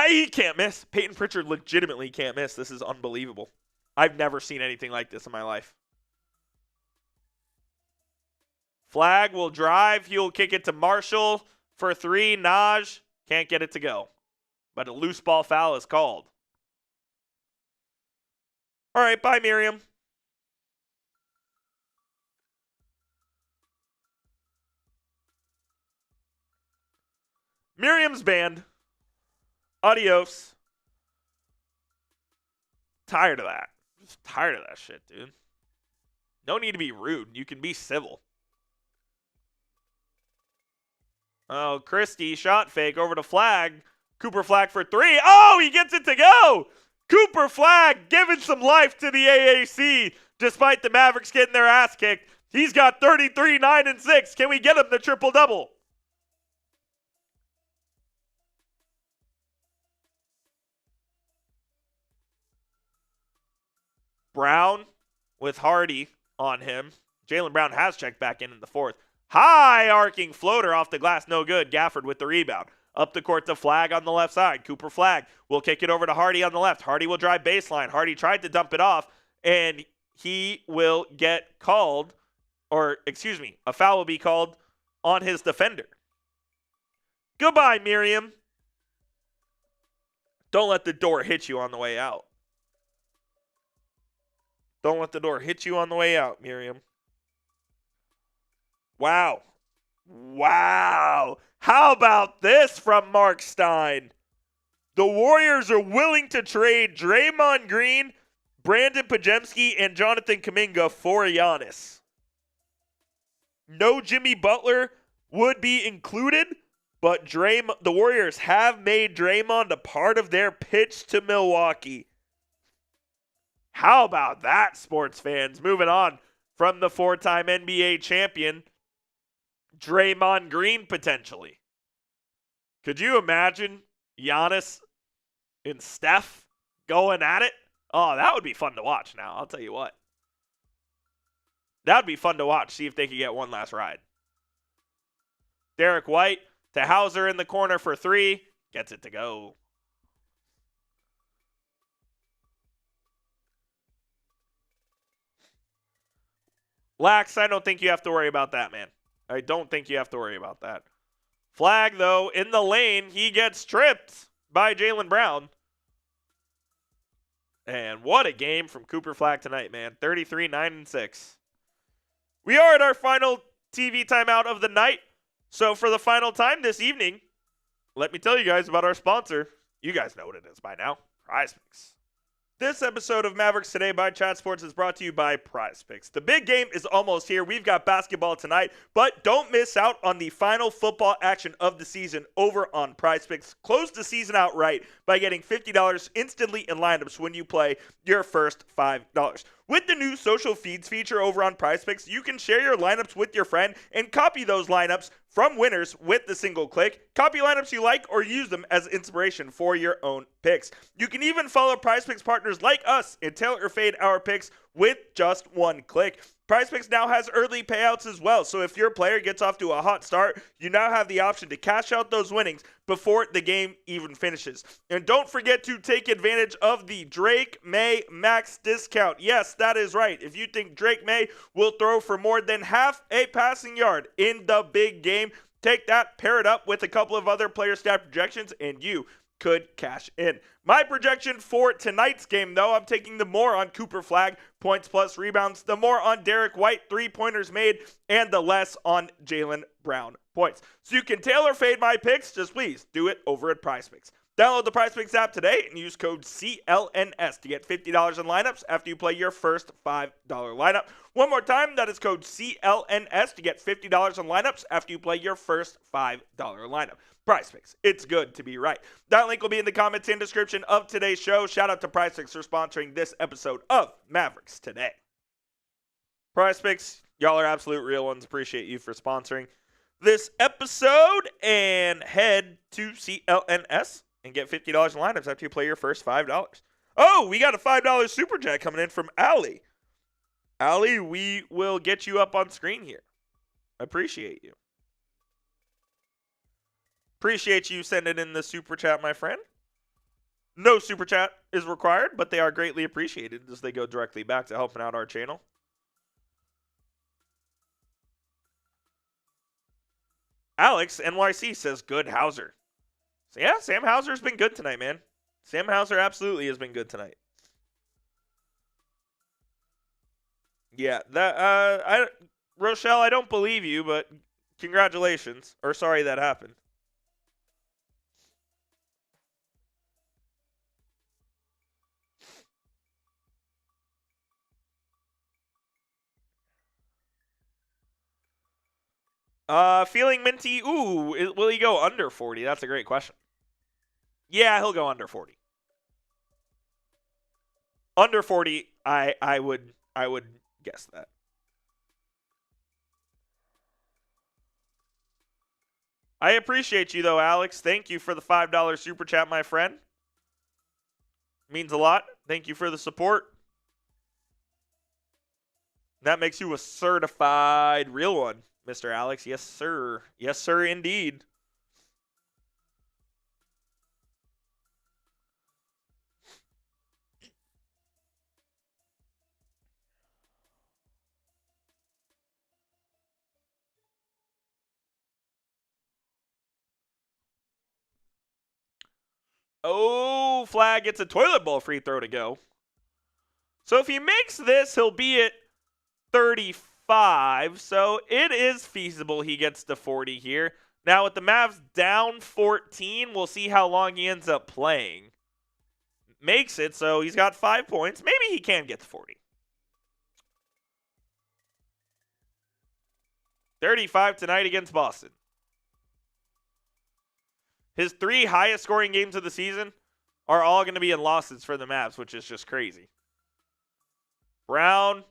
He can't miss. Peyton Pritchard legitimately can't miss. This is unbelievable. I've never seen anything like this in my life. Flag will drive. He'll kick it to Marshall for three. Naj can't get it to go. But a loose ball foul is called. All right, bye, Miriam. Miriam's banned. Adios. Tired of that. Just tired of that shit, dude. No need to be rude. You can be civil. Oh, Christie, shot fake over to Flag. Cooper Flag for three. Oh, he gets it to go. Cooper Flag giving some life to the AAC despite the Mavericks getting their ass kicked. He's got 33, 9, and 6. Can we get him the triple-double? Brown with Hardy on him. Jaylen Brown has checked back in the fourth. High arcing floater off the glass. No good. Gafford with the rebound. Up the court to Flag on the left side. Cooper Flag will kick it over to Hardy on the left. Hardy will drive baseline. Hardy tried to dump it off, and he will get called, or excuse me, a foul will be called on his defender. Goodbye, Miriam. Don't let the door hit you on the way out. Don't let the door hit you on the way out, Miriam. Wow. Wow. How about this from Mark Stein? The Warriors are willing to trade Draymond Green, Brandon Pajemski, and Jonathan Kuminga for Giannis. No Jimmy Butler would be included, but the Warriors have made Draymond a part of their pitch to Milwaukee. How about that, sports fans? Moving on from the four-time NBA champion, Draymond Green potentially. Could you imagine Giannis and Steph going at it? Oh, that would be fun to watch now, I'll tell you what. That would be fun to watch, see if they could get one last ride. Derek White to Hauser in the corner for three. Gets it to go. Lax, I don't think you have to worry about that, man. I don't think you have to worry about that. Flag, though, in the lane. He gets tripped by Jaylen Brown. And what a game from Cooper Flag tonight, man. 33, 9, and 6. We are at our final TV timeout of the night. So for the final time this evening, let me tell you guys about our sponsor. You guys know what it is by now. PrizePicks. This episode of Mavericks Today by Chat Sports is brought to you by PrizePicks. The big game is almost here. We've got basketball tonight, but don't miss out on the final football action of the season over on PrizePicks. Close the season out right by getting $50 instantly in lineups when you play your first $5. With the new social feeds feature over on PrizePicks, you can share your lineups with your friend and copy those lineups from winners with the single click. Copy lineups you like or use them as inspiration for your own picks. You can even follow PrizePicks partners like us and tailor or fade our picks with just one click. PrizePicks now has early payouts as well, so if your player gets off to a hot start, you now have the option to cash out those winnings before the game even finishes. And don't forget to take advantage of the Drake May Max discount. Yes, that is right. If you think Drake May will throw for more than half a passing yard in the big game, take that, pair it up with a couple of other player stat projections, and you could cash in. My projection for tonight's game, though, I'm taking the more on Cooper Flag, points plus rebounds, the more on Derek White, three-pointers made, and the less on Jaylen Brown points. So you can tailor fade my picks, just please do it over at PrizePicks. Download the PrizePicks app today and use code CLNS to get $50 in lineups after you play your first $5 lineup. One more time, that is code CLNS to get $50 in lineups after you play your first $5 lineup. PrizePicks, it's good to be right. That link will be in the comments and description of today's show. Shout out to PrizePicks for sponsoring this episode of Mavericks Today. PrizePicks, y'all are absolute real ones. Appreciate you for sponsoring this episode. And head to CLNS and get $50 in lineups after you play your first $5. Oh, we got a $5 super chat coming in from Allie. Allie, we will get you up on screen here. Appreciate you. Appreciate you sending in the super chat, my friend. No super chat is required, but they are greatly appreciated as they go directly back to helping out our channel. Alex, NYC, says good Hauser. So yeah, Sam Hauser's been good tonight, man. Sam Hauser absolutely has been good tonight. Yeah, that Rochelle, I don't believe you, but congratulations. Or sorry that happened. Feeling minty. Ooh, will he go under 40? That's a great question. Yeah, he'll go under 40. Under 40, I would guess that. I appreciate you though, Alex. Thank you for the $5 super chat, my friend. Means a lot. Thank you for the support. That makes you a certified real one, Mr. Alex. Yes, sir. Yes, sir, indeed. Oh, Flag gets a toilet bowl free throw to go. So if he makes this, he'll be at 35. So it is feasible he gets to 40 here. Now with the Mavs down 14, we'll see how long he ends up playing. Makes it, so he's got 5 points. Maybe he can get to 40. 35 tonight against Boston. His 3 highest scoring games of the season are all going to be in losses for the Mavs, which is just crazy. Brown,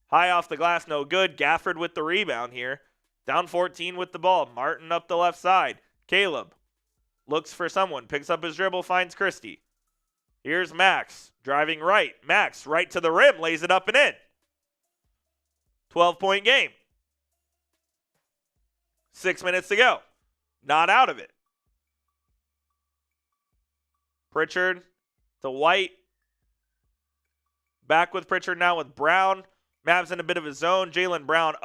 high off the glass, no good. Gafford with the rebound here. Down 14 with the ball. Martin up the left side. Caleb looks for someone. Picks up his dribble, finds Christie. Here's Max, driving right. Max, right to the rim, lays it up and in. 12-point game. 6 minutes to go. Not out of it. Pritchard to White. Back with Pritchard now with Brown. Mavs in a bit of a zone. Jaylen Brown,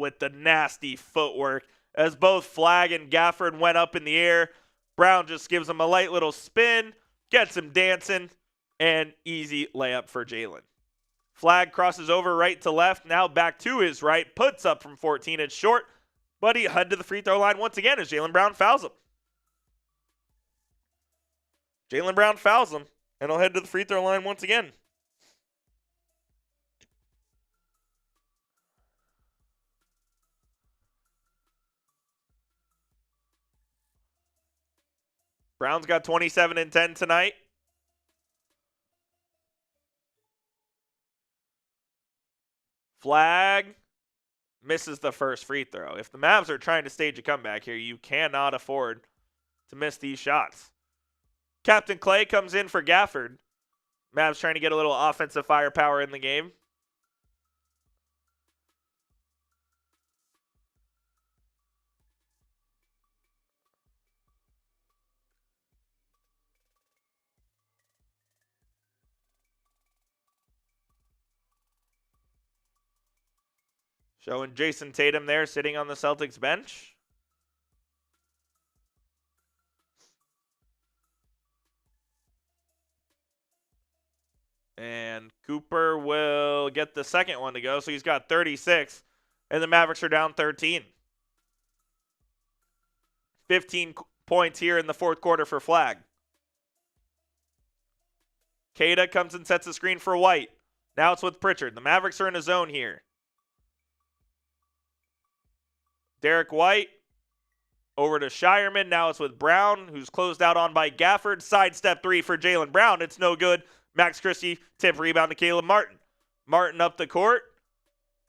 with the nasty footwork. As both Flag and Gafford went up in the air, Brown just gives him a light little spin, gets him dancing, and easy layup for Jaylen. Flag crosses over right to left, now back to his right, puts up from 14. It's short, but he head to the free throw line once again as Jaylen Brown fouls him. Jaylen Brown fouls him, and he'll head to the free throw line once again. Brown's got 27 and 10 tonight. Flag misses the first free throw. If the Mavs are trying to stage a comeback here, you cannot afford to miss these shots. Captain Clay comes in for Gafford. Mavs trying to get a little offensive firepower in the game. Showing Jason Tatum there sitting on the Celtics bench. And Cooper will get the second one to go. So he's got 36. And the Mavericks are down 13. 15 points here in the fourth quarter for Flag. Cada comes and sets the screen for White. Now it's with Pritchard. The Mavericks are in a zone here. Derek White over to Shireman. Now it's with Brown, who's closed out on by Gafford. Sidestep three for Jaylen Brown. It's no good. Max Christie, tip rebound to Caleb Martin. Martin up the court.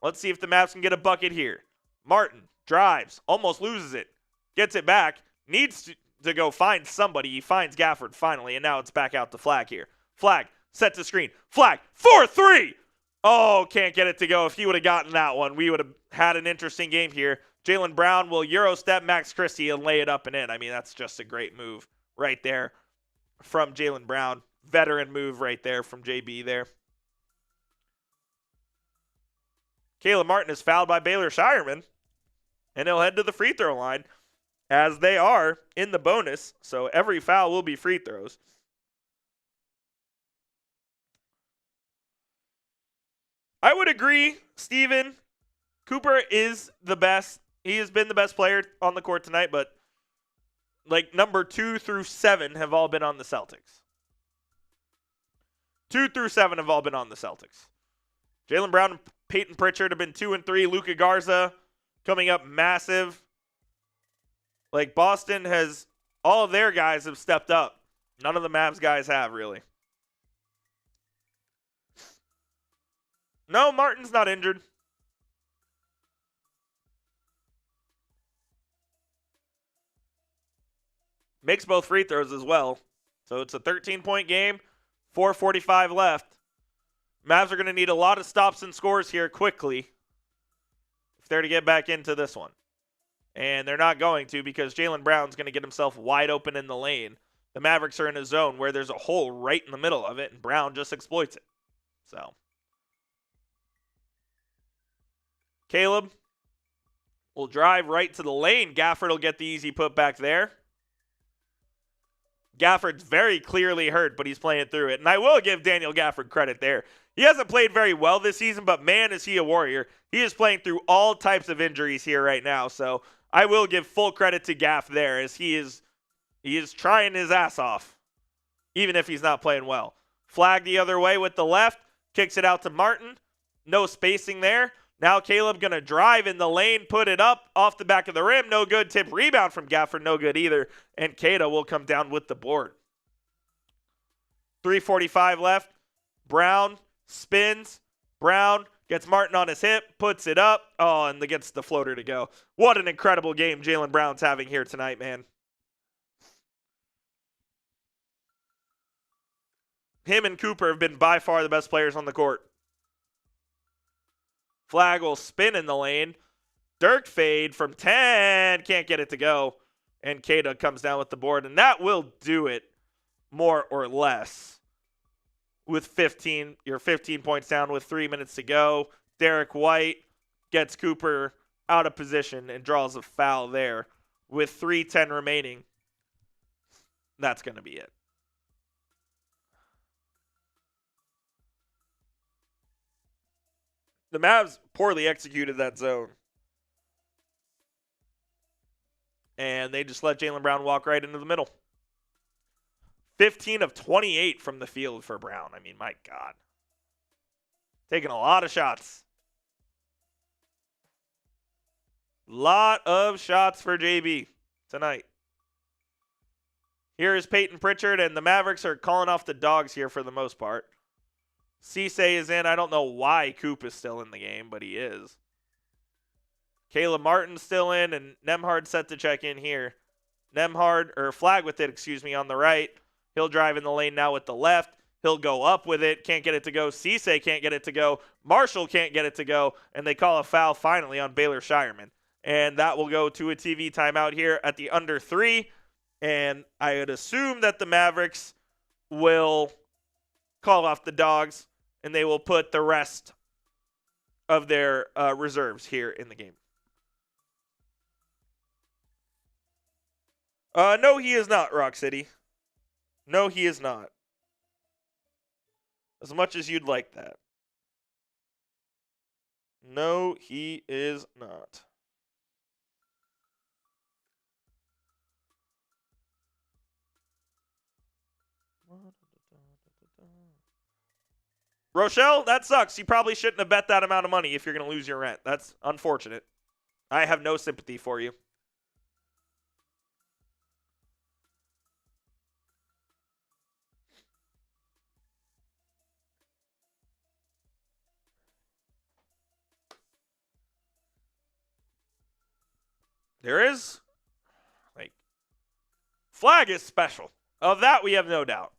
Let's see if the Mavs can get a bucket here. Martin drives, almost loses it. Gets it back. Needs to go find somebody. He finds Gafford finally, and now it's back out to Flag here. Flag, sets the screen. Flag, 4-3! Oh, can't get it to go. If he would have gotten that one, we would have had an interesting game here. Jaylen Brown will Euro step Max Christie and lay it up and in. I mean, that's just a great move right there from Jaylen Brown. Veteran move right there from JB there. Caleb Martin is fouled by Baylor Shireman, and he'll head to the free throw line, as they are in the bonus, so every foul will be free throws. I would agree, Steven. Cooper is the best. He has been the best player on the court tonight, but like number 2 through 7 have all been on the Celtics. 2 through 7 have all been on the Celtics. Jaylen Brown and Peyton Pritchard have been 2 and 3. Luka Garza coming up massive. Like Boston has, all of their guys have stepped up. None of the Mavs guys have, really. No, Martin's not injured. Makes both free throws as well. So it's a 13-point game, 4:45 left. Mavs are going to need a lot of stops and scores here quickly if they're to get back into this one. And they're not going to, because Jaylen Brown's going to get himself wide open in the lane. The Mavericks are in a zone where there's a hole right in the middle of it, and Brown just exploits it. So Caleb will drive right to the lane. Gafford will get the easy put back there. Gafford's very clearly hurt, but he's playing through it. And I will give Daniel Gafford credit there. He hasn't played very well this season, but man, is he a warrior. He is playing through all types of injuries here right now. So I will give full credit to Gaff there, as he is trying his ass off, even if he's not playing well. Flag the other way with the left. Kicks it out to Martin. No spacing there. Now Caleb going to drive in the lane, put it up off the back of the rim. No good. Tip rebound from Gafford. No good either. And Cada will come down with the board. 3:45 left. Brown spins. Brown gets Martin on his hip, puts it up. Oh, and gets the floater to go. What an incredible game Jaylen Brown's having here tonight, man. Him and Cooper have been by far the best players on the court. Flag will spin in the lane. Dirk fade from 10. Can't get it to go. And Cada comes down with the board. And that will do it, more or less. With 15, you're 15 points down with 3 minutes to go. Derek White gets Cooper out of position and draws a foul there. With 3:10 remaining, that's going to be it. The Mavs poorly executed that zone. And they just let Jaylen Brown walk right into the middle. 15 of 28 from the field for Brown. I mean, my God. Taking a lot of shots. Lot of shots for JB tonight. Here is Peyton Pritchard, and the Mavericks are calling off the dogs here for the most part. Cisse is in. I don't know why Coop is still in the game, but he is. Caleb Martin's still in, and Nembhard set to check in here. Flag with it, on the right. He'll drive in the lane now with the left. He'll go up with it. Can't get it to go. Cisse can't get it to go. Marshall can't get it to go. And they call a foul finally on Baylor Shireman. And that will go to a TV timeout here at the under 3. And I would assume that the Mavericks will call off the dogs, and they will put the rest of their reserves here in the game. No, he is not, Rock City. No, he is not. As much as you'd like that. No, he is not. Rochelle, that sucks. You probably shouldn't have bet that amount of money if you're going to lose your rent. That's unfortunate. I have no sympathy for you. There is, Flag is special. Of that, we have no doubt.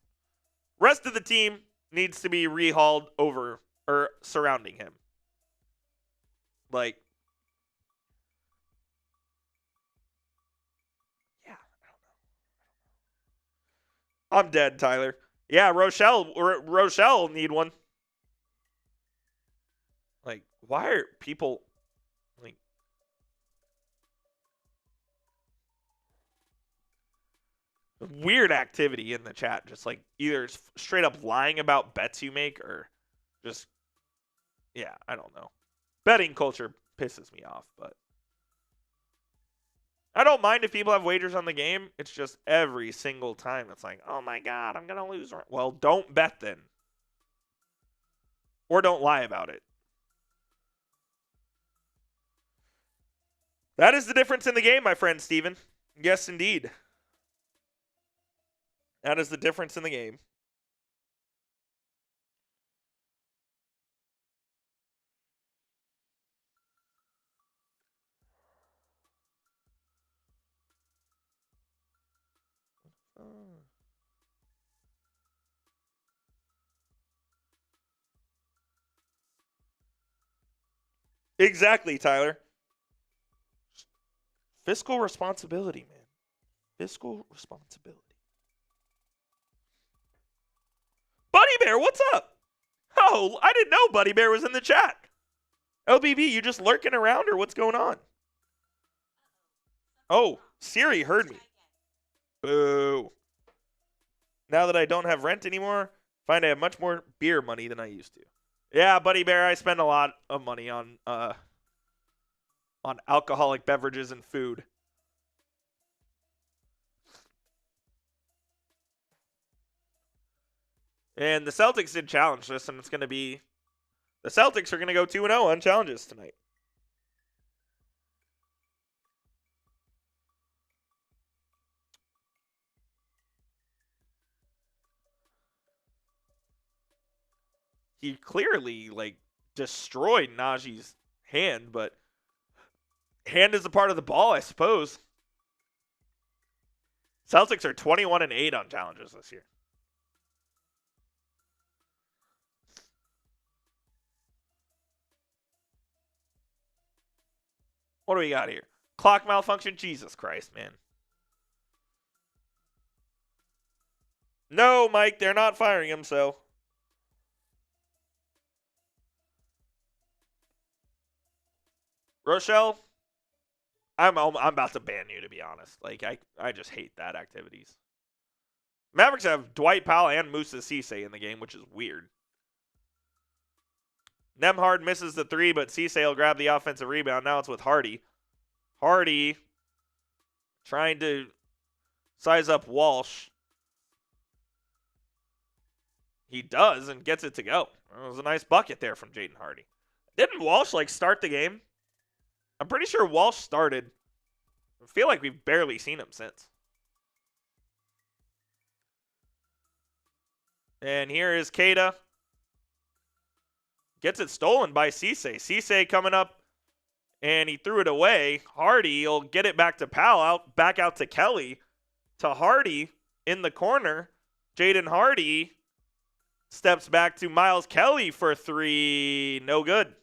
Rest of the team needs to be rehauled over or surrounding him. Yeah, I don't know. I'm dead, Tyler. Yeah, Rochelle need one. Why are people weird activity in the chat? Just either straight up lying about bets you make or just, yeah, I don't know. Betting culture pisses me off, but I don't mind if people have wagers on the game. It's just every single time it's oh my God, I'm going to lose. Well, don't bet then. Or don't lie about it. That is the difference in the game, my friend Steven. Yes, indeed. That is the difference in the game. Exactly, Tyler. Fiscal responsibility, man. Fiscal responsibility. Buddy Bear, what's up? Oh, I didn't know Buddy Bear was in the chat. LBB, you just lurking around or what's going on? Oh, Siri heard me. Boo. Now that I don't have rent anymore, find I have much more beer money than I used to. Yeah, Buddy Bear, I spend a lot of money on alcoholic beverages and food. And the Celtics did challenge this, and it's going to be the Celtics are going to go 2-0 on challenges tonight. He clearly destroyed Najee's hand, but hand is a part of the ball, I suppose. Celtics are 21-8 on challenges this year. What do we got here? Clock malfunction? Jesus Christ, man. No, Mike, they're not firing him, so. Rochelle, I'm about to ban you, to be honest. I just hate that activities. Mavericks have Dwight Powell and Musa Cisse in the game, which is weird. Nembhard misses the three, but Cisse will grab the offensive rebound. Now it's with Hardy. Hardy trying to size up Walsh. He does and gets it to go. It was a nice bucket there from Jaden Hardy. Didn't Walsh start the game? I'm pretty sure Walsh started. I feel like we've barely seen him since. And here is Keita. Gets it stolen by Cisse. Cisse coming up, and he threw it away. Hardy will get it back to Powell, back out to Kelly. To Hardy in the corner. Jaden Hardy steps back to Miles Kelly for three. No good.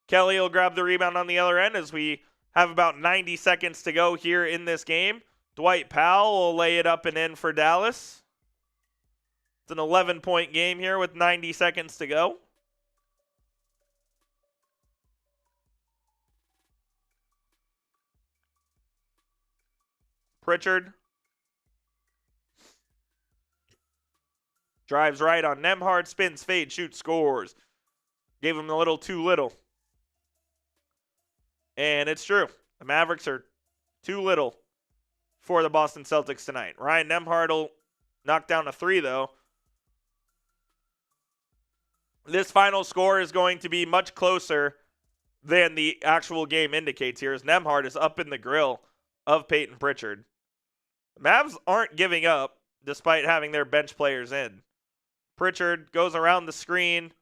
Kelly will grab the rebound on the other end as we have about 90 seconds to go here in this game. Dwight Powell will lay it up and in for Dallas. It's an 11-point game here with 90 seconds to go. Pritchard drives right on Nembhard, spins, fade, shoots, scores. Gave him a little too little. And it's true. The Mavericks are too little for the Boston Celtics tonight. Ryan Nembhard will knock down a 3, though. This final score is going to be much closer than the actual game indicates here, as Nembhard is up in the grill of Peyton Pritchard. The Mavs aren't giving up despite having their bench players in. Pritchard goes around the screen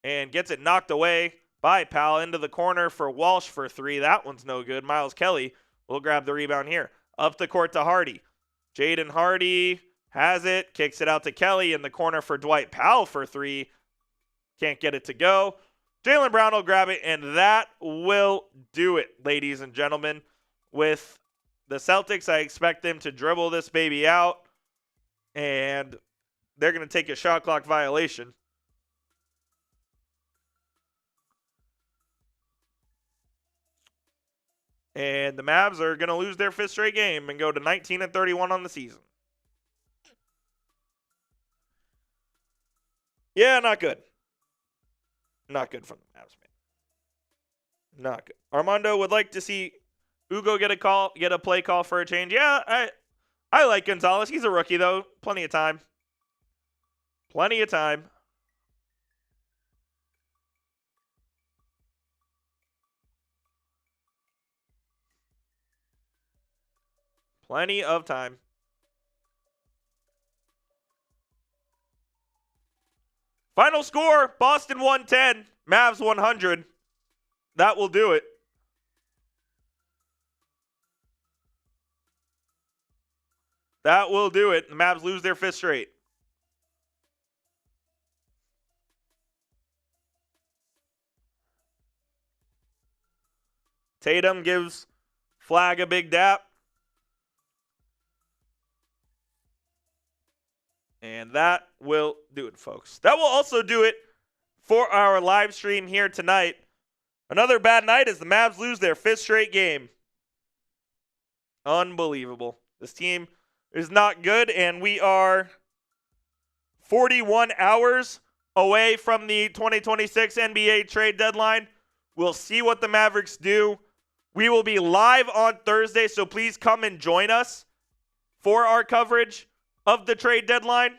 and gets it knocked away by Powell into the corner for Walsh for 3. That one's no good. Miles Kelly will grab the rebound here. Up the court to Hardy. Jaden Hardy has it, kicks it out to Kelly in the corner for Dwight Powell for 3. Can't get it to go. Jaylen Brown will grab it, and that will do it, ladies and gentlemen. With the Celtics, I expect them to dribble this baby out, and they're going to take a shot clock violation. And the Mavs are going to lose their 5th straight game and go to 19-31 on the season. Yeah, not good. Not good from the Mavs, man. Not good. Armando would like to see Ugo get a play call for a change. Yeah, I like Gonzalez. He's a rookie, though. Plenty of time. Plenty of time. Plenty of time. Final score, Boston 110, Mavs 100. That will do it. That will do it. The Mavs lose their 5th straight. Tatum gives Flag a big dap. And that will do it, folks. That will also do it for our live stream here tonight. Another bad night as the Mavs lose their 5th straight game. Unbelievable. This team is not good, and we are 41 hours away from the 2026 NBA trade deadline. We'll see what the Mavericks do. We will be live on Thursday, so please come and join us for our coverage of the trade deadline,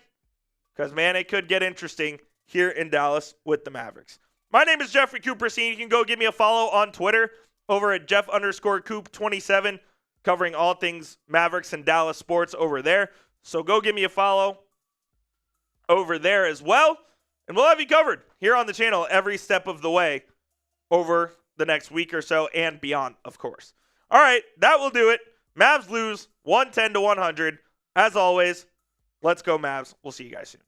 because, man, it could get interesting here in Dallas with the Mavericks. My name is Jeffrey Cooperstein. You can go give me a follow on Twitter over at Jeff_Coop27, covering all things Mavericks and Dallas sports over there. So go give me a follow over there as well, and we'll have you covered here on the channel every step of the way over the next week or so and beyond, of course. All right, that will do it. Mavs lose 110-100. As always, let's go Mavs. We'll see you guys soon.